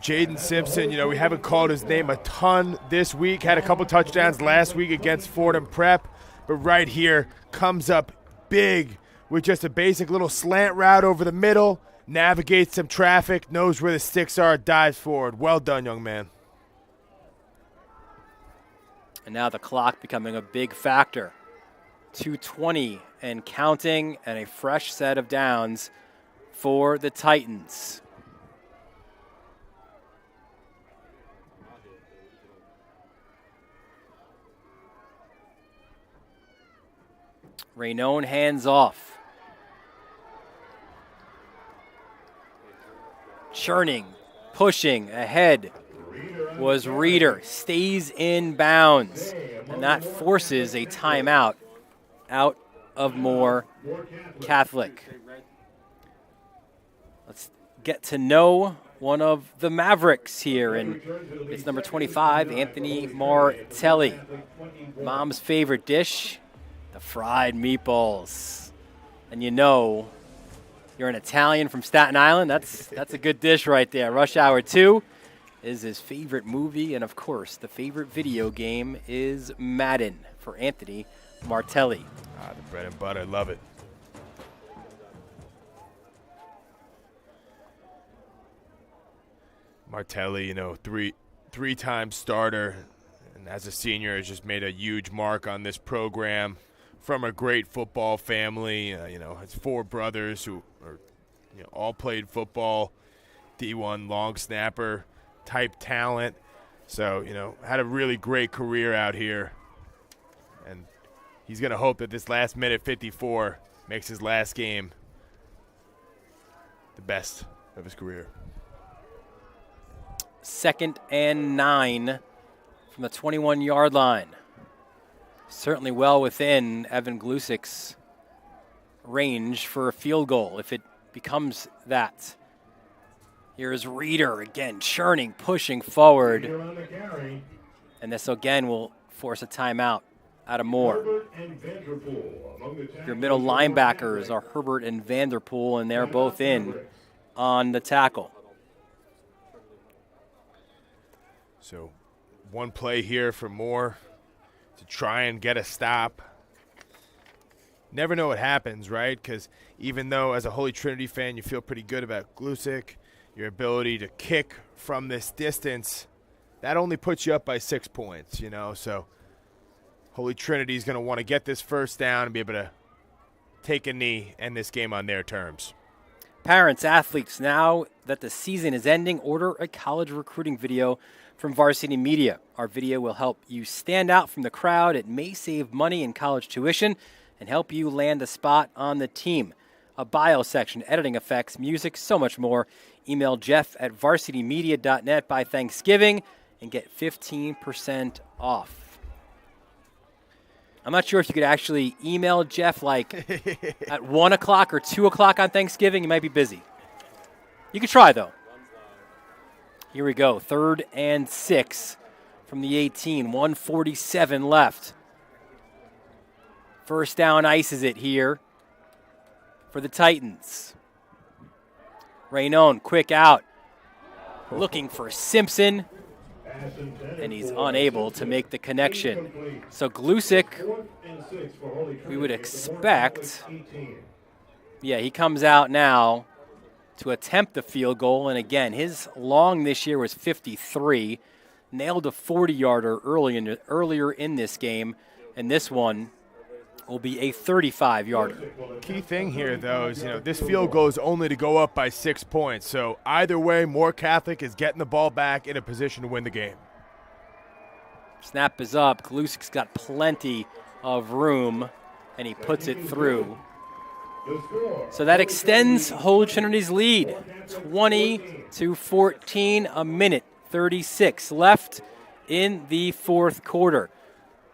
Jaden Simpson, you know, we haven't called his name a ton this week. Had a couple touchdowns last week against Fordham Prep, but right here comes up big with just a basic little slant route over the middle, navigates some traffic, knows where the sticks are, dives forward. Well done, young man. And now the clock becoming a big factor. 2:20 and counting, and a fresh set of downs for the Titans. Raynone hands off. Churning, pushing ahead was Reader. Stays in bounds, and that forces a timeout out of Moore Catholic. Let's get to know one of the Mavericks here, and it's number 25, Anthony Martelli. Mom's favorite dish, the fried meatballs. And you know, you're an Italian from Staten Island, that's a good dish right there. Rush Hour 2 is his favorite movie, and of course, the favorite video game is Madden for Anthony Martelli. The bread and butter, love it. Martelli, you know, three-time starter, and as a senior has just made a huge mark on this program. From a great football family, you know, has 4 brothers who are, you know, all played football, D1 long snapper type talent. So, you know, had a really great career out here. And he's going to hope that this last minute 54 makes his last game the best of his career. 2nd and 9 from the 21-yard line. Certainly well within Evan Glusik's range for a field goal if it becomes that. Here's Reader again, churning, pushing forward. And this again will force a timeout out of Moore. Your middle linebackers are Herbert and Vanderpool, and they're both in on the tackle. So one play here for Moore to try and get a stop. Never know what happens, right? Because even though as a Holy Trinity fan you feel pretty good about Glusik, your ability to kick from this distance, that only puts you up by 6 points, you know. So Holy Trinity is going to want to get this first down and be able to take a knee, end this game on their terms. Parents, athletes, now that the season is ending, order a college recruiting video from Varsity Media. Our video will help you stand out from the crowd. It may save money in college tuition and help you land a spot on the team. A bio section, editing effects, music, so much more. Email jeff@varsitymedia.net by Thanksgiving and get 15% off. I'm not sure if you could actually email Jeff like at 1 o'clock or 2 o'clock on Thanksgiving. You might be busy. You could try, though. Here we go. 3rd and 6 from the 18. 1:47 left. First down ices it here for the Titans. Raynon, quick out. Looking for Simpson. And he's unable to make the connection. So Glusick, we would expect, he comes out now to attempt the field goal. And again, his long this year was 53. Nailed a 40-yarder earlier in this game. And this one will be a 35-yarder. Key thing here, though, is this field goal is only to go up by 6 points. So either way, Moore Catholic is getting the ball back in a position to win the game. Snap is up. Glusick's got plenty of room, and he puts it through. So that extends Holy Trinity's lead, 20-14, a minute 36 left in the fourth quarter.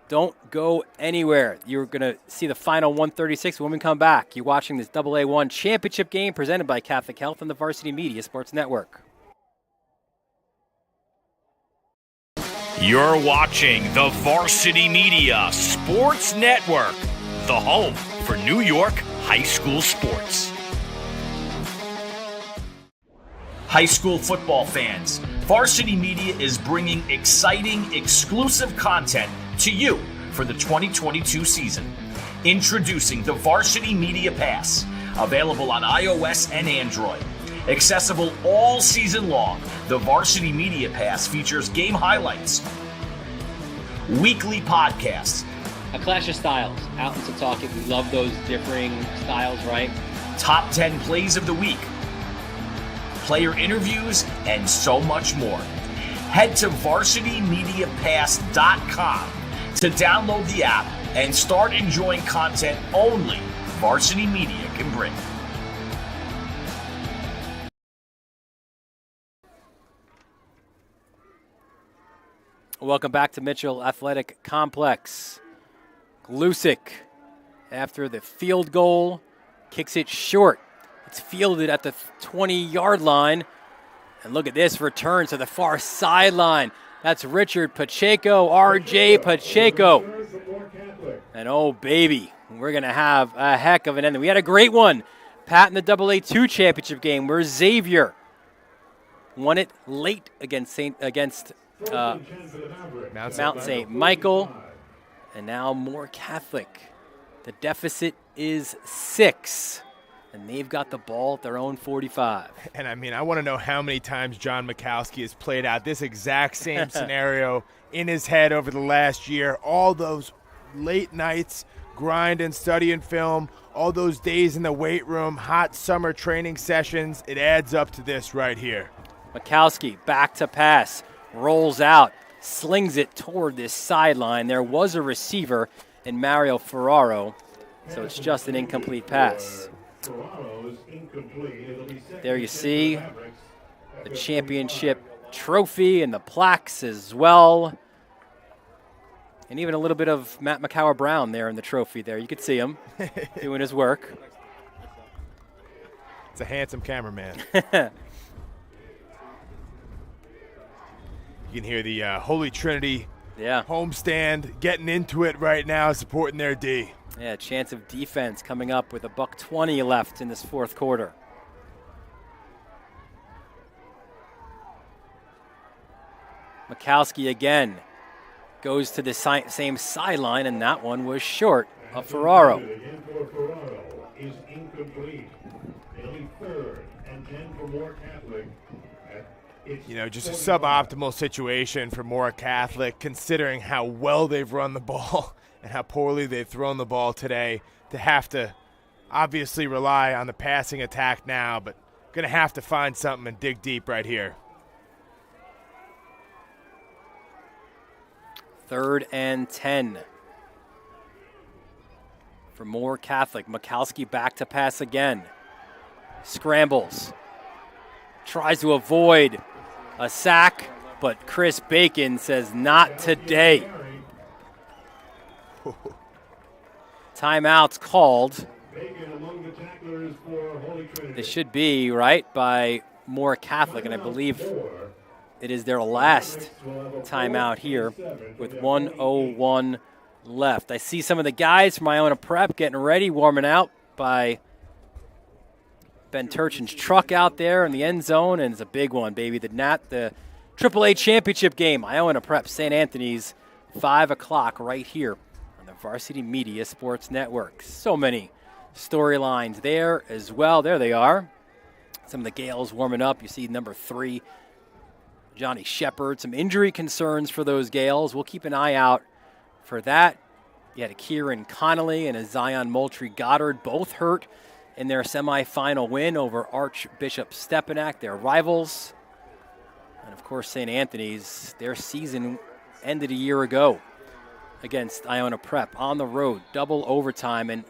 Don't go anywhere. You're going to see the final 136 when we come back. You're watching this AA1 championship game presented by Catholic Health and the Varsity Media Sports Network. You're watching the Varsity Media Sports Network, the home for New York high school sports. High school football fans, Varsity Media is bringing exciting, exclusive content to you for the 2022 season. Introducing the Varsity Media Pass, available on iOS and Android. Accessible all season long, the Varsity Media Pass features game highlights, weekly podcasts, a clash of styles, out in Setauket. We love those differing styles, right? top 10 plays of the week, player interviews, and so much more. Head to varsitymediapass.com to download the app and start enjoying content only Varsity Media can bring. Welcome back to Mitchell Athletic Complex. Glusick, after the field goal, kicks it short. It's fielded at the 20-yard line. And look at this return to the far sideline. That's Richard Pacheco, R.J. Pacheco. And oh, baby, we're going to have a heck of an ending. We had a great one, Pat, in the AA2 championship game where Xavier won it late against Mount St. Michael. And now Moore Catholic. The deficit is 6. And they've got the ball at their own 45. And, I want to know how many times John Mikowski has played out this exact same scenario in his head over the last year. All those late nights, grind and studying film, all those days in the weight room, hot summer training sessions. It adds up to this right here. Mikowski back to pass, rolls out, slings it toward this sideline. There was a receiver in Mario Ferraro, so it's just an incomplete pass. There you see the championship trophy and the plaques as well. And even a little bit of Matt McCower-Brown there in the trophy there. You could see him doing his work. It's a handsome cameraman. You can hear the Holy Trinity homestand getting into it right now, supporting their D. Yeah, chance of defense coming up with $1:20 left in this fourth quarter. Mikowski again goes to the same sideline, and that one was short of Ferraro. Is incomplete. It'll be 3rd and 10 for Moore Catholic. Just a suboptimal situation for Moore Catholic, considering how well they've run the ball and how poorly they've thrown the ball today, to have to obviously rely on the passing attack now, but going to have to find something and dig deep right here. 3rd and 10 for Moore Catholic. Mikowski back to pass again. Scrambles. Tries to avoid a sack, but Chris Bacon says not today. Timeouts called. Bacon among the tacklers for Holy Trinity. This should be, right, by Moore Catholic, and I believe it is their last timeout here with 1:01 left. I see some of the guys from Iona Prep getting ready, warming out by Ben Turchin's truck out there in the end zone, and it's a big one, baby. The AAA championship game, Iona Prep, St. Anthony's, 5 o'clock right here on the Varsity Media Sports Network. So many storylines there as well. There they are. Some of the Gales warming up. You see number 3, Johnny Shepard. Some injury concerns for those Gales. We'll keep an eye out for that. You had a Kieran Connolly and a Zion Moultrie Goddard, both hurt in their semifinal win over Archbishop Stepinac, their rivals. And, of course, St. Anthony's, their season ended a year ago against Iona Prep on the road, double overtime. And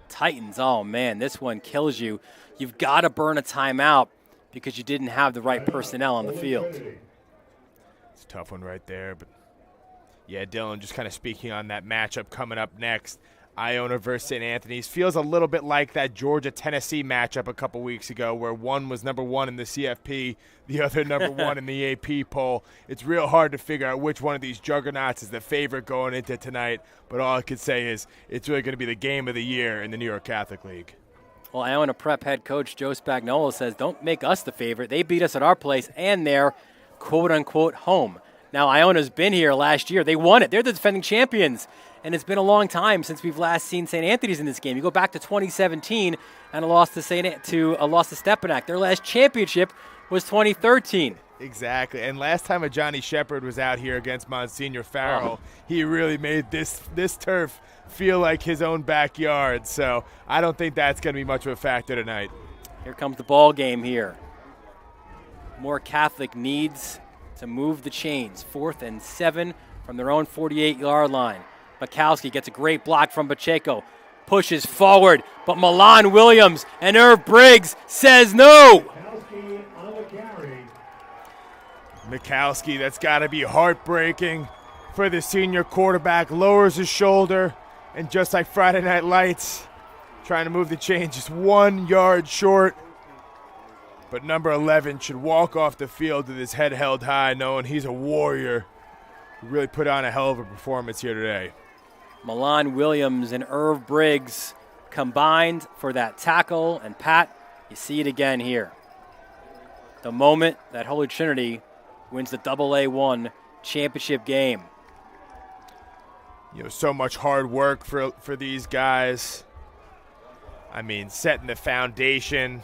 Titans, oh, man, this one kills you. You've got to burn a timeout because you didn't have the right personnel on the field. It's a tough one right there. But, yeah, Dylan, just kind of speaking on that matchup coming up next. Iona versus St. Anthony's feels a little bit like that Georgia-Tennessee matchup a couple weeks ago where one was number 1 in the CFP, the other number 1 in the AP poll. It's real hard to figure out which one of these juggernauts is the favorite going into tonight, but all I could say is it's really going to be the game of the year in the New York Catholic League. Well, Iona Prep head coach Joe Spagnuolo says, don't make us the favorite. They beat us at our place and their quote-unquote home. Now, Iona's been here last year. They won it. They're the defending champions. And it's been a long time since we've last seen St. Anthony's in this game. You go back to 2017 and a loss to Stepinac. Their last championship was 2013. Exactly. And last time a Johnny Shepard was out here against Monsignor Farrell, he really made this turf feel like his own backyard. So I don't think that's going to be much of a factor tonight. Here comes the ball game here. Moore Catholic needs to move the chains. 4th and 7 from their own 48-yard line. Mikowski gets a great block from Pacheco. Pushes forward, but Milan Williams and Irv Briggs says no. Mikowski, that's got to be heartbreaking for the senior quarterback. Lowers his shoulder, and just like Friday Night Lights, trying to move the chain just 1 yard short. But number 11 should walk off the field with his head held high, knowing he's a warrior. He really put on a hell of a performance here today. Milan Williams and Irv Briggs combined for that tackle. And, Pat, you see it again here. The moment that Holy Trinity wins the AA1 championship game. You know, so much hard work for these guys. I mean, setting the foundation.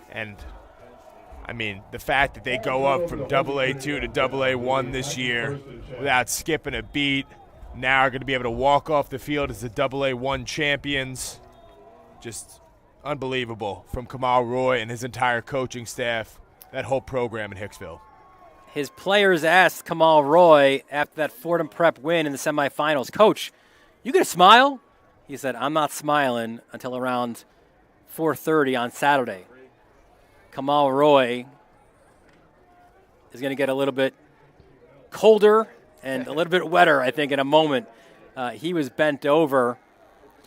And, I mean, the fact that they go up from AA2 to AA1 this year without skipping a beat. Now are going to be able to walk off the field as the AA1 champions. Just unbelievable from Kamal Roy and his entire coaching staff, that whole program in Hicksville. His players asked Kamal Roy after that Fordham Prep win in the semifinals, Coach, you going to smile? He said, I'm not smiling until around 4:30 on Saturday. Kamal Roy is going to get a little bit colder and a little bit wetter, I think, in a moment. He was bent over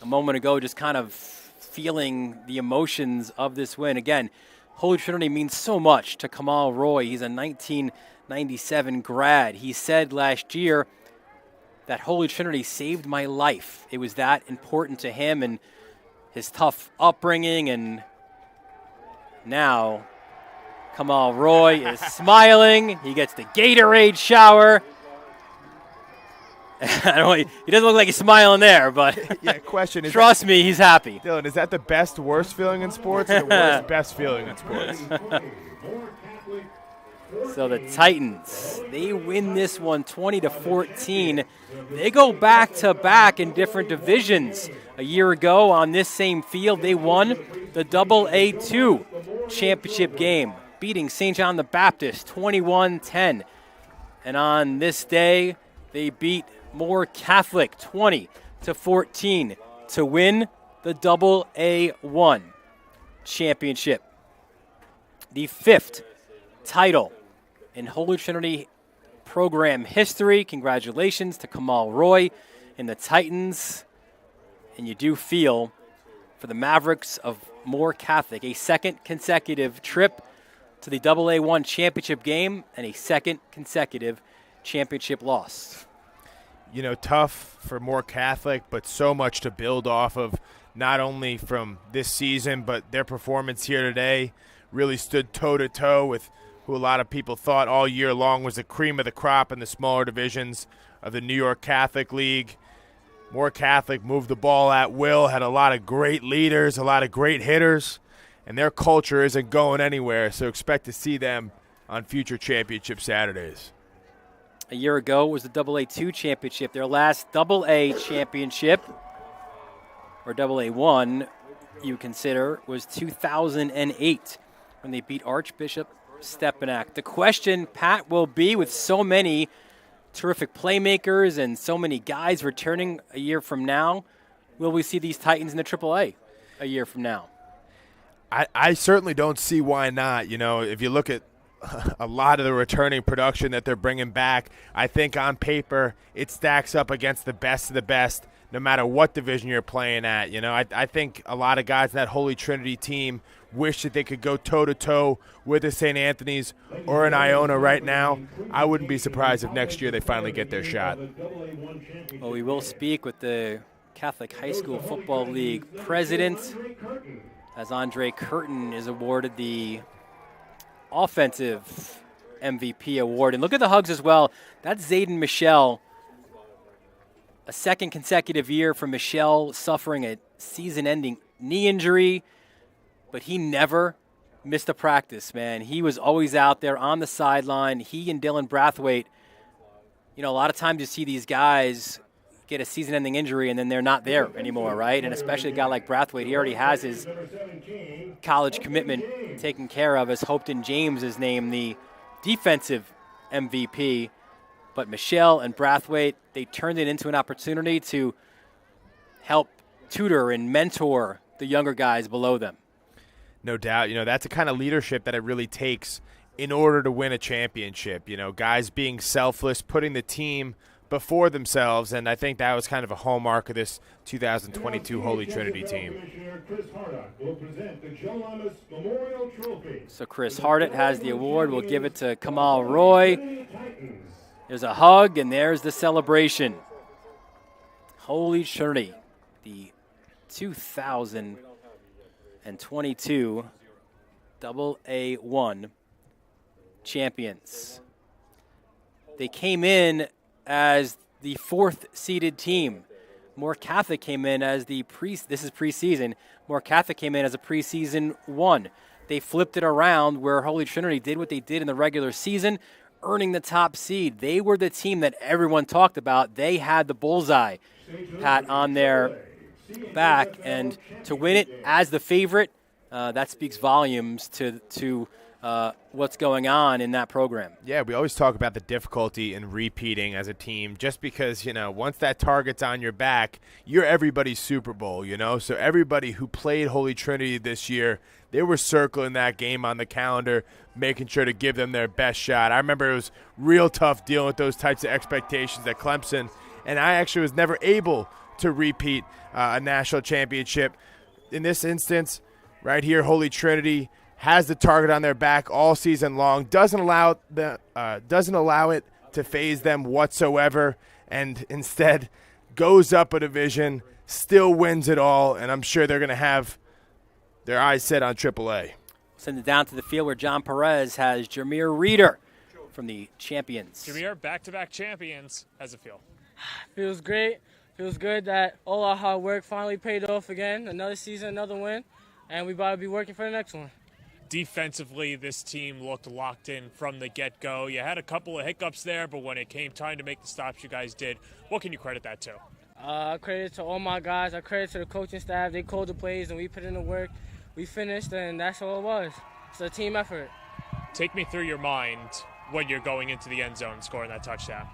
a moment ago, just kind of feeling the emotions of this win. Again, Holy Trinity means so much to Kamal Roy. He's a 1997 grad. He said last year that Holy Trinity saved my life. It was that important to him and his tough upbringing. And now Kamal Roy is smiling. He gets the Gatorade shower. He doesn't look like he's smiling there, but yeah, question is, trust me, he's happy. Dylan, is that the best, worst feeling in sports or the worst, best feeling in sports? So the Titans, they win this one 20-14. They go back-to-back in different divisions. A year ago on this same field, they won the AA2 championship game, beating St. John the Baptist 21-10. And on this day, they beat Moore Catholic 20-14 to win the AA1 championship. The 5th title in Holy Trinity program history. Congratulations to Kamal Roy and the Titans. And you do feel for the Mavericks of Moore Catholic, a second consecutive trip to the AA1 championship game and a second consecutive championship loss. You know, tough for Moore Catholic, but so much to build off of, not only from this season, but their performance here today really stood toe-to-toe with who a lot of people thought all year long was the cream of the crop in the smaller divisions of the New York Catholic League. Moore Catholic moved the ball at will, had a lot of great leaders, a lot of great hitters, and their culture isn't going anywhere, so expect to see them on future championship Saturdays. A year ago was the AA2 championship. Their last AA championship, or AA1, you consider, was 2008 when they beat Archbishop Stepinac. The question, Pat, will be, with so many terrific playmakers and so many guys returning a year from now, will we see these Titans in the AAA a year from now? I certainly don't see why not. You know, if you look at a lot of the returning production that they're bringing back, I think on paper it stacks up against the best of the best, no matter what division you're playing at. You know, I think a lot of guys in that Holy Trinity team wish that they could go toe-to-toe with the St. Anthony's or an Iona right now. I wouldn't be surprised if next year they finally get their shot. Well, we will speak with the Catholic High School Football League president, as Andre Curtin is awarded the offensive MVP award. And look at the hugs as well. That's Zayden Michelle. A second consecutive year for Michelle, suffering a season-ending knee injury, but he never missed a practice, man. He was always out there on the sideline. He and Dylan Brathwaite, you know, a lot of times you see these guys get a season-ending injury and then they're not there anymore, right? And especially a guy like Brathwaite, he already has his college commitment taken care of, as Hopeton James is named the defensive MVP. But Michelle and Brathwaite, they turned it into an opportunity to help tutor and mentor the younger guys below them. No doubt. You know, that's the kind of leadership that it really takes in order to win a championship. You know, guys being selfless, putting the team before themselves, and I think that was kind of a hallmark of this 2022 Holy Trinity team. So Chris Hardett has the award. We'll give it to Kamal Roy. There's a hug, and there's the celebration. Holy Trinity, the 2022 AA1 champions. They came in as the fourth-seeded team. Moore Catholic came in as this is preseason. Moore Catholic came in as a preseason one. They flipped it around where Holy Trinity did what they did in the regular season, earning the top seed. They were the team that everyone talked about. They had the bullseye hat on their back, and to win it as the favorite, that speaks volumes to what's going on in that program. Yeah, we always talk about the difficulty in repeating as a team, just because, you know, once that target's on your back, you're everybody's Super Bowl, you know? So everybody who played Holy Trinity this year, they were circling that game on the calendar, making sure to give them their best shot. I remember it was real tough dealing with those types of expectations at Clemson, and I actually was never able to repeat a national championship. In this instance, right here, Holy Trinity has the target on their back all season long, doesn't allow it to faze them whatsoever, and instead goes up a division, still wins it all, and I'm sure they're going to have their eyes set on AAA. Send it down to the field where John Perez has Jameer Reeder from the champions. Jameer, back-to-back champions. How's it feel? Feels great. Feels good that all our hard work finally paid off again. Another season, another win, and we about to be working for the next one. Defensively, this team looked locked in from the get-go. You had a couple of hiccups there, but when it came time to make the stops, you guys did. What can you credit that to? I credit to all my guys. I credit to the coaching staff. They called the plays, and we put in the work. We finished, and that's all it was. It's a team effort. Take me through your mind when you're going into the end zone and scoring that touchdown.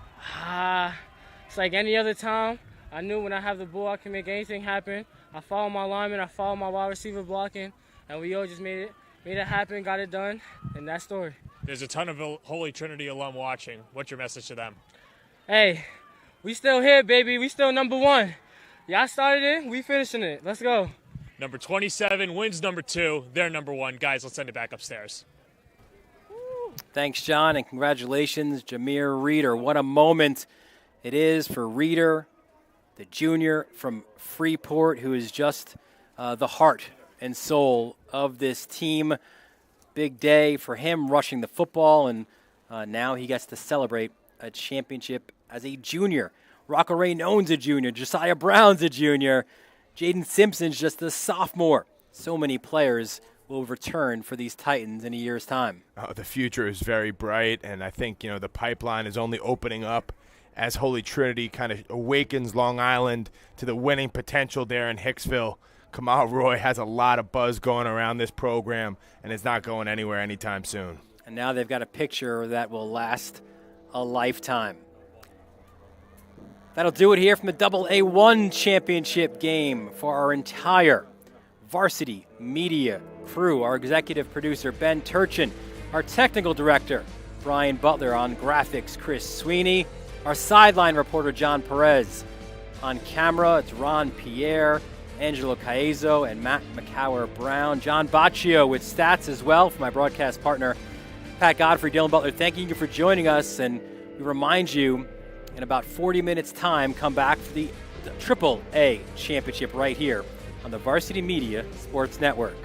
It's like any other time. I knew when I have the ball, I can make anything happen. I follow my lineman. I follow my wide receiver blocking, and we all just made it happen, got it done, and that story. There's a ton of Holy Trinity alum watching. What's your message to them? Hey, we still here, baby. We still number one. Y'all started it, we finishing it. Let's go. Number 27 wins number 2. They're number 1. Guys, let's send it back upstairs. Thanks, John, and congratulations, Jameer Reeder. What a moment it is for Reeder, the junior from Freeport, who is just the heart and soul of this team. Big day for him rushing the football, and now he gets to celebrate a championship as a junior. Rocco Raynone's a junior. Josiah Brown's a junior. Jaden Simpson's just a sophomore. So many players will return for these Titans in a year's time. The future is very bright, and I think, the pipeline is only opening up as Holy Trinity kind of awakens Long Island to the winning potential there in Hicksville. Kamal Roy has a lot of buzz going around this program, and it's not going anywhere anytime soon. And now they've got a picture that will last a lifetime. That'll do it here from the AA1 championship game for our entire Varsity Media crew. Our executive producer, Ben Turchin. Our technical director, Brian Butler. On graphics, Chris Sweeney. Our sideline reporter, John Perez. On camera, it's Ron Pierre, Angelo Caezo, and Matt McCower-Brown. John Baccio with stats as well for my broadcast partner, Pat Godfrey, Dylan Butler. Thank you for joining us, and we remind you, in about 40 minutes' time, come back for the AAA championship right here on the Varsity Media Sports Network.